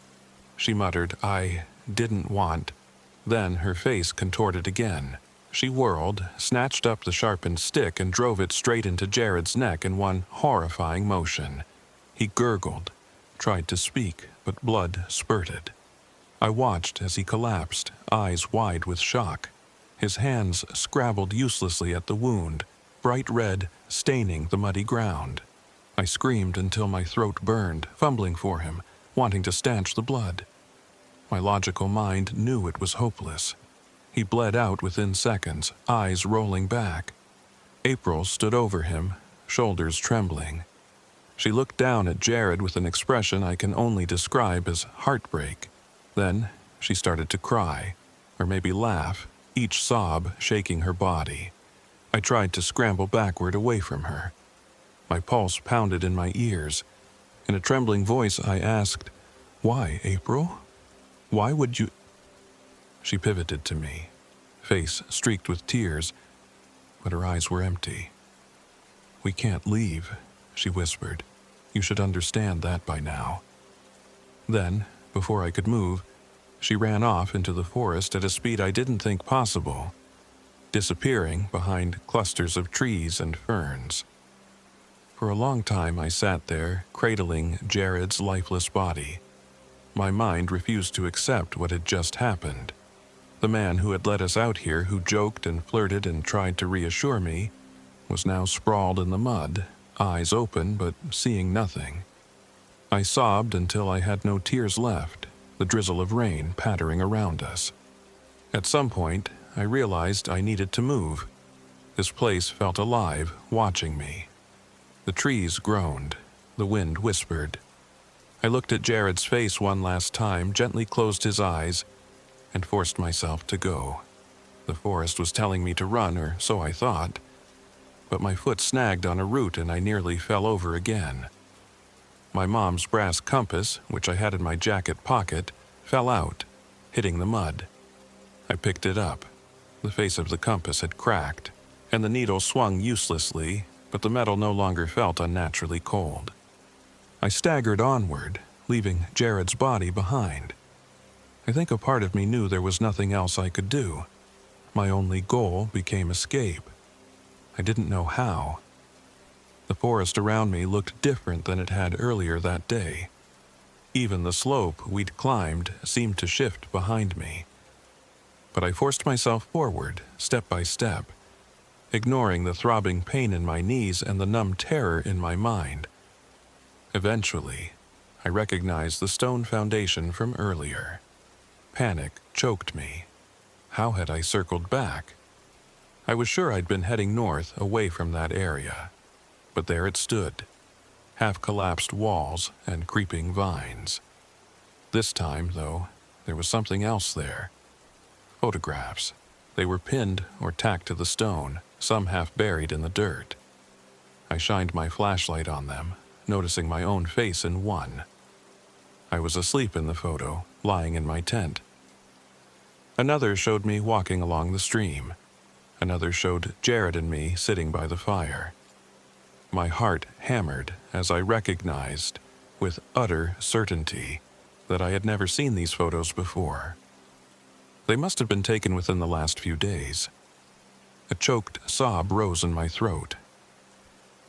She muttered, "I didn't want." Then her face contorted again. She whirled, snatched up the sharpened stick and drove it straight into Jared's neck in one horrifying motion. He gurgled, tried to speak, but blood spurted. I watched as he collapsed, eyes wide with shock. His hands scrabbled uselessly at the wound, bright red, staining the muddy ground. I screamed until my throat burned, fumbling for him, wanting to stanch the blood. My logical mind knew it was hopeless. He bled out within seconds, eyes rolling back. April stood over him, shoulders trembling. She looked down at Jared with an expression I can only describe as heartbreak. Then she started to cry, or maybe laugh, each sob shaking her body. I tried to scramble backward away from her. My pulse pounded in my ears. In a trembling voice I asked, "Why, April? Why would you—" She pivoted to me, face streaked with tears, but her eyes were empty. "We can't leave," she whispered. "You should understand that by now." Then, before I could move, she ran off into the forest at a speed I didn't think possible, disappearing behind clusters of trees and ferns. For a long time I sat there, cradling Jared's lifeless body. My mind refused to accept what had just happened. The man who had let us out here, who joked and flirted and tried to reassure me, was now sprawled in the mud, eyes open but seeing nothing. I sobbed until I had no tears left, the drizzle of rain pattering around us. At some point, I realized I needed to move. This place felt alive, watching me. The trees groaned. The wind whispered. I looked at Jared's face one last time, gently closed his eyes, and forced myself to go. The forest was telling me to run, or so I thought, but my foot snagged on a root and I nearly fell over again. My mom's brass compass, which I had in my jacket pocket, fell out, hitting the mud. I picked it up. The face of the compass had cracked, and the needle swung uselessly, but the metal no longer felt unnaturally cold. I staggered onward, leaving Jared's body behind. I think a part of me knew there was nothing else I could do. My only goal became escape. I didn't know how. The forest around me looked different than it had earlier that day. Even the slope we'd climbed seemed to shift behind me. But I forced myself forward, step by step, ignoring the throbbing pain in my knees and the numb terror in my mind. Eventually, I recognized the stone foundation from earlier. Panic choked me. How had I circled back? I was sure I'd been heading north, away from that area. But there it stood, half-collapsed walls and creeping vines. This time, though, there was something else there. Photographs. They were pinned or tacked to the stone, some half buried in the dirt. I shined my flashlight on them, noticing my own face in one. I was asleep in the photo, lying in my tent. Another showed me walking along the stream. Another showed Jared and me sitting by the fire. My heart hammered as I recognized, with utter certainty, that I had never seen these photos before. They must have been taken within the last few days. A choked sob rose in my throat.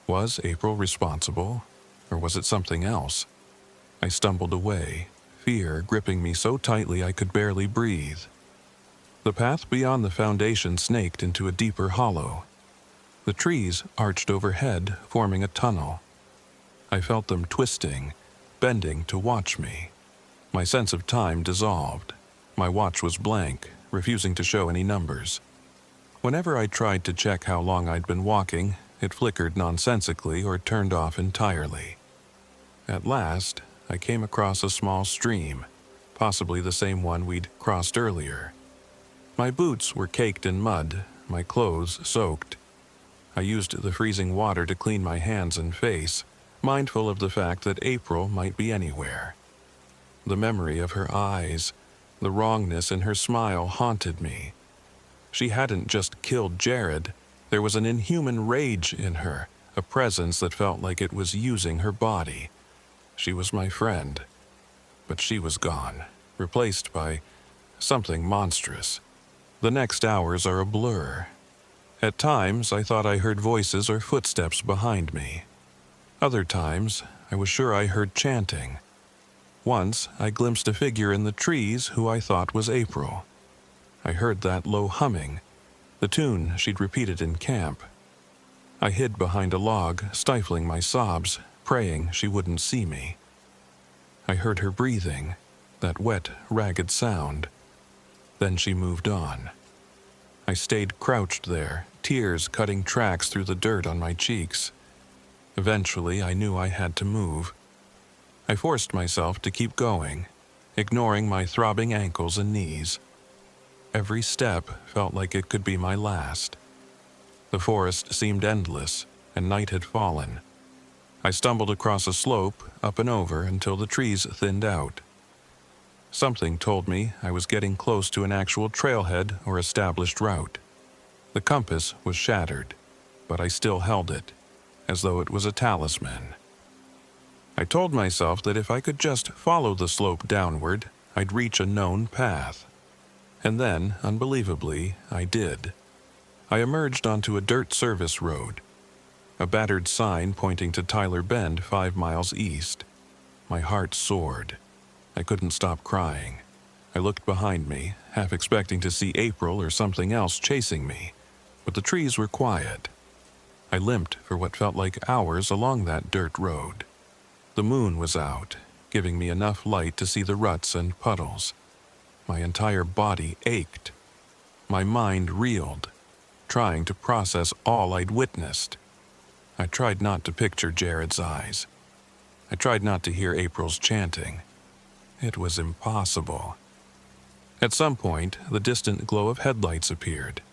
Was April responsible, or was it something else? I stumbled away, fear gripping me so tightly I could barely breathe. The path beyond the foundation snaked into a deeper hollow. The trees arched overhead, forming a tunnel. I felt them twisting, bending to watch me. My sense of time dissolved. My watch was blank, refusing to show any numbers. Whenever I tried to check how long I'd been walking, it flickered nonsensically or turned off entirely. At last, I came across a small stream, possibly the same one we'd crossed earlier. My boots were caked in mud, my clothes soaked. I used the freezing water to clean my hands and face, mindful of the fact that April might be anywhere. The memory of her eyes, the wrongness in her smile haunted me. She hadn't just killed Jared. There was an inhuman rage in her, a presence that felt like it was using her body. She was my friend, but she was gone, replaced by something monstrous. The next hours are a blur. At times, I thought I heard voices or footsteps behind me. Other times, I was sure I heard chanting. Once, I glimpsed a figure in the trees who I thought was April. I heard that low humming, the tune she'd repeated in camp. I hid behind a log, stifling my sobs, praying she wouldn't see me. I heard her breathing, that wet, ragged sound. Then she moved on. I stayed crouched there, tears cutting tracks through the dirt on my cheeks. Eventually, I knew I had to move. I forced myself to keep going, ignoring my throbbing ankles and knees. Every step felt like it could be my last. The forest seemed endless, and night had fallen. I stumbled across a slope, up and over, until the trees thinned out. Something told me I was getting close to an actual trailhead or established route. The compass was shattered, but I still held it, as though it was a talisman. I told myself that if I could just follow the slope downward, I'd reach a known path. And then, unbelievably, I did. I emerged onto a dirt service road, a battered sign pointing to Tyler Bend 5 miles east. My heart soared. I couldn't stop crying. I looked behind me, half expecting to see April or something else chasing me, but the trees were quiet. I limped for what felt like hours along that dirt road. The moon was out, giving me enough light to see the ruts and puddles. My entire body ached. My mind reeled, trying to process all I'd witnessed. I tried not to picture Jared's eyes. I tried not to hear April's chanting. It was impossible. At some point, the distant glow of headlights appeared.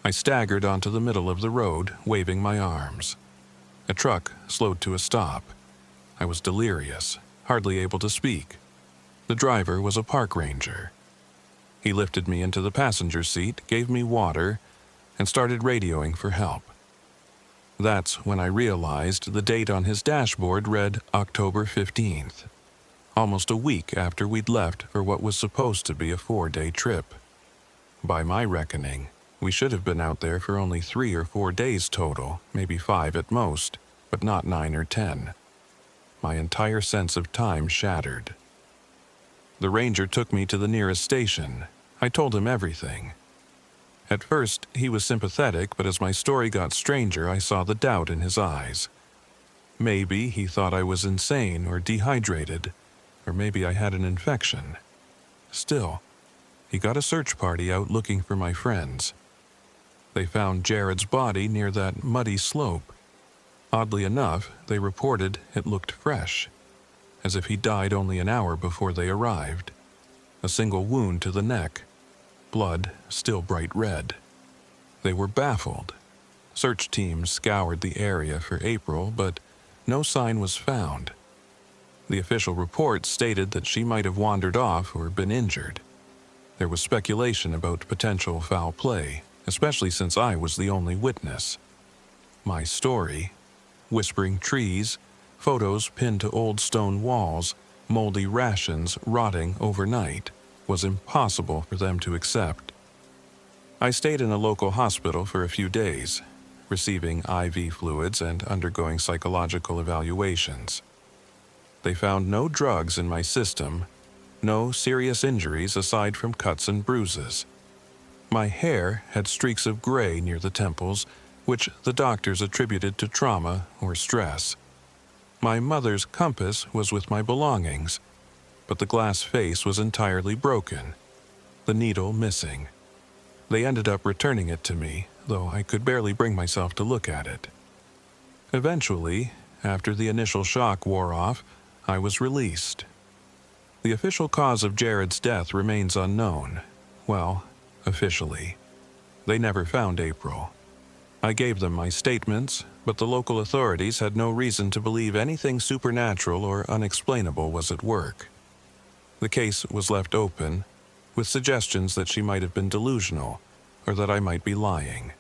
I staggered onto the middle of the road, waving my arms. A truck slowed to a stop. I was delirious, hardly able to speak. The driver was a park ranger. He lifted me into the passenger seat, gave me water, and started radioing for help. That's when I realized the date on his dashboard read October 15th, almost a week after we'd left for what was supposed to be a 4-day trip. By my reckoning, we should have been out there for only 3 or 4 days total, maybe 5 at most, but not 9 or 10. My entire sense of time shattered. The ranger took me to the nearest station. I told him everything. At first, he was sympathetic, but as my story got stranger, I saw the doubt in his eyes. Maybe he thought I was insane or dehydrated, or maybe I had an infection. Still, he got a search party out looking for my friends. They found Jared's body near that muddy slope. Oddly enough, they reported it looked fresh, as if he died only an hour before they arrived. A single wound to the neck, blood still bright red. They were baffled. Search teams scoured the area for April, but no sign was found. The official report stated that she might have wandered off or been injured. There was speculation about potential foul play, especially since I was the only witness. My story, whispering trees, photos pinned to old stone walls, moldy rations rotting overnight, was impossible for them to accept. I stayed in a local hospital for a few days, receiving IV fluids and undergoing psychological evaluations. They found no drugs in my system, no serious injuries aside from cuts and bruises. My hair had streaks of gray near the temples, which the doctors attributed to trauma or stress. My mother's compass was with my belongings, but the glass face was entirely broken, the needle missing. They ended up returning it to me, though I could barely bring myself to look at it. Eventually, after the initial shock wore off, I was released. The official cause of Jared's death remains unknown. Well, officially. They never found April. I gave them my statements, but the local authorities had no reason to believe anything supernatural or unexplainable was at work. The case was left open, with suggestions that she might have been delusional, or that I might be lying.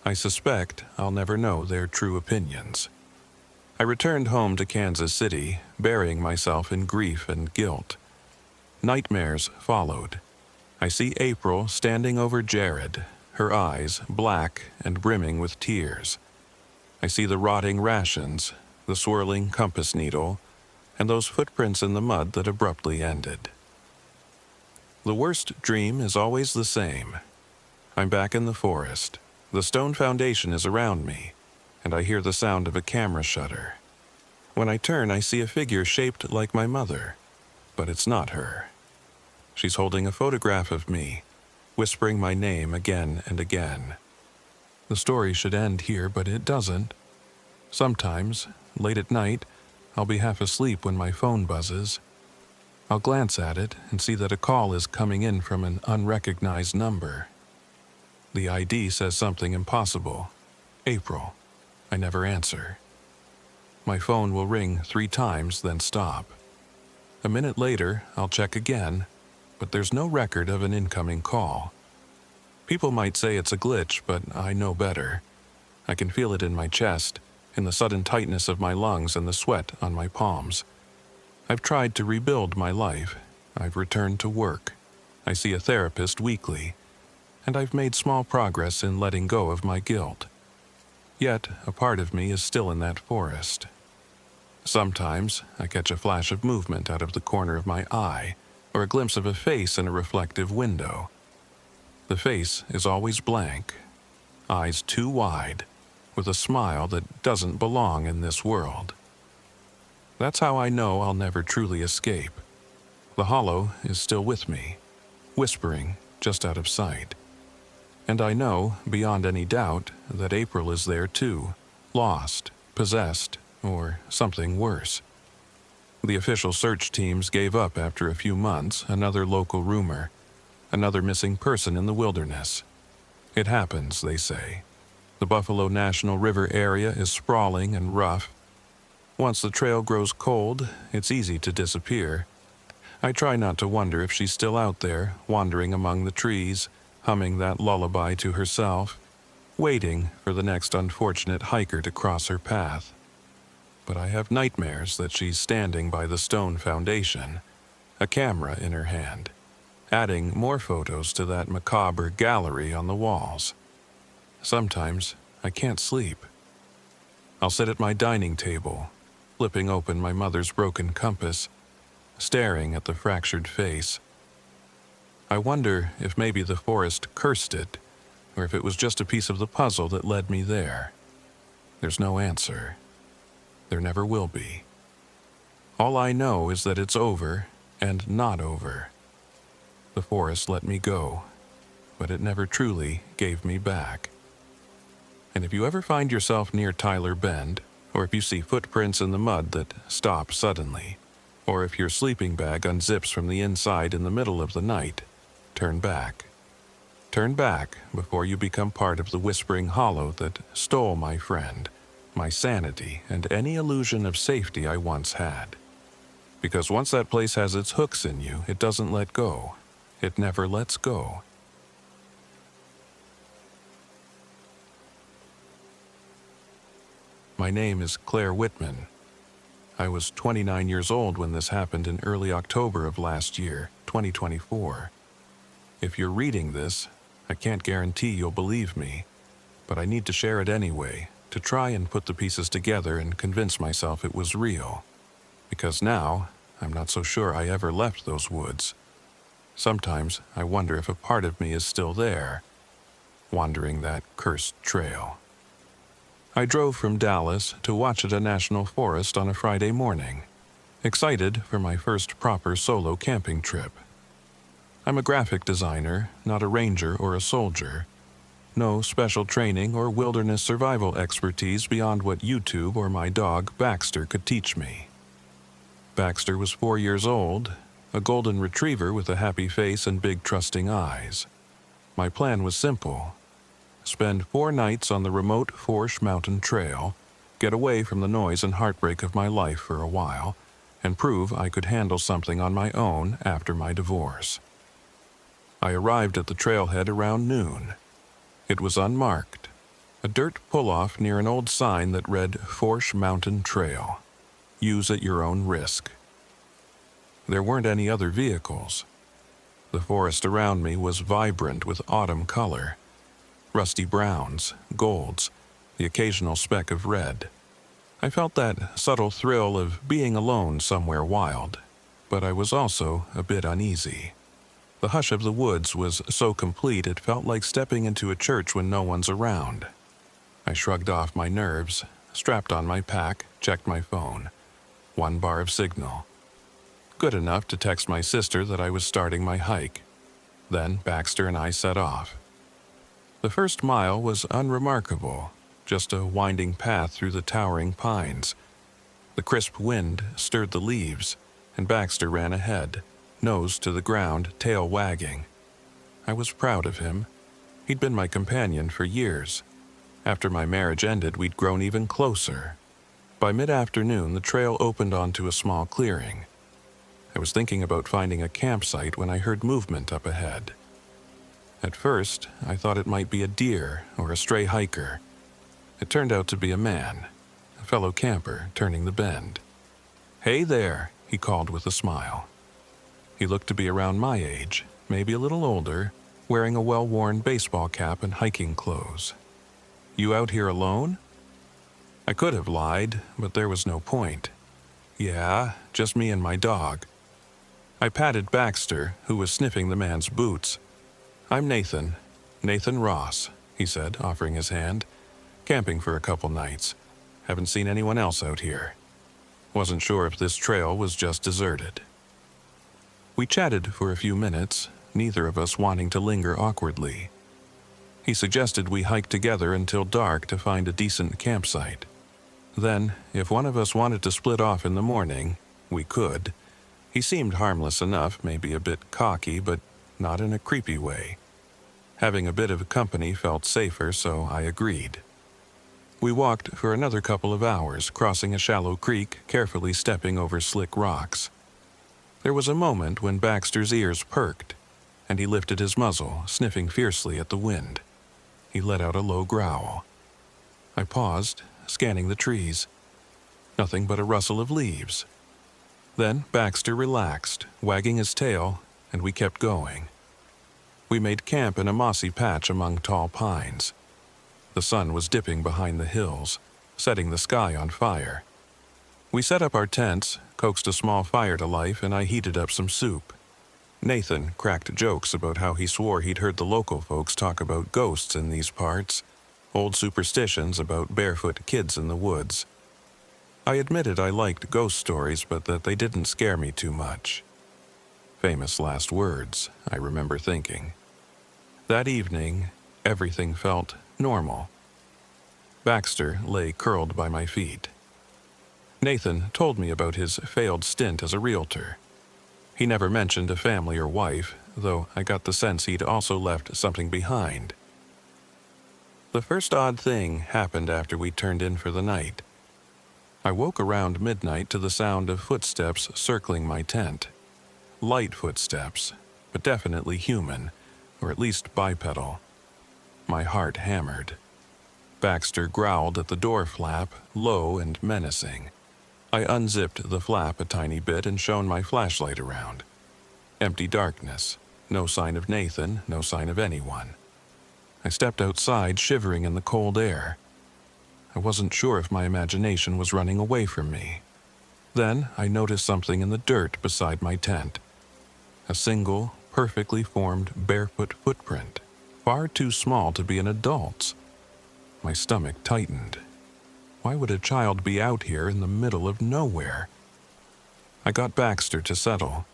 I suspect I'll never know their true opinions. I returned home to Kansas City, burying myself in grief and guilt. Nightmares followed. I see April standing over Jared, her eyes black and brimming with tears. I see the rotting rations, the swirling compass needle, and those footprints in the mud that abruptly ended. The worst dream is always the same. I'm back in the forest. The stone foundation is around me, and I hear the sound of a camera shutter. When I turn, I see a figure shaped like my mother, but it's not her. She's holding a photograph of me, whispering my name again and again. The story should end here, but it doesn't. Sometimes, late at night, I'll be half asleep when my phone buzzes. I'll glance at it and see that a call is coming in from an unrecognized number. The ID says something impossible. April. I never answer. My phone will ring 3 times, then stop. A minute later, I'll check again, but there's no record of an incoming call. People might say it's a glitch, but I know better. I can feel it in my chest, in the sudden tightness of my lungs and the sweat on my palms. I've tried to rebuild my life. I've returned to work. I see a therapist weekly, and I've made small progress in letting go of my guilt. Yet, a part of me is still in that forest. Sometimes, I catch a flash of movement out of the corner of my eye, or a glimpse of a face in a reflective window. The face is always blank, eyes too wide, with a smile that doesn't belong in this world. That's how I know I'll never truly escape. The hollow is still with me, whispering just out of sight. And I know, beyond any doubt, that April is there too, lost, possessed, or something worse. The official search teams gave up after a few months. Another local rumor, another missing person in the wilderness. It happens, they say. The Buffalo National River area is sprawling and rough. Once the trail grows cold, it's easy to disappear. I try not to wonder if she's still out there, wandering among the trees, humming that lullaby to herself, waiting for the next unfortunate hiker to cross her path. But I have nightmares that she's standing by the stone foundation, a camera in her hand, adding more photos to that macabre gallery on the walls. Sometimes I can't sleep. I'll sit at my dining table, flipping open my mother's broken compass, staring at the fractured face. I wonder if maybe the forest cursed it, or if it was just a piece of the puzzle that led me there. There's no answer. There never will be. All I know is that it's over and not over. The forest let me go, but it never truly gave me back. And if you ever find yourself near Tyler Bend, or if you see footprints in the mud that stop suddenly, or if your sleeping bag unzips from the inside in the middle of the night, turn back. Turn back before you become part of the whispering hollow that stole my friend, my sanity, and any illusion of safety I once had. Because once that place has its hooks in you, it doesn't let go. It never lets go. My name is Claire Whitman. I was 29 years old when this happened in early October of last year, 2024. If you're reading this, I can't guarantee you'll believe me, but I need to share it anyway, to try and put the pieces together and convince myself it was real. Because now, I'm not so sure I ever left those woods. Sometimes I wonder if a part of me is still there, wandering that cursed trail. I drove from Dallas to Ouachita National Forest on a Friday morning, excited for my first proper solo camping trip. I'm a graphic designer, not a ranger or a soldier. No special training or wilderness survival expertise beyond what YouTube or my dog Baxter could teach me. Baxter was 4 years old, a golden retriever with a happy face and big trusting eyes. My plan was simple. Spend 4 nights on the remote Forsh Mountain Trail, get away from the noise and heartbreak of my life for a while, and prove I could handle something on my own after my divorce. I arrived at the trailhead around noon. It was unmarked, a dirt pull-off near an old sign that read Forsh Mountain Trail. Use at your own risk. There weren't any other vehicles. The forest around me was vibrant with autumn color. Rusty browns, golds, the occasional speck of red. I felt that subtle thrill of being alone somewhere wild, but I was also a bit uneasy. The hush of the woods was so complete it felt like stepping into a church when no one's around. I shrugged off my nerves, strapped on my pack, checked my phone. 1 bar of signal. Good enough to text my sister that I was starting my hike. Then Baxter and I set off. The first mile was unremarkable, just a winding path through the towering pines. The crisp wind stirred the leaves, and Baxter ran ahead, nose to the ground, tail wagging. I was proud of him. He'd been my companion for years. After my marriage ended, we'd grown even closer. By mid-afternoon, the trail opened onto a small clearing. I was thinking about finding a campsite when I heard movement up ahead. At first, I thought it might be a deer or a stray hiker. It turned out to be a man, a fellow camper turning the bend. "Hey there," he called with a smile. He looked to be around my age, maybe a little older, wearing a well-worn baseball cap and hiking clothes. "You out here alone?" I could have lied, but there was no point. "Yeah, just me and my dog." I patted Baxter, who was sniffing the man's boots. "I'm Nathan Ross," he said, offering his hand. "Camping for a couple nights. Haven't seen anyone else out here. Wasn't sure if this trail was just deserted." We chatted for a few minutes, neither of us wanting to linger awkwardly. He suggested we hike together until dark to find a decent campsite. Then, if one of us wanted to split off in the morning, we could. He seemed harmless enough, maybe a bit cocky, but not in a creepy way. Having a bit of company felt safer, so I agreed. We walked for another couple of hours, crossing a shallow creek, carefully stepping over slick rocks. There was a moment when Baxter's ears perked, and he lifted his muzzle, sniffing fiercely at the wind. He let out a low growl. I paused, scanning the trees. Nothing but a rustle of leaves. Then Baxter relaxed, wagging his tail, and we kept going. We made camp in a mossy patch among tall pines. The sun was dipping behind the hills, setting the sky on fire. We set up our tents, coaxed a small fire to life, and I heated up some soup. Nathan cracked jokes about how he swore he'd heard the local folks talk about ghosts in these parts, old superstitions about barefoot kids in the woods. I admitted I liked ghost stories, but that they didn't scare me too much. Famous last words, I remember thinking. That evening, everything felt normal. Baxter lay curled by my feet. Nathan told me about his failed stint as a realtor. He never mentioned a family or wife, though I got the sense he'd also left something behind. The first odd thing happened after we turned in for the night. I woke around midnight to the sound of footsteps circling my tent. Light footsteps, but definitely human, or at least bipedal. My heart hammered. Baxter growled at the door flap, low and menacing. I unzipped the flap a tiny bit and shone my flashlight around. Empty darkness. No sign of Nathan, no sign of anyone. I stepped outside, shivering in the cold air. I wasn't sure if my imagination was running away from me. Then I noticed something in the dirt beside my tent. A single, perfectly formed barefoot footprint, far too small to be an adult's. My stomach tightened. Why would a child be out here in the middle of nowhere? I got Baxter to settle,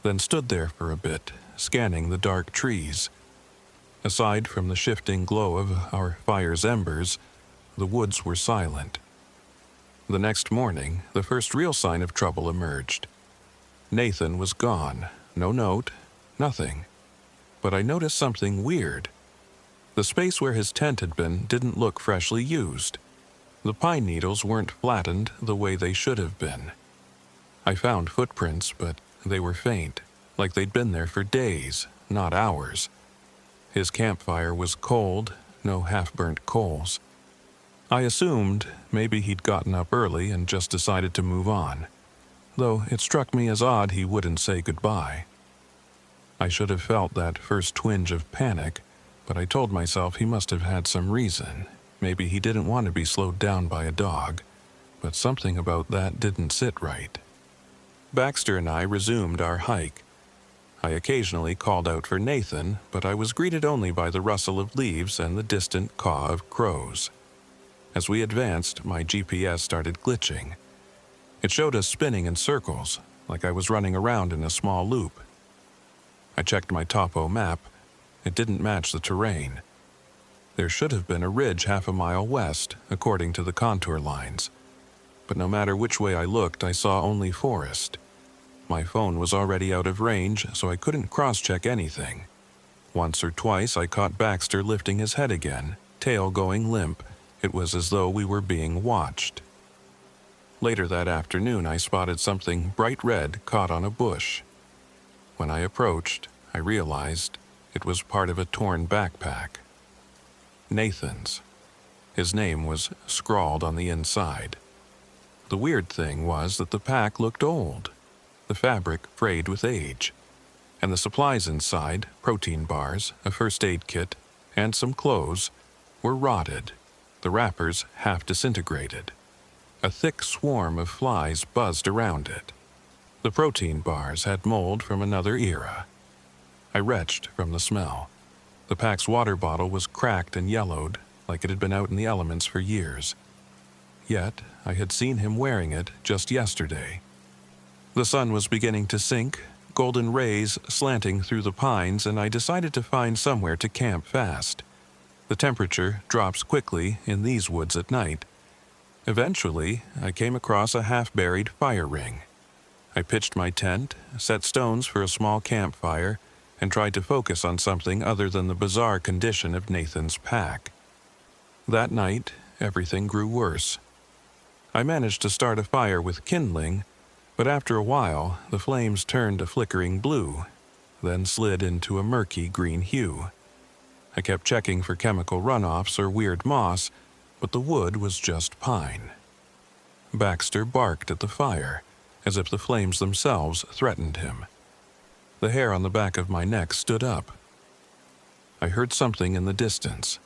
then stood there for a bit, scanning the dark trees. Aside from the shifting glow of our fire's embers, the woods were silent. The next morning, the first real sign of trouble emerged. Nathan was gone. No note, nothing. But I noticed something weird. The space where his tent had been didn't look freshly used. The pine needles weren't flattened the way they should have been. I found footprints, but they were faint, like they'd been there for days, not hours. His campfire was cold, no half-burnt coals. I assumed maybe he'd gotten up early and just decided to move on, though it struck me as odd he wouldn't say goodbye. I should have felt that first twinge of panic, but I told myself he must have had some reason. Maybe he didn't want to be slowed down by a dog, but something about that didn't sit right. Baxter and I resumed our hike. I occasionally called out for Nathan, but I was greeted only by the rustle of leaves and the distant caw of crows. As we advanced, my GPS started glitching. It showed us spinning in circles, like I was running around in a small loop. I checked my topo map. It didn't match the terrain. There should have been a ridge half a mile west, according to the contour lines. But no matter which way I looked, I saw only forest. My phone was already out of range, so I couldn't cross-check anything. Once or twice I caught Baxter lifting his head again, tail going limp. It was as though we were being watched. Later that afternoon, I spotted something bright red caught on a bush. When I approached, I realized it was part of a torn backpack. Nathan's. His name was scrawled on the inside. The weird thing was that the pack looked old, the fabric frayed with age, and the supplies inside, protein bars, a first aid kit, and some clothes, were rotted, the wrappers half disintegrated. A thick swarm of flies buzzed around it. The protein bars had mold from another era. I retched from the smell. The pack's water bottle was cracked and yellowed, like it had been out in the elements for years. Yet, I had seen him wearing it just yesterday. The sun was beginning to sink, golden rays slanting through the pines, and I decided to find somewhere to camp fast. The temperature drops quickly in these woods at night. Eventually, I came across a half-buried fire ring. I pitched my tent, set stones for a small campfire, and tried to focus on something other than the bizarre condition of Nathan's pack. That night, everything grew worse. I managed to start a fire with kindling, but after a while, the flames turned a flickering blue, then slid into a murky green hue. I kept checking for chemical runoffs or weird moss, but the wood was just pine. Baxter barked at the fire, as if the flames themselves threatened him. The hair on the back of my neck stood up. I heard something in the distance,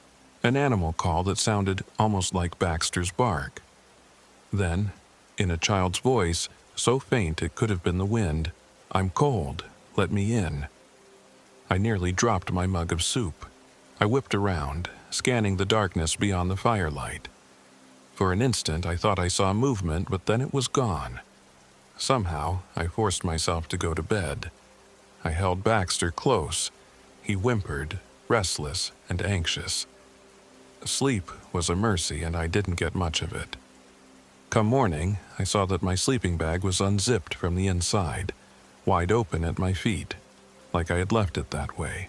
an animal call that sounded almost like Baxter's bark. Then, in a child's voice, so faint it could have been the wind, "I'm cold, let me in." I nearly dropped my mug of soup. I whipped around, scanning the darkness beyond the firelight. For an instant I thought I saw movement, but then it was gone. Somehow, I forced myself to go to bed. I held Baxter close. He whimpered, restless and anxious. Sleep was a mercy, and I didn't get much of it. Come morning, I saw that my sleeping bag was unzipped from the inside, wide open at my feet, like I had left it that way.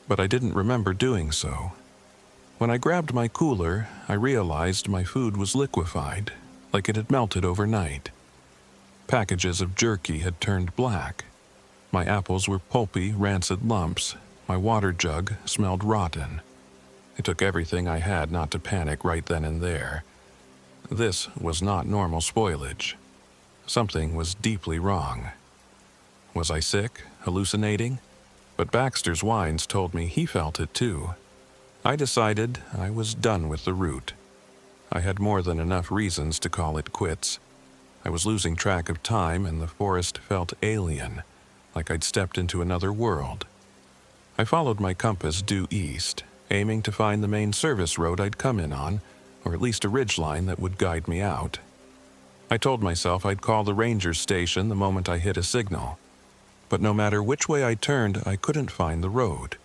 But I didn't remember doing so. When I grabbed my cooler, I realized my food was liquefied, like it had melted overnight. Packages of jerky had turned black. My apples were pulpy, rancid lumps. My water jug smelled rotten. It took everything I had not to panic right then and there. This was not normal spoilage. Something was deeply wrong. Was I sick, hallucinating? But Baxter's whines told me he felt it too. I decided I was done with the route. I had more than enough reasons to call it quits. I was losing track of time, and the forest felt alien, like I'd stepped into another world. I followed my compass due east, aiming to find the main service road I'd come in on, or at least a ridgeline that would guide me out. I told myself I'd call the ranger station the moment I hit a signal. But no matter which way I turned, I couldn't find the road.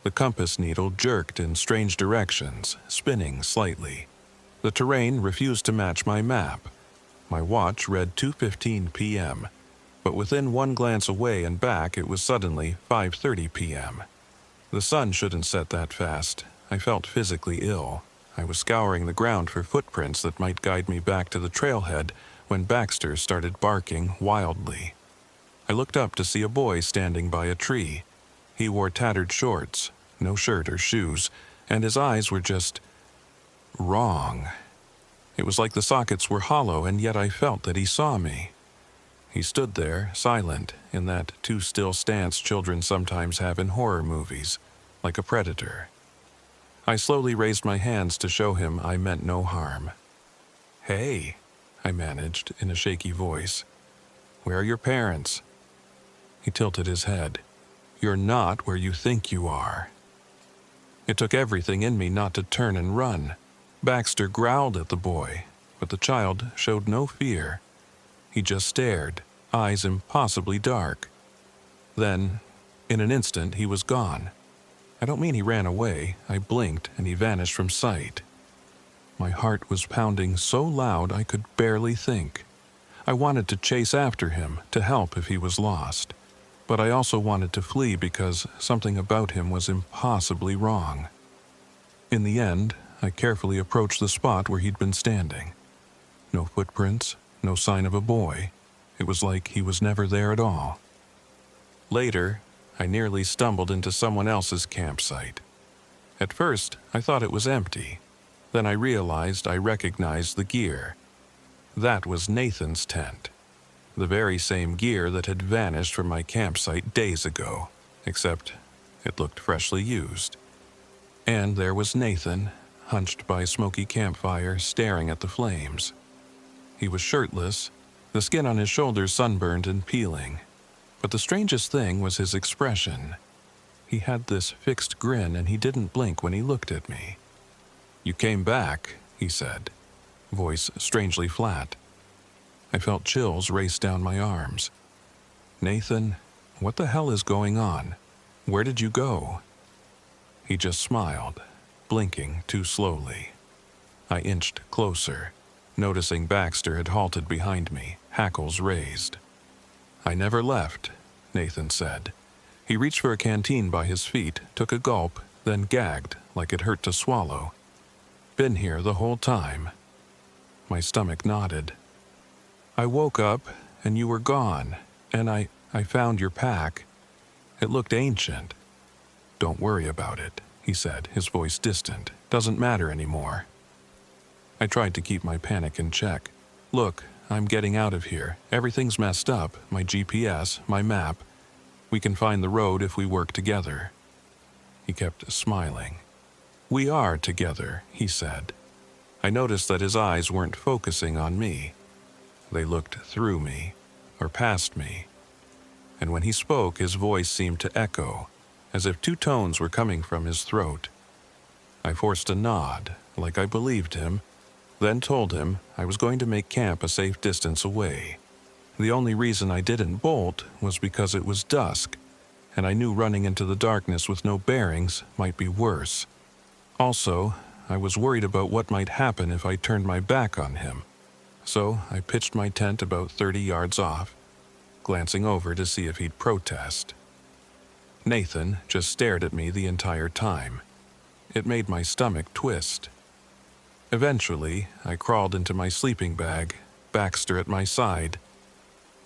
The compass needle jerked in strange directions, spinning slightly. The terrain refused to match my map. My watch read 2:15 p.m., but within one glance away and back it was suddenly 5:30 p.m. The sun shouldn't set that fast. I felt physically ill. I was scouring the ground for footprints that might guide me back to the trailhead when Baxter started barking wildly. I looked up to see a boy standing by a tree. He wore tattered shorts, no shirt or shoes, and his eyes were just wrong. It was like the sockets were hollow, and yet I felt that he saw me. He stood there, silent, in that too-still stance children sometimes have in horror movies, like a predator. I slowly raised my hands to show him I meant no harm. "Hey," I managed in a shaky voice. "Where are your parents?" He tilted his head. "You're not where you think you are." It took everything in me not to turn and run. Baxter growled at the boy, but the child showed no fear. He just stared, eyes impossibly dark. Then, in an instant, he was gone. I don't mean he ran away. I blinked and he vanished from sight. My heart was pounding so loud I could barely think. I wanted to chase after him, to help if he was lost. But I also wanted to flee because something about him was impossibly wrong. In the end, I carefully approached the spot where he'd been standing. No footprints, no sign of a boy. It was like he was never there at all. Later, I nearly stumbled into someone else's campsite. At first, I thought it was empty. Then I realized I recognized the gear. That was Nathan's tent. The very same gear that had vanished from my campsite days ago, except it looked freshly used. And there was Nathan, hunched by a smoky campfire, staring at the flames. He was shirtless, the skin on his shoulders sunburned and peeling. But the strangest thing was his expression. He had this fixed grin, and he didn't blink when he looked at me. "You came back," he said, voice strangely flat. I felt chills race down my arms. "Nathan, what the hell is going on? Where did you go?" He just smiled, blinking too slowly. I inched closer. noticing Baxter had halted behind me, hackles raised. "I never left," Nathan said. He reached for a canteen by his feet, took a gulp, then gagged like it hurt to swallow. "Been here the whole time." My stomach nodded. "I woke up, and you were gone, and I found your pack. It looked ancient." "Don't worry about it," he said, his voice distant. "Doesn't matter anymore." I tried to keep my panic in check. "Look, I'm getting out of here. Everything's messed up, my GPS, my map. We can find the road if we work together." He kept smiling. "We are together," he said. I noticed that his eyes weren't focusing on me. They looked through me, or past me. And when he spoke, his voice seemed to echo, as if two tones were coming from his throat. I forced a nod, like I believed him, then told him I was going to make camp a safe distance away. The only reason I didn't bolt was because it was dusk, and I knew running into the darkness with no bearings might be worse. Also, I was worried about what might happen if I turned my back on him. So I pitched my tent about 30 yards off, glancing over to see if he'd protest. Nathan just stared at me the entire time. It made my stomach twist. Eventually, I crawled into my sleeping bag, Baxter at my side.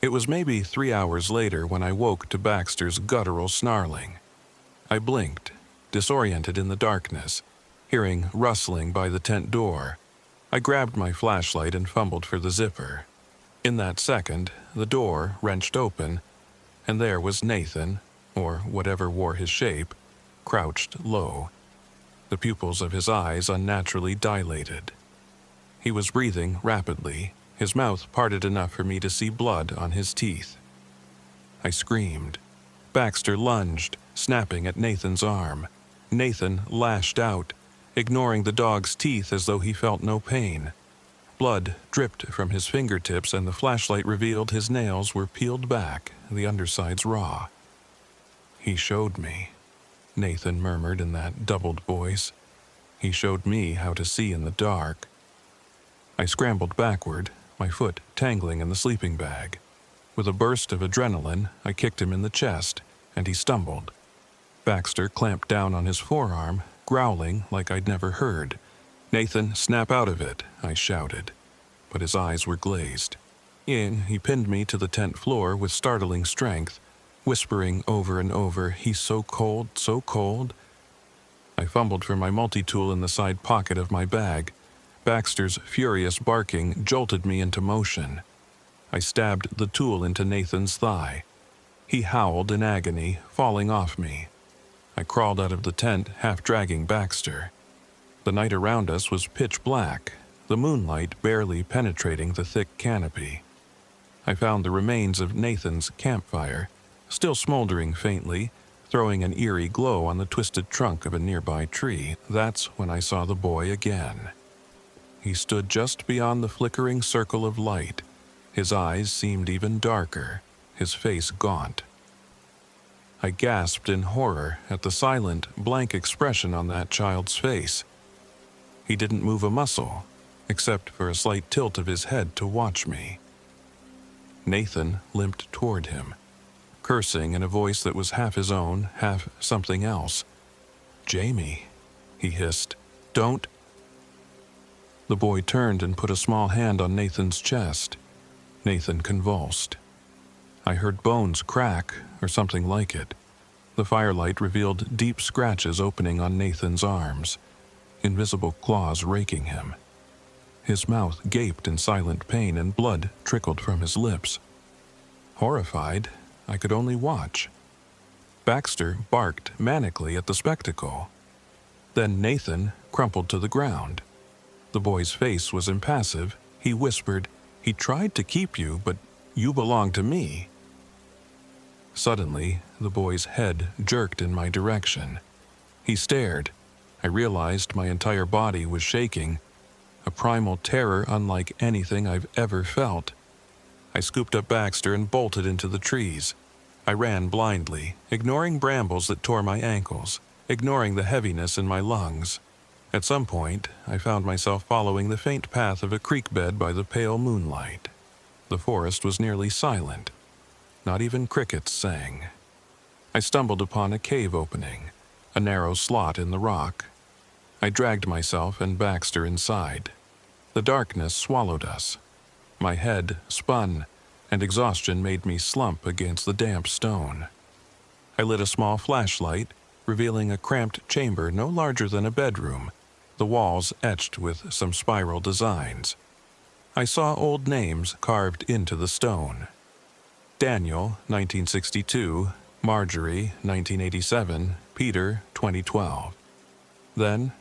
It was maybe 3 hours later when I woke to Baxter's guttural snarling. I blinked, disoriented in the darkness, hearing rustling by the tent door. I grabbed my flashlight and fumbled for the zipper. In that second, the door wrenched open, and there was Nathan, or whatever wore his shape, crouched low, the pupils of his eyes unnaturally dilated. He was breathing rapidly, his mouth parted enough for me to see blood on his teeth. I screamed. Baxter lunged, snapping at Nathan's arm. Nathan lashed out, ignoring the dog's teeth as though he felt no pain. Blood dripped from his fingertips, and the flashlight revealed his nails were peeled back, the undersides raw. "He showed me," Nathan murmured in that doubled voice. "He showed me how to see in the dark." I scrambled backward, my foot tangling in the sleeping bag. With a burst of adrenaline, I kicked him in the chest, and he stumbled. Baxter clamped down on his forearm, growling like I'd never heard. "Nathan, snap out of it," I shouted, but his eyes were glazed. He pinned me to the tent floor with startling strength, whispering over and over, "He's so cold, so cold." I fumbled for my multi-tool in the side pocket of my bag. Baxter's furious barking jolted me into motion. I stabbed the tool into Nathan's thigh. He howled in agony, falling off me. I crawled out of the tent, half dragging Baxter. The night around us was pitch black, the moonlight barely penetrating the thick canopy. I found the remains of Nathan's campfire, still smoldering faintly, throwing an eerie glow on the twisted trunk of a nearby tree. That's when I saw the boy again. He stood just beyond the flickering circle of light. His eyes seemed even darker, his face gaunt. I gasped in horror at the silent, blank expression on that child's face. He didn't move a muscle, except for a slight tilt of his head to watch me. Nathan limped toward him, cursing in a voice that was half his own, half something else. "Jamie," he hissed, "don't—" The boy turned and put a small hand on Nathan's chest. Nathan convulsed. I heard bones crack, or something like it. The firelight revealed deep scratches opening on Nathan's arms, invisible claws raking him. His mouth gaped in silent pain, and blood trickled from his lips. Horrified, I could only watch. Baxter barked manically at the spectacle. Then Nathan crumpled to the ground. The boy's face was impassive. He whispered, "He tried to keep you, but you belong to me." Suddenly, the boy's head jerked in my direction. He stared. I realized my entire body was shaking, a primal terror unlike anything I've ever felt. I scooped up Baxter and bolted into the trees. I ran blindly, ignoring brambles that tore my ankles, ignoring the heaviness in my lungs. At some point, I found myself following the faint path of a creek bed by the pale moonlight. The forest was nearly silent. Not even crickets sang. I stumbled upon a cave opening, a narrow slot in the rock. I dragged myself and Baxter inside. The darkness swallowed us. My head spun, and exhaustion made me slump against the damp stone. I lit a small flashlight, revealing a cramped chamber no larger than a bedroom, the walls etched with some spiral designs. I saw old names carved into the stone. Daniel, 1962, Marjorie, 1987, Peter, 2012. Then,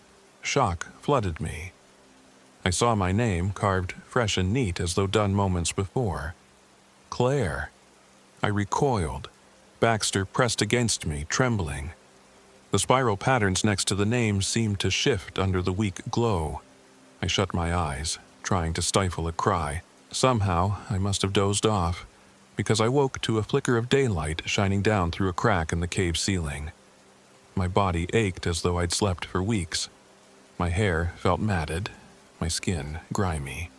shock flooded me. I saw my name carved fresh and neat as though done moments before. Claire. I recoiled. Baxter pressed against me, trembling. The spiral patterns next to the name seemed to shift under the weak glow. I shut my eyes, trying to stifle a cry. Somehow, I must have dozed off, because I woke to a flicker of daylight shining down through a crack in the cave ceiling. My body ached as though I'd slept for weeks. My hair felt matted, my skin grimy.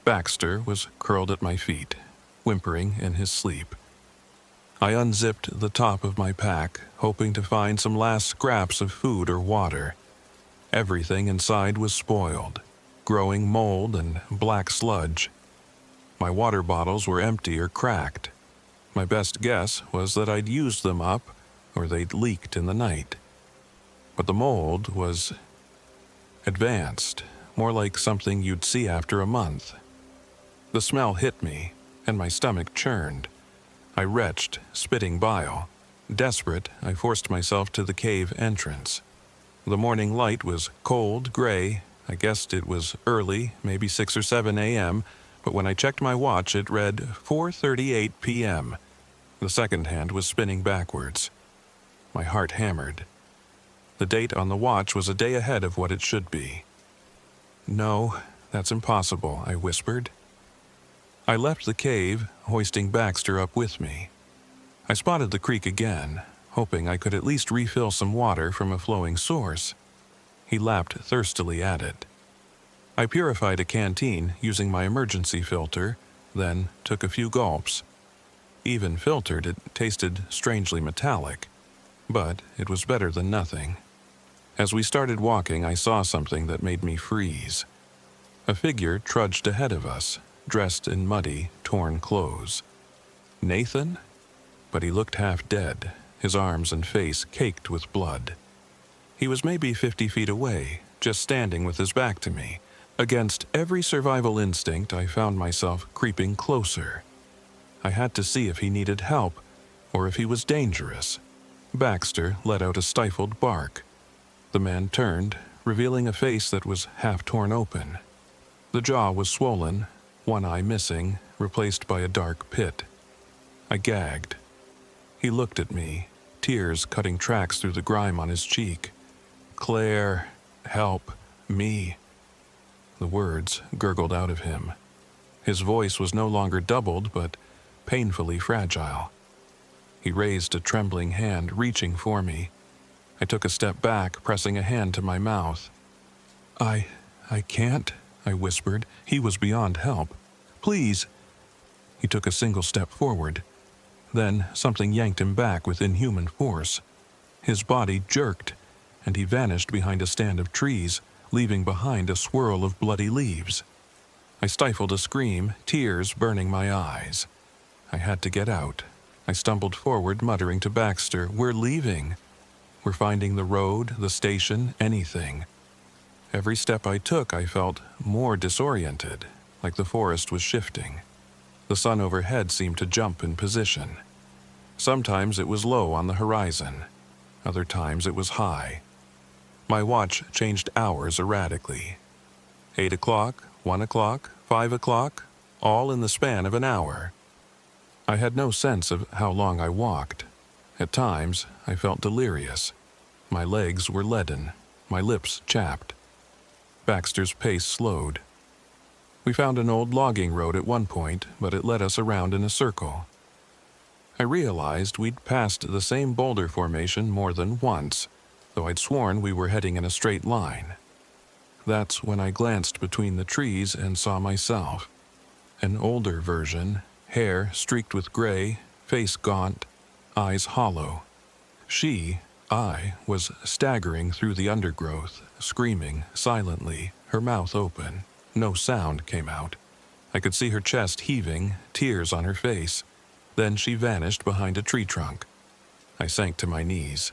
Baxter was curled at my feet, whimpering in his sleep. I unzipped the top of my pack, hoping to find some last scraps of food or water. Everything inside was spoiled, growing mold and black sludge. My water bottles were empty or cracked. My best guess was that I'd used them up, or they'd leaked in the night. But the mold was advanced, more like something you'd see after a month. The smell hit me, and my stomach churned. I retched, spitting bile. Desperate, I forced myself to the cave entrance. The morning light was cold, gray. I guessed it was early, maybe 6 or 7 a.m., but when I checked my watch, it read 4:38 p.m. The second hand was spinning backwards. My heart hammered. The date on the watch was a day ahead of what it should be. "No, that's impossible," I whispered. I left the cave, hoisting Baxter up with me. I spotted the creek again, hoping I could at least refill some water from a flowing source. He lapped thirstily at it. I purified a canteen using my emergency filter, then took a few gulps. Even filtered, it tasted strangely metallic, but it was better than nothing. As we started walking, I saw something that made me freeze. A figure trudged ahead of us, dressed in muddy, torn clothes. Nathan? But he looked half dead, his arms and face caked with blood. He was maybe 50 feet away, just standing with his back to me. Against every survival instinct, I found myself creeping closer. I had to see if he needed help, or if he was dangerous. Baxter let out a stifled bark. The man turned, revealing a face that was half torn open. The jaw was swollen, one eye missing, replaced by a dark pit. I gagged. He looked at me, tears cutting tracks through the grime on his cheek. "Claire, help me." The words gurgled out of him. His voice was no longer doubled, but painfully fragile. He raised a trembling hand, reaching for me. I took a step back, pressing a hand to my mouth. I can't," I whispered. He was beyond help. "Please." He took a single step forward. Then something yanked him back with inhuman force. His body jerked, and he vanished behind a stand of trees, leaving behind a swirl of bloody leaves. I stifled a scream, tears burning my eyes. I had to get out. I stumbled forward, muttering to Baxter, "We're leaving. We're finding the road, the station, anything." Every step I took, I felt more disoriented, like the forest was shifting. The sun overhead seemed to jump in position. Sometimes it was low on the horizon. Other times it was high. My watch changed hours erratically. 8 o'clock, 1 o'clock, 5 o'clock, all in the span of an hour. I had no sense of how long I walked. At times, I felt delirious. My legs were leaden, my lips chapped. Baxter's pace slowed. We found an old logging road at one point, but it led us around in a circle. I realized we'd passed the same boulder formation more than once, though I'd sworn we were heading in a straight line. That's when I glanced between the trees and saw myself. An older version, hair streaked with gray, face gaunt, eyes hollow. I, was staggering through the undergrowth, screaming silently, her mouth open. No sound came out. I could see her chest heaving, tears on her face. Then she vanished behind a tree trunk. I sank to my knees.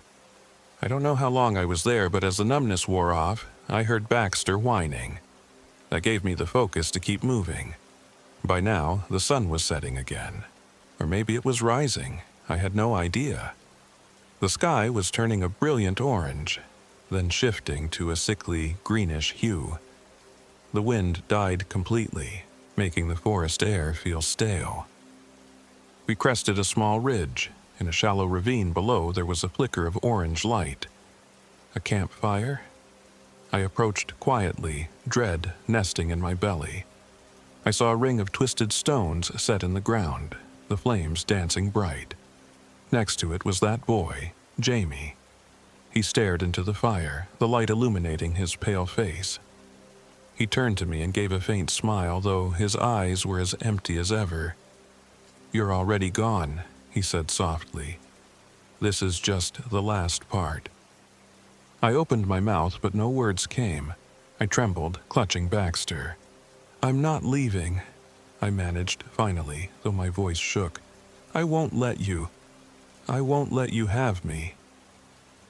I don't know how long I was there, but as the numbness wore off, I heard Baxter whining. That gave me the focus to keep moving. By now, the sun was setting again. Or maybe it was rising. I had no idea. The sky was turning a brilliant orange, then shifting to a sickly, greenish hue. The wind died completely, making the forest air feel stale. We crested a small ridge. In a shallow ravine below, there was a flicker of orange light. A campfire? I approached quietly, dread nesting in my belly. I saw a ring of twisted stones set in the ground, the flames dancing bright. Next to it was that boy, Jamie. He stared into the fire, the light illuminating his pale face. He turned to me and gave a faint smile, though his eyes were as empty as ever. "You're already gone," he said softly. "This is just the last part." I opened my mouth, but no words came. I trembled, clutching Baxter. "I'm not leaving," I managed finally, though my voice shook. I won't let you have me."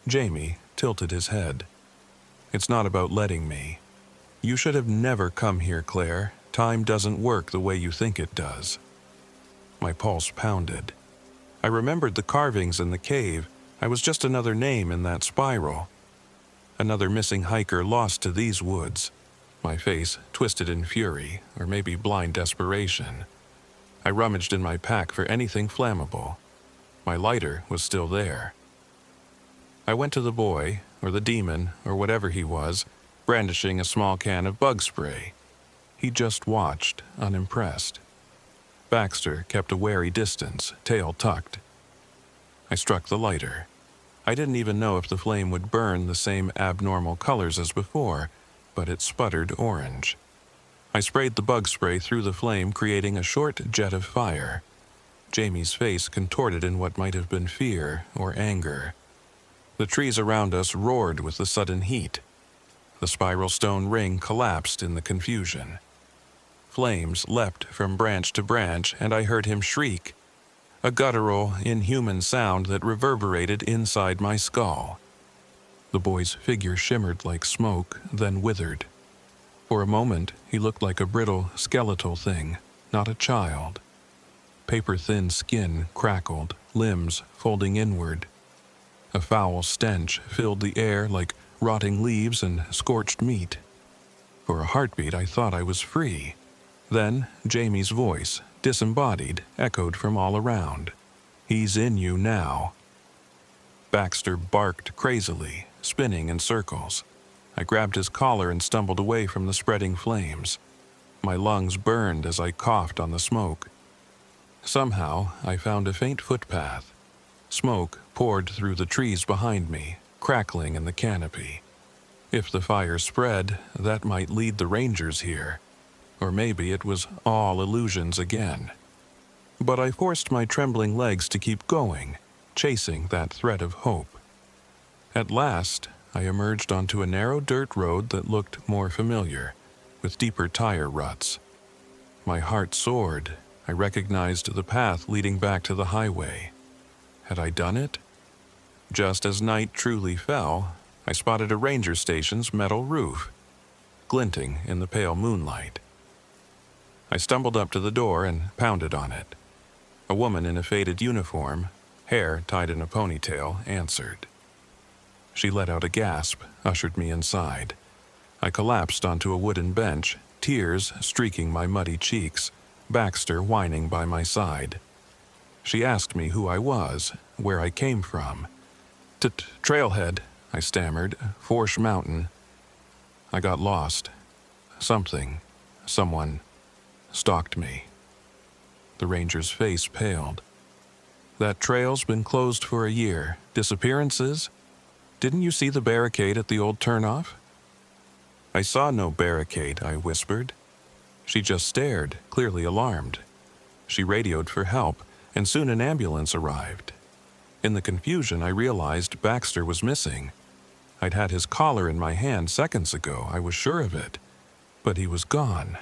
Jamie tilted his head. "It's not about letting me. You should have never come here, Claire. Time doesn't work the way you think it does." My pulse pounded. I remembered the carvings in the cave. I was just another name in that spiral. Another missing hiker lost to these woods. My face twisted in fury, or maybe blind desperation. I rummaged in my pack for anything flammable. My lighter was still there. I went to the boy, or the demon, or whatever he was, brandishing a small can of bug spray. He just watched, unimpressed. Baxter kept a wary distance, tail tucked. I struck the lighter. I didn't even know if the flame would burn the same abnormal colors as before, but it sputtered orange. I sprayed the bug spray through the flame, creating a short jet of fire. Jamie's face contorted in what might have been fear or anger. The trees around us roared with the sudden heat. The spiral stone ring collapsed in the confusion. Flames leapt from branch to branch, and I heard him shriek, a guttural, inhuman sound that reverberated inside my skull. The boy's figure shimmered like smoke, then withered. For a moment, he looked like a brittle, skeletal thing, not a child. Paper-thin skin crackled, limbs folding inward. A foul stench filled the air like rotting leaves and scorched meat. For a heartbeat, I thought I was free. Then, Jamie's voice, disembodied, echoed from all around. "He's in you now." Baxter barked crazily, spinning in circles. I grabbed his collar and stumbled away from the spreading flames. My lungs burned as I coughed on the smoke. Somehow, I found a faint footpath. Smoke poured through the trees behind me, crackling in the canopy. If the fire spread, that might lead the rangers here. Or maybe it was all illusions again. But I forced my trembling legs to keep going, chasing that thread of hope. At last, I emerged onto a narrow dirt road that looked more familiar, with deeper tire ruts. My heart soared. I recognized the path leading back to the highway. Had I done it? Just as night truly fell, I spotted a ranger station's metal roof, glinting in the pale moonlight. I stumbled up to the door and pounded on it. A woman in a faded uniform, hair tied in a ponytail, answered. She let out a gasp, ushered me inside. I collapsed onto a wooden bench, tears streaking my muddy cheeks, Baxter whining by my side. She asked me who I was, where I came from. Trailhead, I stammered, Forsh Mountain. I got lost. Someone stalked me. The ranger's face paled. That trail's been closed for a year. Disappearances? Didn't you see the barricade at the old turnoff? "I saw no barricade," I whispered. She just stared, clearly alarmed. She radioed for help, and soon an ambulance arrived. In the confusion, I realized Baxter was missing. I'd had his collar in my hand seconds ago, I was sure of it. But he was gone.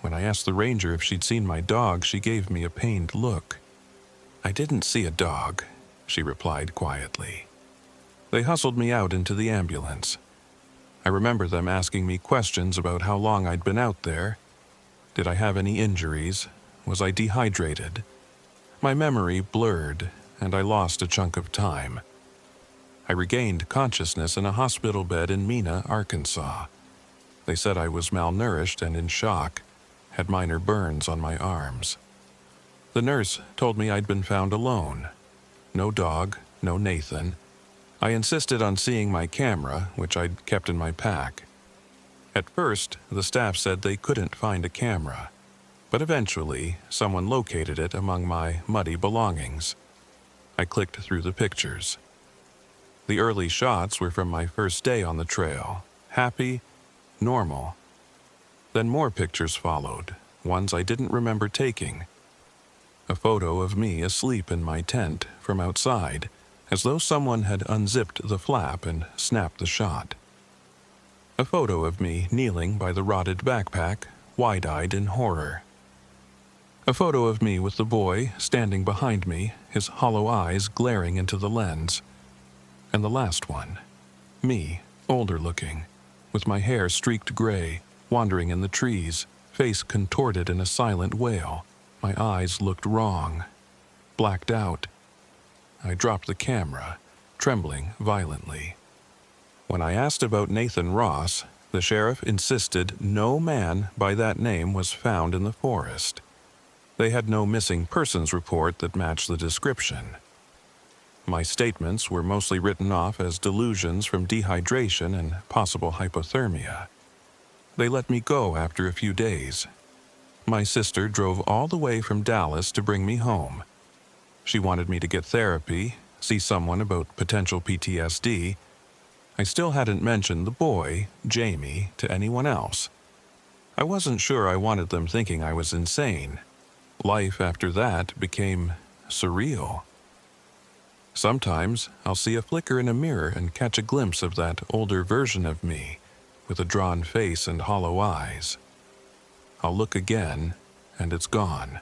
When I asked the ranger if she'd seen my dog, she gave me a pained look. "I didn't see a dog," she replied quietly. They hustled me out into the ambulance. I remember them asking me questions about how long I'd been out there. Did I have any injuries? Was I dehydrated? My memory blurred, and I lost a chunk of time. I regained consciousness in a hospital bed in Mena, Arkansas. They said I was malnourished and in shock, had minor burns on my arms. The nurse told me I'd been found alone. No dog, no Nathan. I insisted on seeing my camera, which I'd kept in my pack. At first, the staff said they couldn't find a camera, but eventually, someone located it among my muddy belongings. I clicked through the pictures. The early shots were from my first day on the trail, happy, normal. Then more pictures followed, ones I didn't remember taking. A photo of me asleep in my tent from outside, as though someone had unzipped the flap and snapped the shot. A photo of me kneeling by the rotted backpack, wide-eyed in horror. A photo of me with the boy standing behind me, his hollow eyes glaring into the lens. And the last one, me, older looking, with my hair streaked gray, wandering in the trees, face contorted in a silent wail. My eyes looked wrong, blacked out. I dropped the camera, trembling violently. When I asked about Nathan Ross, the sheriff insisted no man by that name was found in the forest. They had no missing persons report that matched the description. My statements were mostly written off as delusions from dehydration and possible hypothermia. They let me go after a few days. My sister drove all the way from Dallas to bring me home. She wanted me to get therapy, see someone about potential PTSD. I still hadn't mentioned the boy, Jamie, to anyone else. I wasn't sure I wanted them thinking I was insane. Life after that became surreal. Sometimes I'll see a flicker in a mirror and catch a glimpse of that older version of me, with a drawn face and hollow eyes. I'll look again, and it's gone.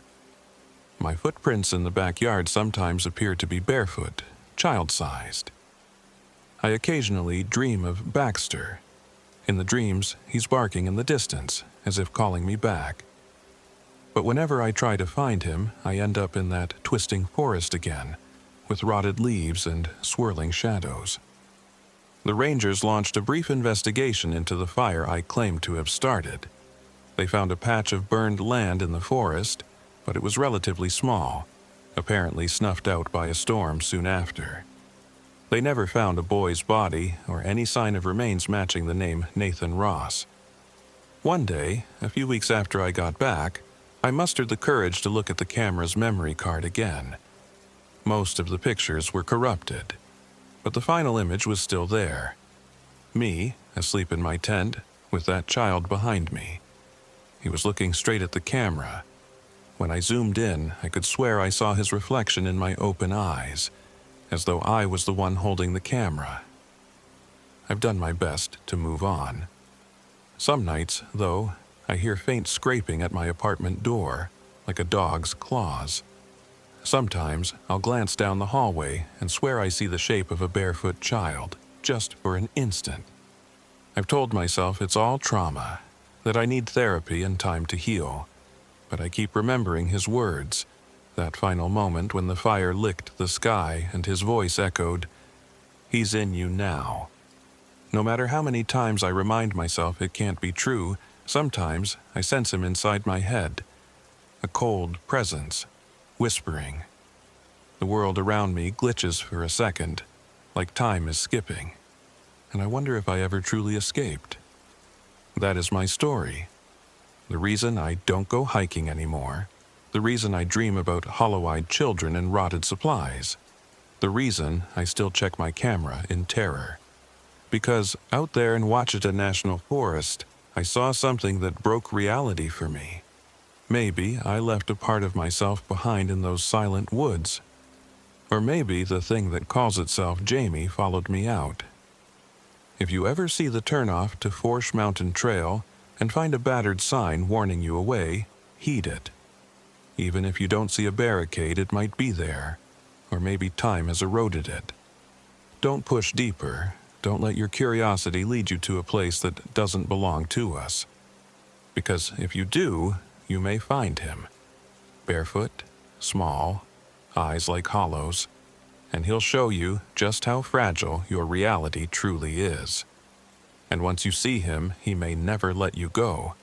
My footprints in the backyard sometimes appear to be barefoot, child-sized. I occasionally dream of Baxter. In the dreams, he's barking in the distance, as if calling me back. But whenever I try to find him, I end up in that twisting forest again, with rotted leaves and swirling shadows. The rangers launched a brief investigation into the fire I claimed to have started. They found a patch of burned land in the forest, but it was relatively small, apparently snuffed out by a storm soon after. They never found a boy's body or any sign of remains matching the name Nathan Ross. One day, a few weeks after I got back, I mustered the courage to look at the camera's memory card again. Most of the pictures were corrupted, but the final image was still there. Me, asleep in my tent, with that child behind me. He was looking straight at the camera. When I zoomed in, I could swear I saw his reflection in my open eyes, as though I was the one holding the camera. I've done my best to move on. Some nights, though, I hear faint scraping at my apartment door, like a dog's claws. Sometimes I'll glance down the hallway and swear I see the shape of a barefoot child, just for an instant. I've told myself it's all trauma, that I need therapy and time to heal, but I keep remembering his words, that final moment when the fire licked the sky and his voice echoed, "He's in you now." No matter how many times I remind myself it can't be true, sometimes I sense him inside my head, a cold presence, whispering. The world around me glitches for a second, like time is skipping, and I wonder if I ever truly escaped. That is my story. The reason I don't go hiking anymore. The reason I dream about hollow-eyed children and rotted supplies. The reason I still check my camera in terror. Because out there in Ouachita National Forest, I saw something that broke reality for me. Maybe I left a part of myself behind in those silent woods. Or maybe the thing that calls itself Jamie followed me out. If you ever see the turnoff to Forsh Mountain Trail and find a battered sign warning you away, heed it. Even if you don't see a barricade, it might be there, or maybe time has eroded it. Don't push deeper. Don't let your curiosity lead you to a place that doesn't belong to us. Because if you do, you may find him. Barefoot, small, eyes like hollows, and he'll show you just how fragile your reality truly is. And once you see him, he may never let you go.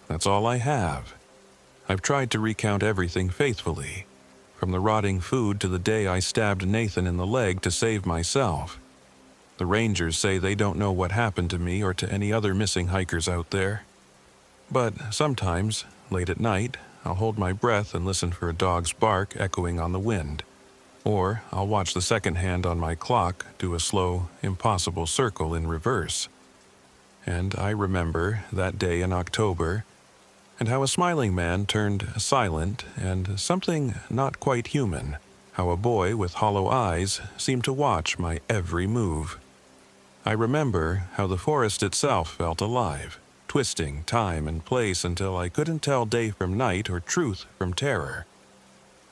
That's all I have. I've tried to recount everything faithfully, from the rotting food to the day I stabbed Nathan in the leg to save myself. The rangers say they don't know what happened to me or to any other missing hikers out there. But sometimes, late at night, I'll hold my breath and listen for a dog's bark echoing on the wind. Or I'll watch the second hand on my clock do a slow, impossible circle in reverse. And I remember that day in October, and how a smiling man turned silent and something not quite human, how a boy with hollow eyes seemed to watch my every move. I remember how the forest itself felt alive, twisting time and place until I couldn't tell day from night or truth from terror.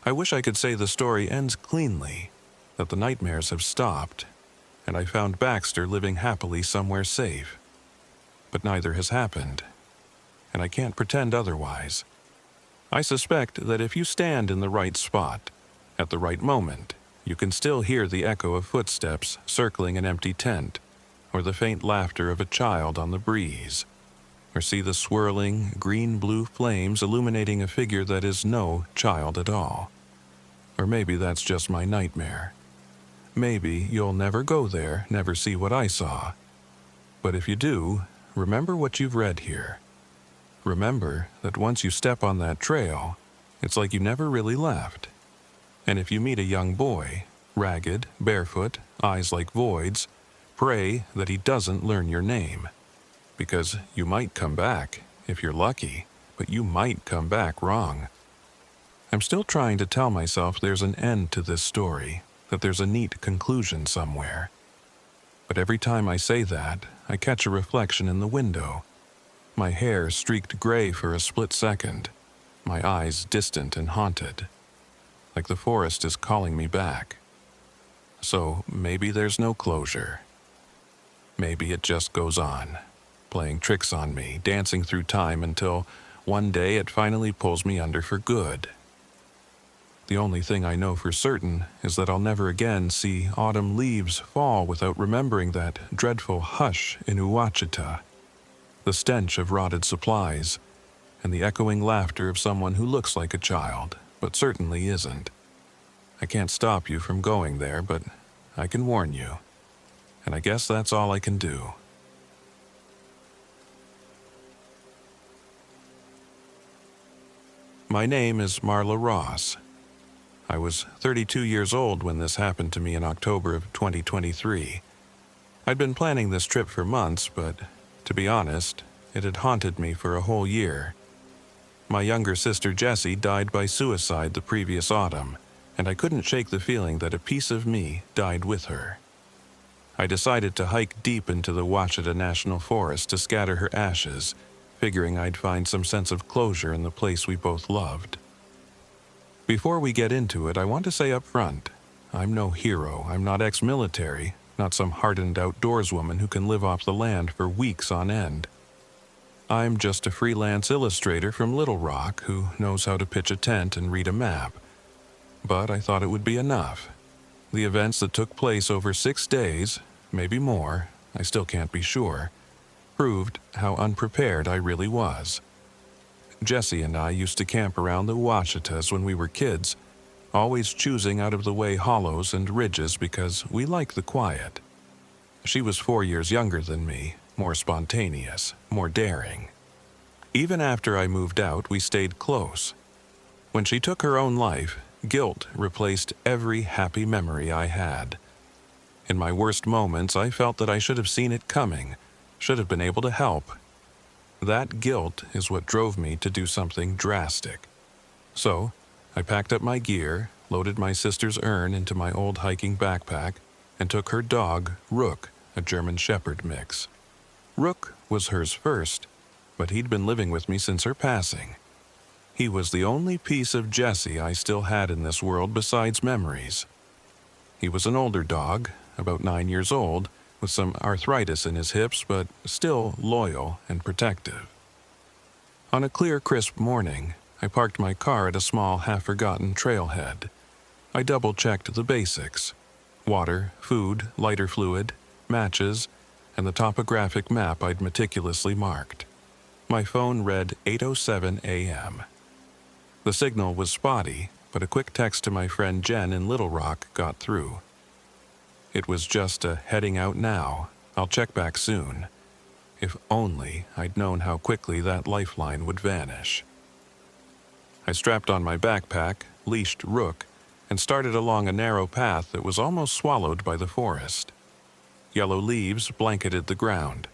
I wish I could say the story ends cleanly, that the nightmares have stopped, and I found Baxter living happily somewhere safe. But neither has happened, and I can't pretend otherwise. I suspect that if you stand in the right spot, at the right moment, you can still hear the echo of footsteps circling an empty tent, or the faint laughter of a child on the breeze, or see the swirling green-blue flames illuminating a figure that is no child at all. Or maybe that's just my nightmare. Maybe you'll never go there, never see what I saw. But if you do, remember what you've read here. Remember that once you step on that trail, it's like you never really left. And if you meet a young boy, ragged, barefoot, eyes like voids, pray that he doesn't learn your name. Because you might come back, if you're lucky, but you might come back wrong. I'm still trying to tell myself there's an end to this story, that there's a neat conclusion somewhere. But every time I say that, I catch a reflection in the window. My hair streaked gray for a split second, my eyes distant and haunted, like the forest is calling me back. So maybe there's no closure. Maybe it just goes on, playing tricks on me, dancing through time until one day it finally pulls me under for good. The only thing I know for certain is that I'll never again see autumn leaves fall without remembering that dreadful hush in Ouachita, the stench of rotted supplies, and the echoing laughter of someone who looks like a child, but certainly isn't. I can't stop you from going there, but I can warn you, and I guess that's all I can do. My name is Marla Ross. I was 32 years old when this happened to me in October of 2023. I'd been planning this trip for months, but to be honest, it had haunted me for a whole year. My younger sister Jessie died by suicide the previous autumn, and I couldn't shake the feeling that a piece of me died with her. I decided to hike deep into the Ouachita National Forest to scatter her ashes, figuring I'd find some sense of closure in the place we both loved. Before we get into it, I want to say up front, I'm no hero. I'm not ex-military, not some hardened outdoorswoman who can live off the land for weeks on end. I'm just a freelance illustrator from Little Rock who knows how to pitch a tent and read a map. But I thought it would be enough. The events that took place over 6 days, maybe more, I still can't be sure, proved how unprepared I really was. Jessie and I used to camp around the Ouachitas when we were kids, always choosing out-of-the-way hollows and ridges because we like the quiet. She was 4 years younger than me, more spontaneous, more daring. Even after I moved out, we stayed close. When she took her own life, guilt replaced every happy memory I had. In my worst moments, I felt that I should have seen it coming, should have been able to help. That guilt is what drove me to do something drastic. So, I packed up my gear, loaded my sister's urn into my old hiking backpack, and took her dog, Rook, a German Shepherd mix. Rook was hers first, but he'd been living with me since her passing. He was the only piece of Jessie I still had in this world besides memories. He was an older dog, about 9 years old, with some arthritis in his hips, but still loyal and protective. On a clear, crisp morning, I parked my car at a small, half-forgotten trailhead. I double-checked the basics: water, food, lighter fluid, matches, and the topographic map I'd meticulously marked. My phone read 8:07 a.m. The signal was spotty, but a quick text to my friend Jen in Little Rock got through. It was just a heading out now, I'll check back soon. If only I'd known how quickly that lifeline would vanish. I strapped on my backpack, leashed Rook, and started along a narrow path that was almost swallowed by the forest. Yellow leaves blanketed the ground,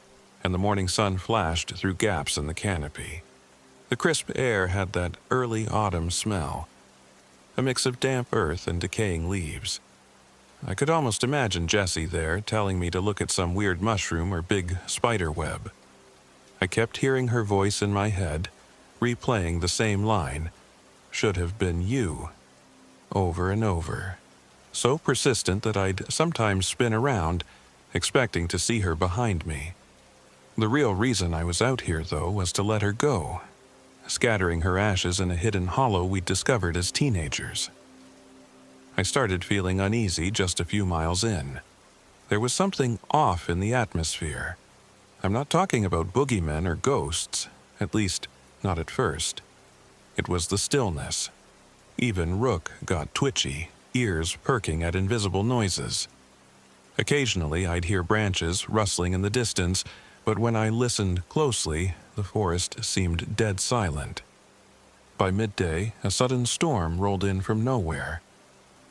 and the morning sun flashed through gaps in the canopy. The crisp air had that early autumn smell, a mix of damp earth and decaying leaves. I could almost imagine Jessie there telling me to look at some weird mushroom or big spider web. I kept hearing her voice in my head, replaying the same line, "Should have been you," over and over, so persistent that I'd sometimes spin around, expecting to see her behind me. The real reason I was out here, though, was to let her go, scattering her ashes in a hidden hollow we'd discovered as teenagers. I started feeling uneasy just a few miles in. There was something off in the atmosphere. I'm not talking about boogeymen or ghosts, at least not at first. It was the stillness. Even Rook got twitchy, ears perking at invisible noises. Occasionally I'd hear branches rustling in the distance, but when I listened closely, the forest seemed dead silent. By midday, a sudden storm rolled in from nowhere.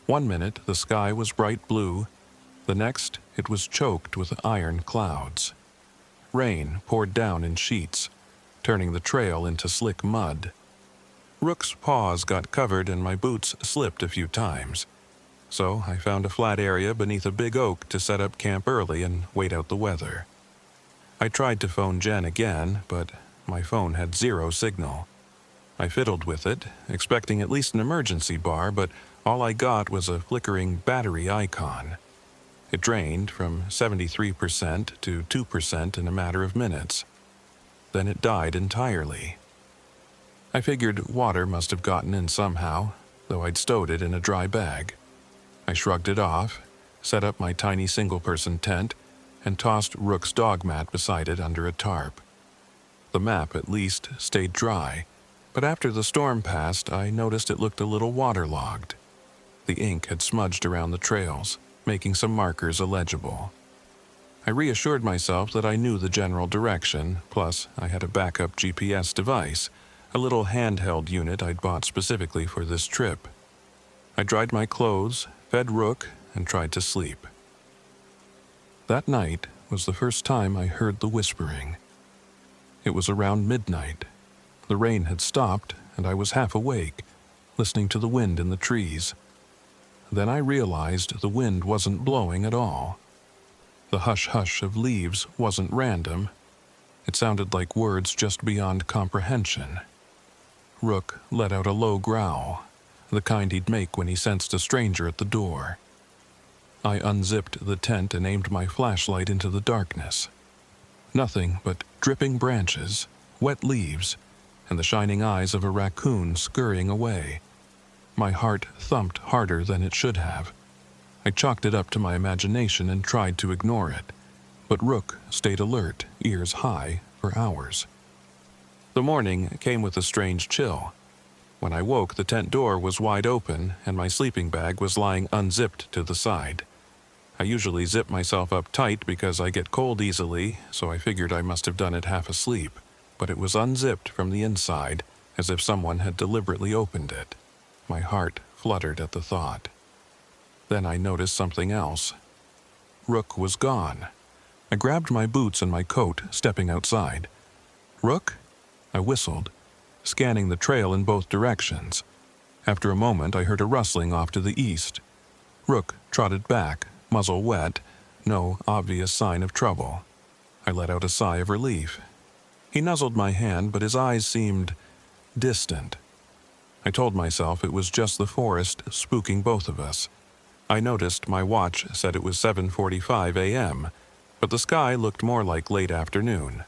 One minute the sky was bright blue, the next it was choked with iron clouds. Rain poured down in sheets, turning the trail into slick mud. Rook's paws got covered and my boots slipped a few times, so I found a flat area beneath a big oak to set up camp early and wait out the weather. I tried to phone Jen again, but my phone had zero signal. I fiddled with it, expecting at least an emergency bar, but all I got was a flickering battery icon. It drained from 73% to 2% in a matter of minutes. Then it died entirely. I figured water must have gotten in somehow, though I'd stowed it in a dry bag. I shrugged it off, set up my tiny single-person tent, and tossed Rook's dog mat beside it under a tarp. The map, at least, stayed dry, but after the storm passed, I noticed it looked a little waterlogged. The ink had smudged around the trails, making some markers illegible. I reassured myself that I knew the general direction, plus I had a backup GPS device, a little handheld unit I'd bought specifically for this trip. I dried my clothes, fed Rook, and tried to sleep. That night was the first time I heard the whispering. It was around midnight. The rain had stopped, and I was half awake, listening to the wind in the trees. Then I realized the wind wasn't blowing at all. The hush-hush of leaves wasn't random. It sounded like words just beyond comprehension. Rook let out a low growl, the kind he'd make when he sensed a stranger at the door. I unzipped the tent and aimed my flashlight into the darkness. Nothing but dripping branches, wet leaves, and the shining eyes of a raccoon scurrying away. My heart thumped harder than it should have. I chalked it up to my imagination and tried to ignore it, but Rook stayed alert, ears high, for hours. The morning came with a strange chill. When I woke, the tent door was wide open and my sleeping bag was lying unzipped to the side. I usually zip myself up tight because I get cold easily, so I figured I must have done it half asleep, but it was unzipped from the inside, as if someone had deliberately opened it. My heart fluttered at the thought. Then I noticed something else. Rook was gone. I grabbed my boots and my coat, stepping outside. "Rook?" I whistled, scanning the trail in both directions. After a moment, I heard a rustling off to the east. Rook trotted back, muzzle wet, no obvious sign of trouble. I let out a sigh of relief. He nuzzled my hand, but his eyes seemed distant. I told myself it was just the forest spooking both of us. I noticed my watch said it was 7:45 a.m., but the sky looked more like late afternoon.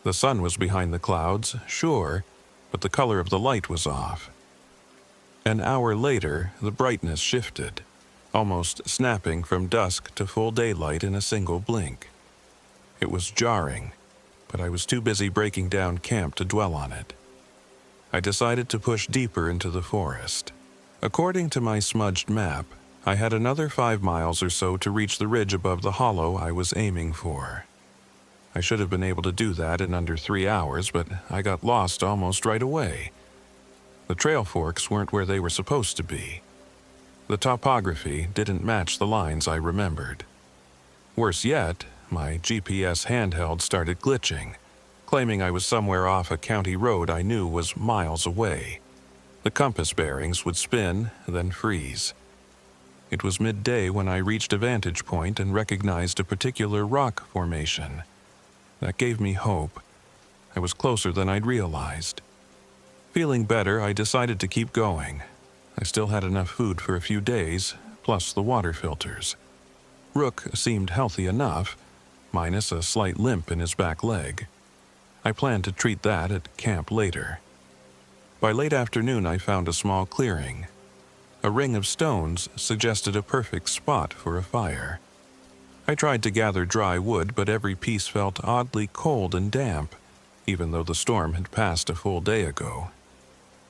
The sun was behind the clouds, sure, but the color of the light was off. An hour later, the brightness shifted, almost snapping from dusk to full daylight in a single blink. It was jarring, but I was too busy breaking down camp to dwell on it. I decided to push deeper into the forest. According to my smudged map, I had another 5 miles or so to reach the ridge above the hollow I was aiming for. I should have been able to do that in under 3 hours, but I got lost almost right away. The trail forks weren't where they were supposed to be. The topography didn't match the lines I remembered. Worse yet, my GPS handheld started glitching, claiming I was somewhere off a county road I knew was miles away. The compass bearings would spin, then freeze. It was midday when I reached a vantage point and recognized a particular rock formation. That gave me hope. I was closer than I'd realized. Feeling better, I decided to keep going. I still had enough food for a few days, plus the water filters. Rook seemed healthy enough, minus a slight limp in his back leg. I planned to treat that at camp later. By late afternoon, I found a small clearing. A ring of stones suggested a perfect spot for a fire. I tried to gather dry wood, but every piece felt oddly cold and damp, even though the storm had passed a full day ago.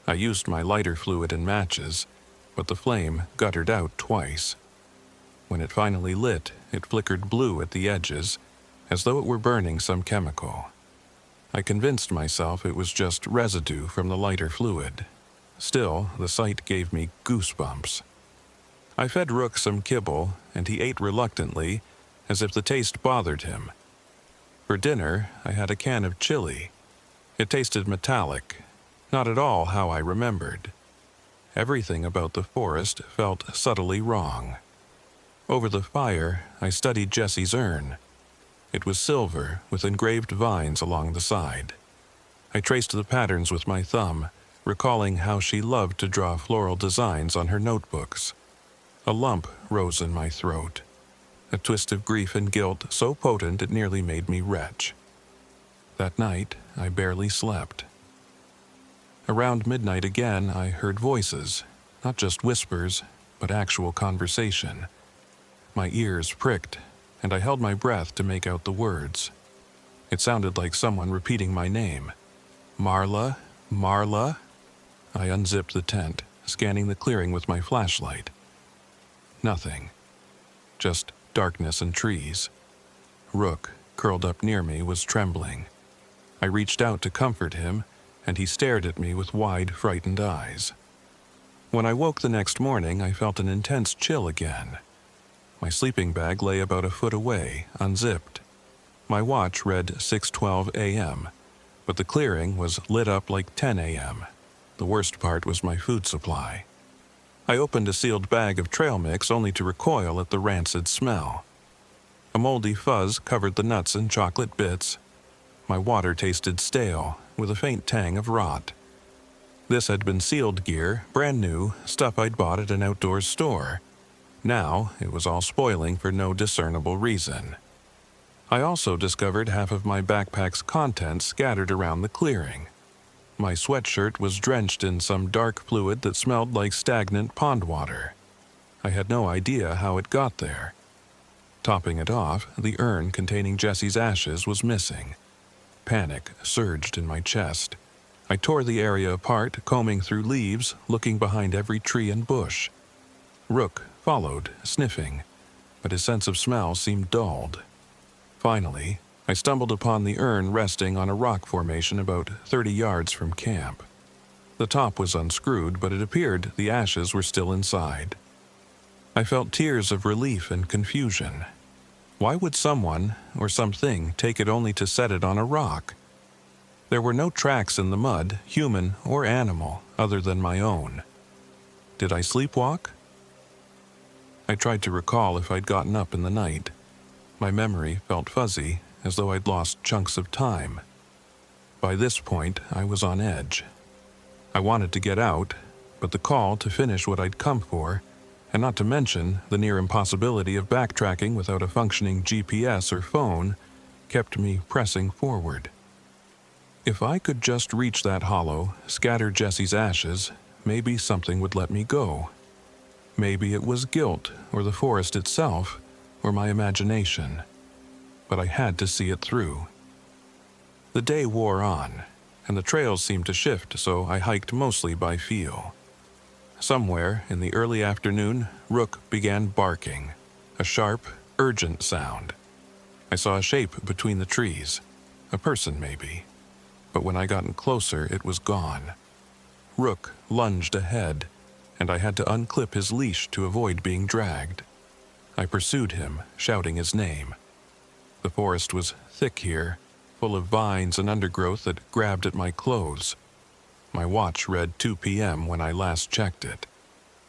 I used my lighter fluid and matches, but the flame guttered out twice. When it finally lit, it flickered blue at the edges, as though it were burning some chemical. I convinced myself it was just residue from the lighter fluid. Still, the sight gave me goosebumps. I fed Rook some kibble, and he ate reluctantly, as if the taste bothered him. For dinner, I had a can of chili. It tasted metallic, not at all how I remembered. Everything about the forest felt subtly wrong. Over the fire, I studied Jessie's urn. It was silver, with engraved vines along the side. I traced the patterns with my thumb, recalling how she loved to draw floral designs on her notebooks. A lump rose in my throat, a twist of grief and guilt so potent it nearly made me retch. That night, I barely slept. Around midnight again, I heard voices, not just whispers, but actual conversation. My ears pricked, and I held my breath to make out the words. It sounded like someone repeating my name. "Marla, Marla?" I unzipped the tent, scanning the clearing with my flashlight. Nothing. Just darkness and trees. Rook, curled up near me, was trembling. I reached out to comfort him, and he stared at me with wide, frightened eyes. When I woke the next morning, I felt an intense chill again. My sleeping bag lay about a foot away, unzipped. My watch read 6:12 a.m., but the clearing was lit up like 10 a.m. The worst part was my food supply. I opened a sealed bag of trail mix only to recoil at the rancid smell. A moldy fuzz covered the nuts and chocolate bits. My water tasted stale, with a faint tang of rot. This had been sealed gear, brand new, stuff I'd bought at an outdoors store. Now it was all spoiling for no discernible reason. I also discovered half of my backpack's contents scattered around the clearing. My sweatshirt was drenched in some dark fluid that smelled like stagnant pond water. I had no idea how it got there. Topping it off, the urn containing Jessie's ashes was missing. Panic surged in my chest. I tore the area apart, combing through leaves, looking behind every tree and bush. Rook followed, sniffing, but his sense of smell seemed dulled. Finally, I stumbled upon the urn resting on a rock formation about 30 yards from camp. The top was unscrewed, but it appeared the ashes were still inside. I felt tears of relief and confusion. Why would someone or something take it only to set it on a rock? There were no tracks in the mud, human or animal, other than my own. Did I sleepwalk? I tried to recall if I'd gotten up in the night. My memory felt fuzzy, as though I'd lost chunks of time. By this point, I was on edge. I wanted to get out, but the call to finish what I'd come for, and not to mention the near impossibility of backtracking without a functioning GPS or phone, kept me pressing forward. If I could just reach that hollow, scatter Jesse's ashes, maybe something would let me go. Maybe it was guilt, or the forest itself, or my imagination. But I had to see it through. The day wore on, and the trails seemed to shift, so I hiked mostly by feel. Somewhere in the early afternoon, Rook began barking, a sharp, urgent sound. I saw a shape between the trees, a person maybe. But when I got closer, it was gone. Rook lunged ahead, and I had to unclip his leash to avoid being dragged. I pursued him, shouting his name. The forest was thick here, full of vines and undergrowth that grabbed at my clothes. My watch read 2 p.m. when I last checked it.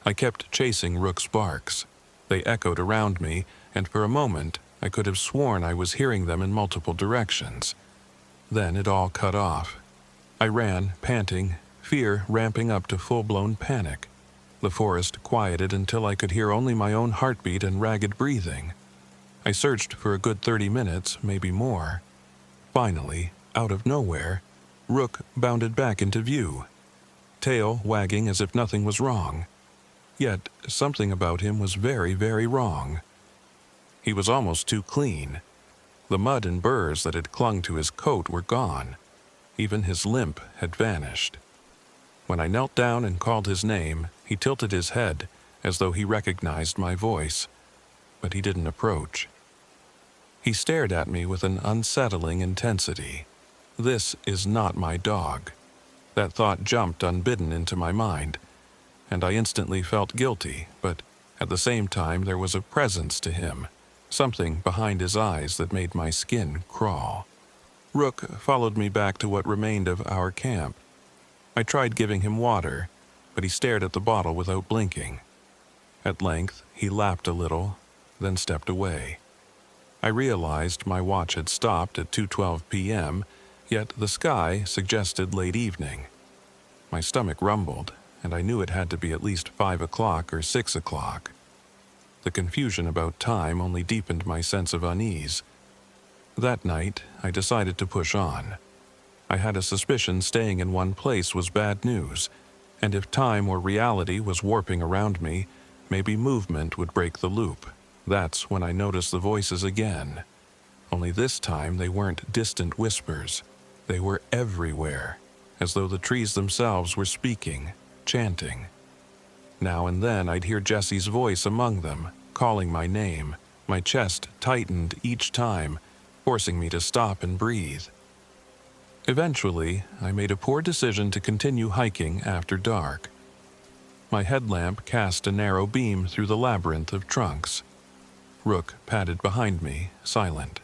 I kept chasing Rook's barks. They echoed around me, and for a moment I could have sworn I was hearing them in multiple directions. Then it all cut off. I ran, panting, fear ramping up to full-blown panic. The forest quieted until I could hear only my own heartbeat and ragged breathing. I searched for a good 30 minutes, maybe more. Finally, out of nowhere, Rook bounded back into view, tail wagging as if nothing was wrong. Yet something about him was very, very wrong. He was almost too clean. The mud and burrs that had clung to his coat were gone. Even his limp had vanished. When I knelt down and called his name, he tilted his head as though he recognized my voice, but he didn't approach. He stared at me with an unsettling intensity. This is not my dog. That thought jumped unbidden into my mind, and I instantly felt guilty, but at the same time there was a presence to him. Something behind his eyes that made my skin crawl. Rook followed me back to what remained of our camp. I tried giving him water, but he stared at the bottle without blinking. At length, he lapped a little, then stepped away. I realized my watch had stopped at 2:12 p.m., yet the sky suggested late evening. My stomach rumbled, and I knew it had to be at least 5 o'clock or 6 o'clock. The confusion about time only deepened my sense of unease. That night, I decided to push on. I had a suspicion staying in one place was bad news, and if time or reality was warping around me, maybe movement would break the loop. That's when I noticed the voices again. Only this time they weren't distant whispers. They were everywhere, as though the trees themselves were speaking, chanting. Now and then I'd hear Jesse's voice among them, calling my name. My chest tightened each time, forcing me to stop and breathe. Eventually, I made a poor decision to continue hiking after dark. My headlamp cast a narrow beam through the labyrinth of trunks. Rook padded behind me, silent.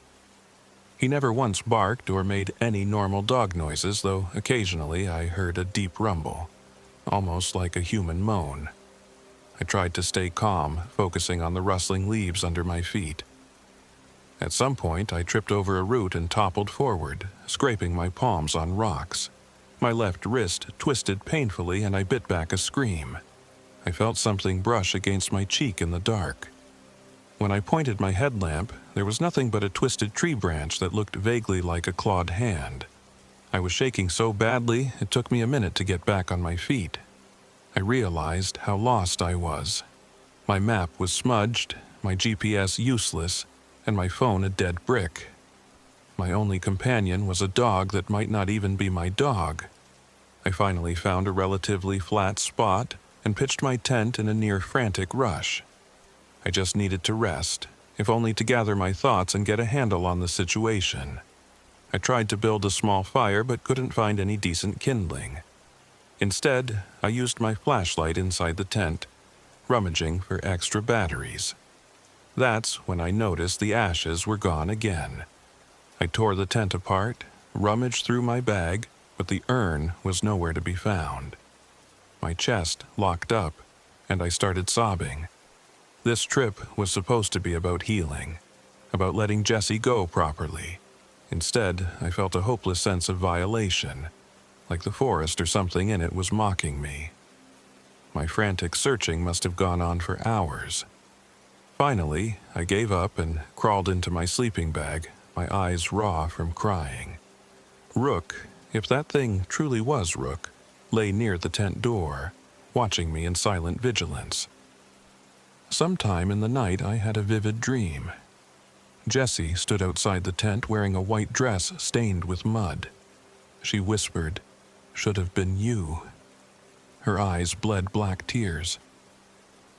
He never once barked or made any normal dog noises, though occasionally I heard a deep rumble, almost like a human moan. I tried to stay calm, focusing on the rustling leaves under my feet. At some point, I tripped over a root and toppled forward, scraping my palms on rocks. My left wrist twisted painfully and I bit back a scream. I felt something brush against my cheek in the dark. When I pointed my headlamp, there was nothing but a twisted tree branch that looked vaguely like a clawed hand. I was shaking so badly, it took me a minute to get back on my feet. I realized how lost I was. My map was smudged, my GPS useless, and my phone a dead brick. My only companion was a dog that might not even be my dog. I finally found a relatively flat spot and pitched my tent in a near-frantic rush. I just needed to rest, if only to gather my thoughts and get a handle on the situation. I tried to build a small fire but couldn't find any decent kindling. Instead, I used my flashlight inside the tent, rummaging for extra batteries. That's when I noticed the ashes were gone again. I tore the tent apart, rummaged through my bag, but the urn was nowhere to be found. My chest locked up, and I started sobbing. This trip was supposed to be about healing, about letting Jessie go properly. Instead, I felt a hopeless sense of violation, like the forest or something in it was mocking me. My frantic searching must have gone on for hours. Finally, I gave up and crawled into my sleeping bag, my eyes raw from crying. Rook, if that thing truly was Rook, lay near the tent door, watching me in silent vigilance. Sometime in the night I had a vivid dream. Jessie stood outside the tent wearing a white dress stained with mud. She whispered, "Should have been you." Her eyes bled black tears.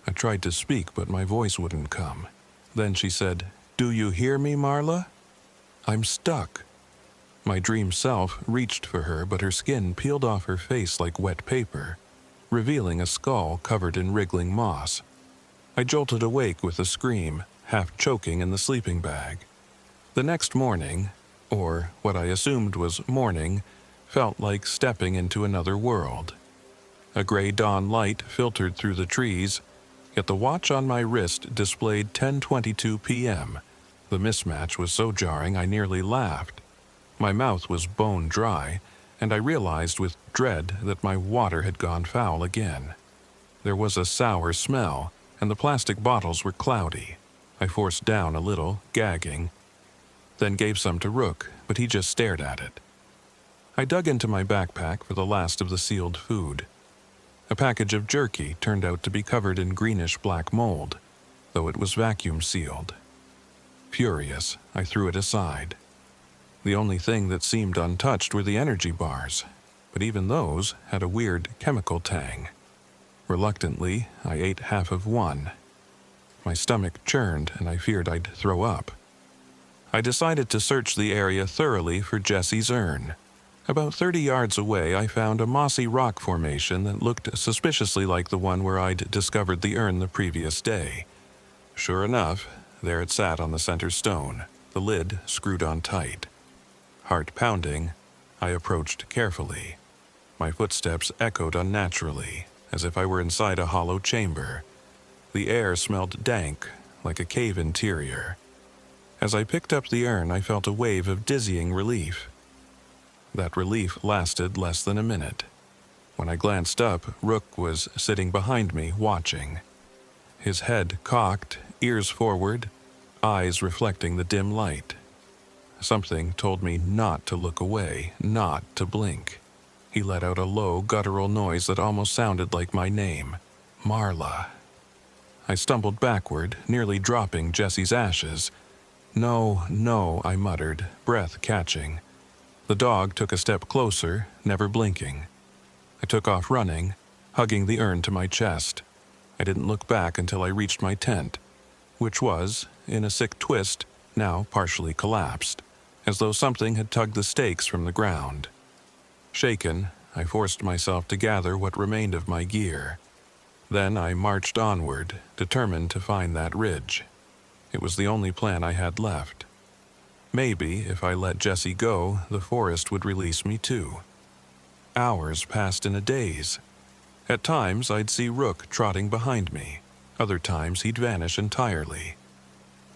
I tried to speak, but my voice wouldn't come. Then she said, "Do you hear me, Marla? I'm stuck." My dream self reached for her, but her skin peeled off her face like wet paper, revealing a skull covered in wriggling moss. I jolted awake with a scream, half choking in the sleeping bag. The next morning, or what I assumed was morning, felt like stepping into another world. A gray dawn light filtered through the trees, yet the watch on my wrist displayed 10:22 p.m. The mismatch was so jarring I nearly laughed. My mouth was bone dry, and I realized with dread that my water had gone foul again. There was a sour smell, and the plastic bottles were cloudy. I forced down a little, gagging, then gave some to Rook, but he just stared at it. I dug into my backpack for the last of the sealed food. A package of jerky turned out to be covered in greenish-black mold, though it was vacuum-sealed. Furious, I threw it aside. The only thing that seemed untouched were the energy bars, but even those had a weird chemical tang. Reluctantly, I ate half of one. My stomach churned, and I feared I'd throw up. I decided to search the area thoroughly for Jessie's urn. About 30 yards away, I found a mossy rock formation that looked suspiciously like the one where I'd discovered the urn the previous day. Sure enough, there it sat on the center stone, the lid screwed on tight. Heart pounding, I approached carefully. My footsteps echoed unnaturally, as if I were inside a hollow chamber. The air smelled dank, like a cave interior. As I picked up the urn, I felt a wave of dizzying relief. That relief lasted less than a minute. When I glanced up, Rook was sitting behind me, watching. His head cocked, ears forward, eyes reflecting the dim light. Something told me not to look away, not to blink. He let out a low, guttural noise that almost sounded like my name, Marla. I stumbled backward, nearly dropping Jessie's ashes. "No, no," I muttered, breath catching. The dog took a step closer, never blinking. I took off running, hugging the urn to my chest. I didn't look back until I reached my tent, which was, in a sick twist, now partially collapsed, as though something had tugged the stakes from the ground. Shaken, I forced myself to gather what remained of my gear. Then I marched onward, determined to find that ridge. It was the only plan I had left. Maybe, if I let Jessie go, the forest would release me too. Hours passed in a daze. At times, I'd see Rook trotting behind me. Other times, he'd vanish entirely.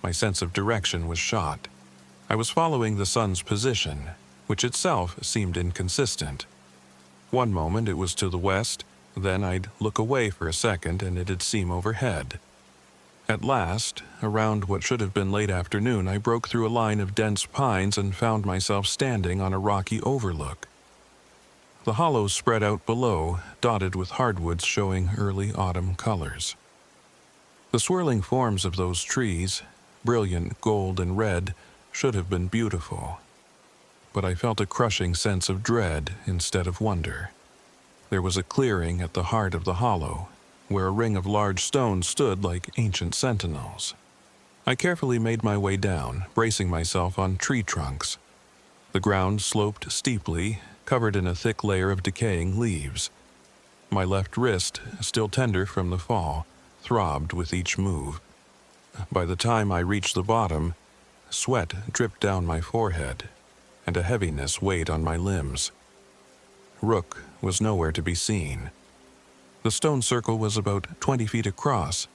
My sense of direction was shot. I was following the sun's position, which itself seemed inconsistent. One moment it was to the west, then I'd look away for a second and it'd seem overhead. At last, around what should have been late afternoon, I broke through a line of dense pines and found myself standing on a rocky overlook. The hollows spread out below, dotted with hardwoods showing early autumn colors. The swirling forms of those trees, brilliant gold and red, should have been beautiful. But I felt a crushing sense of dread instead of wonder. There was a clearing at the heart of the hollow, where a ring of large stones stood like ancient sentinels. I carefully made my way down, bracing myself on tree trunks. The ground sloped steeply, covered in a thick layer of decaying leaves. My left wrist, still tender from the fall, throbbed with each move. By the time I reached the bottom, sweat dripped down my forehead, and a heaviness weighed on my limbs. Rook was nowhere to be seen. The stone circle was about 20 feet across,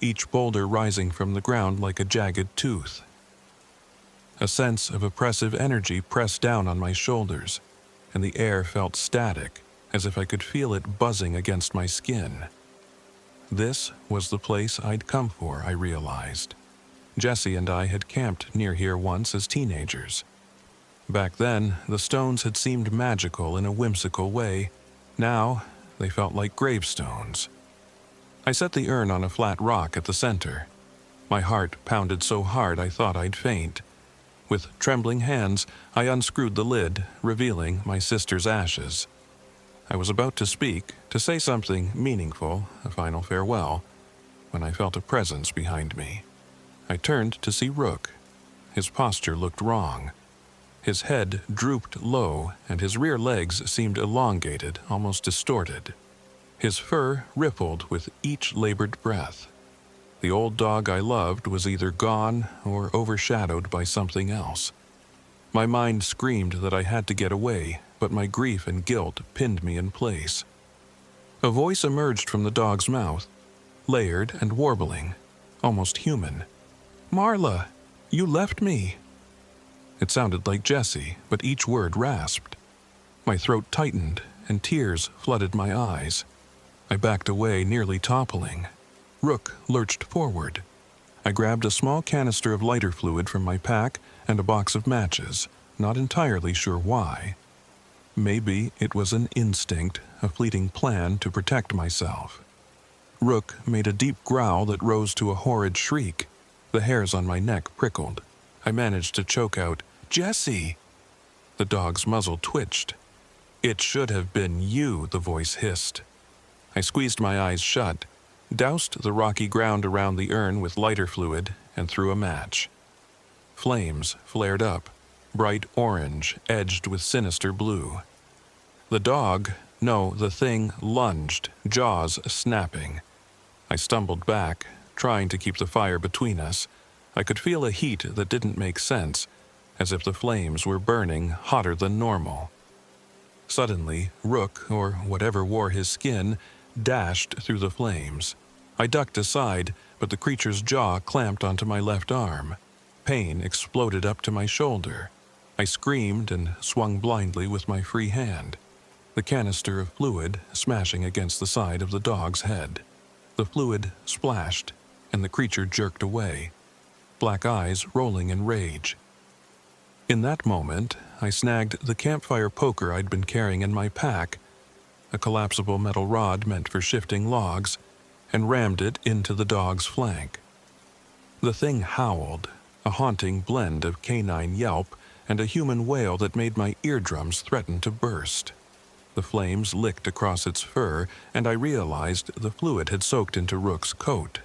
each boulder rising from the ground like a jagged tooth. A sense of oppressive energy pressed down on my shoulders, and the air felt static, as if I could feel it buzzing against my skin. This was the place I'd come for, I realized. Jesse and I had camped near here once as teenagers. Back then, the stones had seemed magical in a whimsical way. Now, they felt like gravestones. I set the urn on a flat rock at the center. My heart pounded so hard I thought I'd faint. With trembling hands, I unscrewed the lid, revealing my sister's ashes. I was about to speak, to say something meaningful, a final farewell, when I felt a presence behind me. I turned to see Rook. His posture looked wrong. His head drooped low, and his rear legs seemed elongated, almost distorted. His fur rippled with each labored breath. The old dog I loved was either gone or overshadowed by something else. My mind screamed that I had to get away, but my grief and guilt pinned me in place. A voice emerged from the dog's mouth, layered and warbling, almost human. "Marla, you left me." It sounded like Jesse, but each word rasped. My throat tightened, and tears flooded my eyes. I backed away, nearly toppling. Rook lurched forward. I grabbed a small canister of lighter fluid from my pack and a box of matches, not entirely sure why. Maybe it was an instinct, a fleeting plan to protect myself. Rook made a deep growl that rose to a horrid shriek. The hairs on my neck prickled. I managed to choke out, "Jesse!" The dog's muzzle twitched. "It should have been you," the voice hissed. I squeezed my eyes shut, doused the rocky ground around the urn with lighter fluid, and threw a match. Flames flared up, bright orange edged with sinister blue. The thing lunged, jaws snapping. I stumbled back, trying to keep the fire between us. I could feel a heat that didn't make sense, as if the flames were burning hotter than normal. Suddenly, Rook, or whatever wore his skin, dashed through the flames. I ducked aside, but the creature's jaw clamped onto my left arm. Pain exploded up to my shoulder. I screamed and swung blindly with my free hand, the canister of fluid smashing against the side of the dog's head. The fluid splashed, and the creature jerked away, black eyes rolling in rage. In that moment, I snagged the campfire poker I'd been carrying in my pack, a collapsible metal rod meant for shifting logs, and rammed it into the dog's flank. The thing howled, a haunting blend of canine yelp and a human wail that made my eardrums threaten to burst. The flames licked across its fur, and I realized the fluid had soaked into Rook's coat.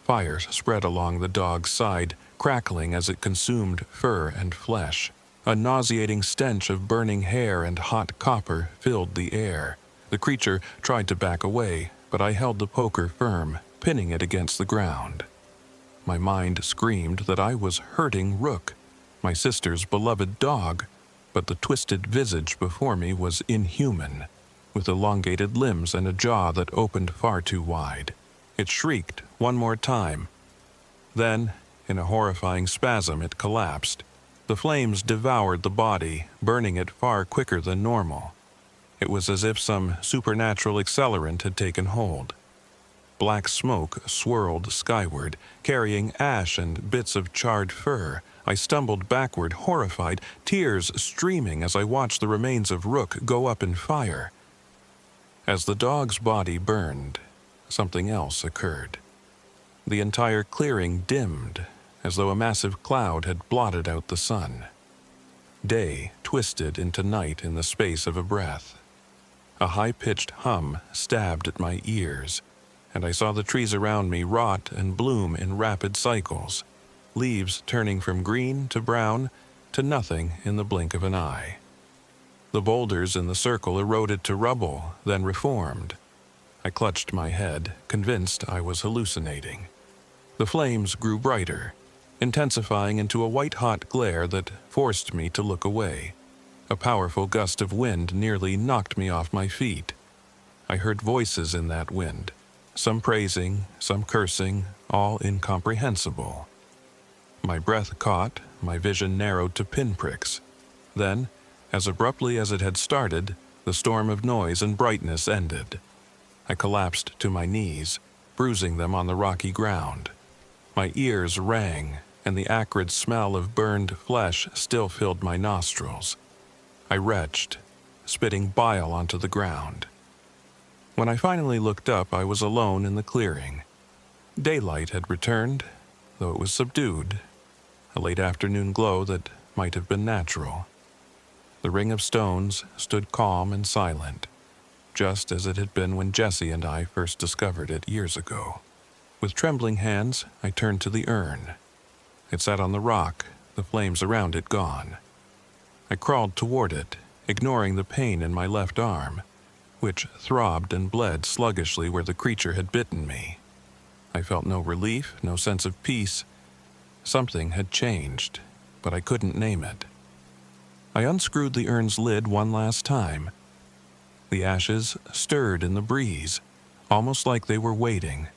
Fire spread along the dog's side, crackling as it consumed fur and flesh. A nauseating stench of burning hair and hot copper filled the air. The creature tried to back away, but I held the poker firm, pinning it against the ground. My mind screamed that I was hurting Rook, my sister's beloved dog, but the twisted visage before me was inhuman, with elongated limbs and a jaw that opened far too wide. It shrieked one more time. Then, in a horrifying spasm, it collapsed. The flames devoured the body, burning it far quicker than normal. It was as if some supernatural accelerant had taken hold. Black smoke swirled skyward, carrying ash and bits of charred fur. I stumbled backward, horrified, tears streaming as I watched the remains of Rook go up in fire. As the dog's body burned, something else occurred. The entire clearing dimmed, as though a massive cloud had blotted out the sun. Day twisted into night in the space of a breath. A high-pitched hum stabbed at my ears, and I saw the trees around me rot and bloom in rapid cycles, leaves turning from green to brown to nothing in the blink of an eye. The boulders in the circle eroded to rubble, then reformed. I clutched my head, convinced I was hallucinating. The flames grew brighter, intensifying into a white-hot glare that forced me to look away. A powerful gust of wind nearly knocked me off my feet. I heard voices in that wind, some praising, some cursing, all incomprehensible. My breath caught, my vision narrowed to pinpricks. Then, as abruptly as it had started, the storm of noise and brightness ended. I collapsed to my knees, bruising them on the rocky ground. My ears rang, and the acrid smell of burned flesh still filled my nostrils. I retched, spitting bile onto the ground. When I finally looked up, I was alone in the clearing. Daylight had returned, though it was subdued, a late afternoon glow that might have been natural. The ring of stones stood calm and silent, just as it had been when Jesse and I first discovered it years ago. With trembling hands, I turned to the urn. It sat on the rock, the flames around it gone. I crawled toward it, ignoring the pain in my left arm, which throbbed and bled sluggishly where the creature had bitten me. I felt no relief, no sense of peace. Something had changed, but I couldn't name it. I unscrewed the urn's lid one last time. The ashes stirred in the breeze, almost like they were waiting.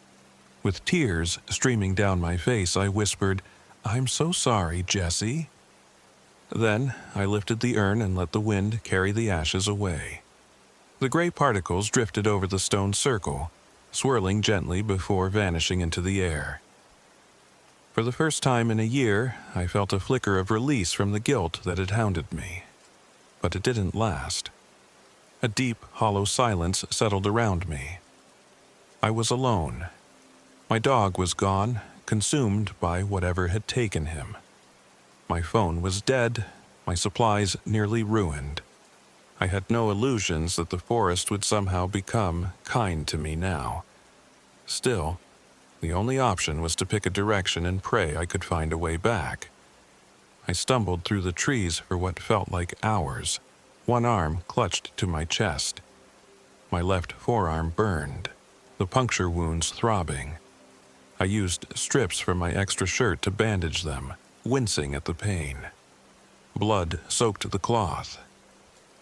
With tears streaming down my face, I whispered, "I'm so sorry, Jesse." Then I lifted the urn and let the wind carry the ashes away. The gray particles drifted over the stone circle, swirling gently before vanishing into the air. For the first time in a year, I felt a flicker of release from the guilt that had hounded me. But it didn't last. A deep, hollow silence settled around me. I was alone. My dog was gone, consumed by whatever had taken him. My phone was dead, my supplies nearly ruined. I had no illusions that the forest would somehow become kind to me now. Still, the only option was to pick a direction and pray I could find a way back. I stumbled through the trees for what felt like hours, one arm clutched to my chest. My left forearm burned, the puncture wounds throbbing. I used strips from my extra shirt to bandage them, wincing at the pain. Blood soaked the cloth.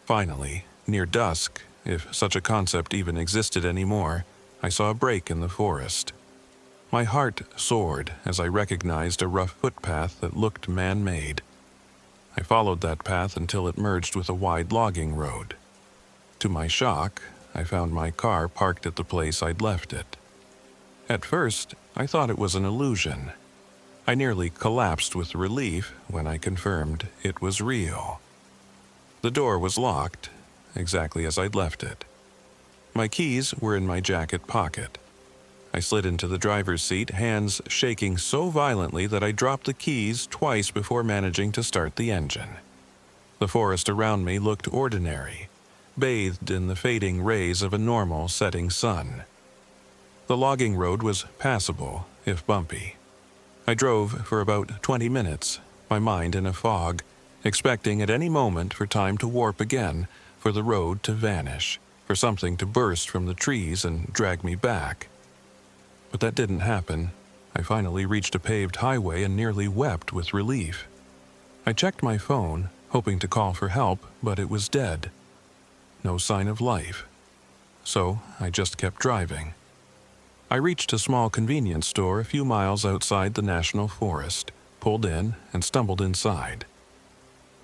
Finally, near dusk, if such a concept even existed anymore, I saw a break in the forest. My heart soared as I recognized a rough footpath that looked man-made. I followed that path until it merged with a wide logging road. To my shock, I found my car parked at the place I'd left it. At first, I thought it was an illusion. I nearly collapsed with relief when I confirmed it was real. The door was locked, exactly as I'd left it. My keys were in my jacket pocket. I slid into the driver's seat, hands shaking so violently that I dropped the keys twice before managing to start the engine. The forest around me looked ordinary, bathed in the fading rays of a normal setting sun. The logging road was passable, if bumpy. I drove for about 20 minutes, my mind in a fog, expecting at any moment for time to warp again, for the road to vanish, for something to burst from the trees and drag me back. But that didn't happen. I finally reached a paved highway and nearly wept with relief. I checked my phone, hoping to call for help, but it was dead. No sign of life. So I just kept driving. I reached a small convenience store a few miles outside the national forest, pulled in, and stumbled inside.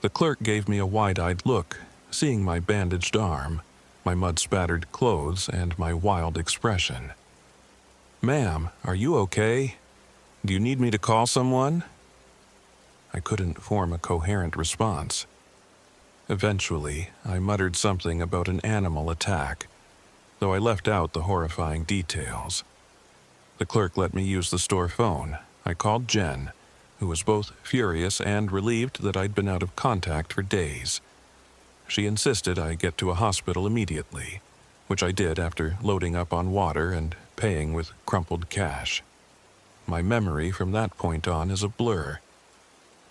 The clerk gave me a wide-eyed look, seeing my bandaged arm, my mud-spattered clothes, and my wild expression. "Ma'am, are you okay? Do you need me to call someone?" I couldn't form a coherent response. Eventually, I muttered something about an animal attack, though I left out the horrifying details. The clerk let me use the store phone. I called Jen, who was both furious and relieved that I'd been out of contact for days. She insisted I get to a hospital immediately, which I did after loading up on water and paying with crumpled cash. My memory from that point on is a blur.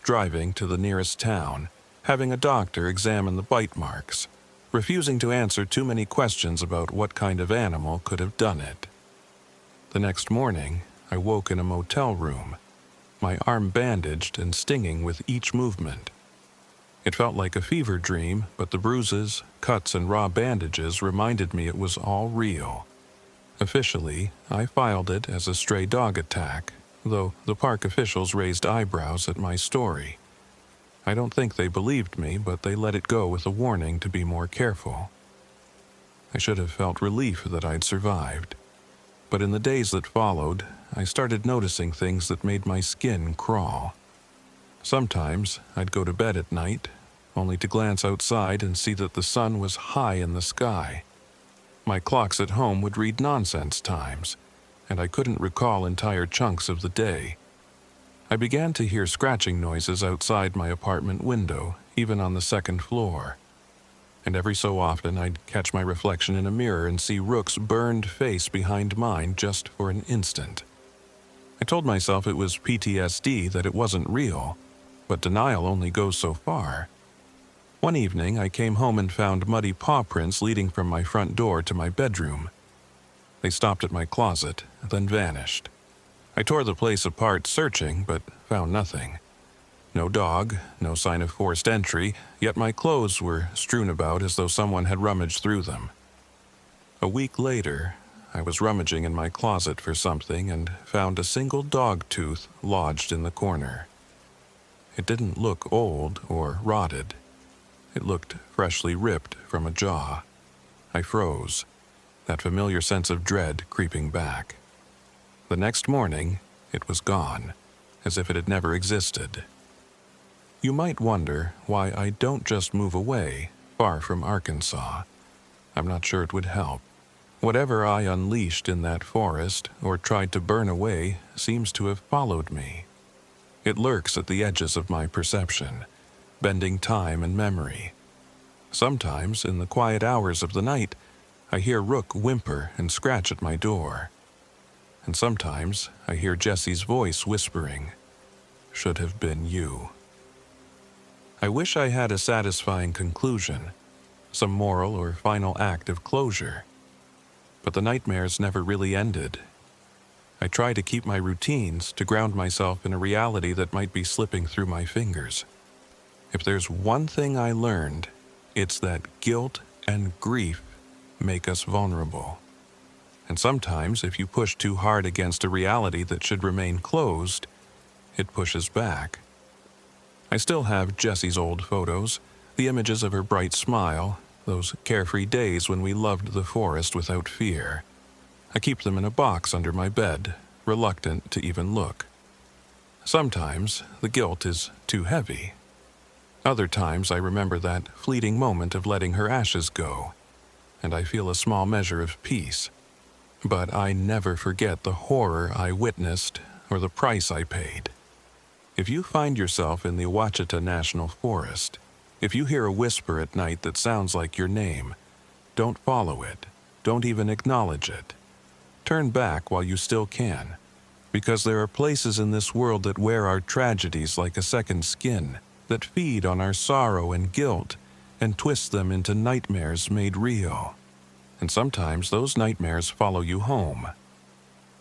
Driving to the nearest town, having a doctor examine the bite marks, refusing to answer too many questions about what kind of animal could have done it. The next morning, I woke in a motel room, my arm bandaged and stinging with each movement. It felt like a fever dream, but the bruises, cuts, and raw bandages reminded me it was all real. Officially, I filed it as a stray dog attack, though the park officials raised eyebrows at my story. I don't think they believed me, but they let it go with a warning to be more careful. I should have felt relief that I'd survived. But in the days that followed, I started noticing things that made my skin crawl. Sometimes I'd go to bed at night, only to glance outside and see that the sun was high in the sky. My clocks at home would read nonsense times, and I couldn't recall entire chunks of the day. I began to hear scratching noises outside my apartment window, even on the second floor. And every so often I'd catch my reflection in a mirror and see Rook's burned face behind mine just for an instant. I told myself it was PTSD, that it wasn't real, but denial only goes so far. One evening, I came home and found muddy paw prints leading from my front door to my bedroom. They stopped at my closet, then vanished. I tore the place apart searching, but found nothing. No dog, no sign of forced entry, yet my clothes were strewn about as though someone had rummaged through them. A week later, I was rummaging in my closet for something and found a single dog tooth lodged in the corner. It didn't look old or rotted. It looked freshly ripped from a jaw. I froze, that familiar sense of dread creeping back. The next morning, it was gone, as if it had never existed. You might wonder why I don't just move away, far from Arkansas. I'm not sure it would help. Whatever I unleashed in that forest or tried to burn away seems to have followed me. It lurks at the edges of my perception, bending time and memory. Sometimes, in the quiet hours of the night, I hear Rook whimper and scratch at my door. And sometimes I hear Jesse's voice whispering, "Should have been you." I wish I had a satisfying conclusion, some moral or final act of closure. But the nightmares never really ended. I try to keep my routines, to ground myself in a reality that might be slipping through my fingers. If there's one thing I learned, it's that guilt and grief make us vulnerable. And sometimes, if you push too hard against a reality that should remain closed, it pushes back. I still have Jessie's old photos, the images of her bright smile, those carefree days when we loved the forest without fear. I keep them in a box under my bed, reluctant to even look. Sometimes the guilt is too heavy. Other times I remember that fleeting moment of letting her ashes go, and I feel a small measure of peace. But I never forget the horror I witnessed or the price I paid. If you find yourself in the Ouachita National Forest, if you hear a whisper at night that sounds like your name, don't follow it. Don't even acknowledge it. Turn back while you still can, because there are places in this world that wear our tragedies like a second skin, that feed on our sorrow and guilt, and twist them into nightmares made real. And sometimes those nightmares follow you home,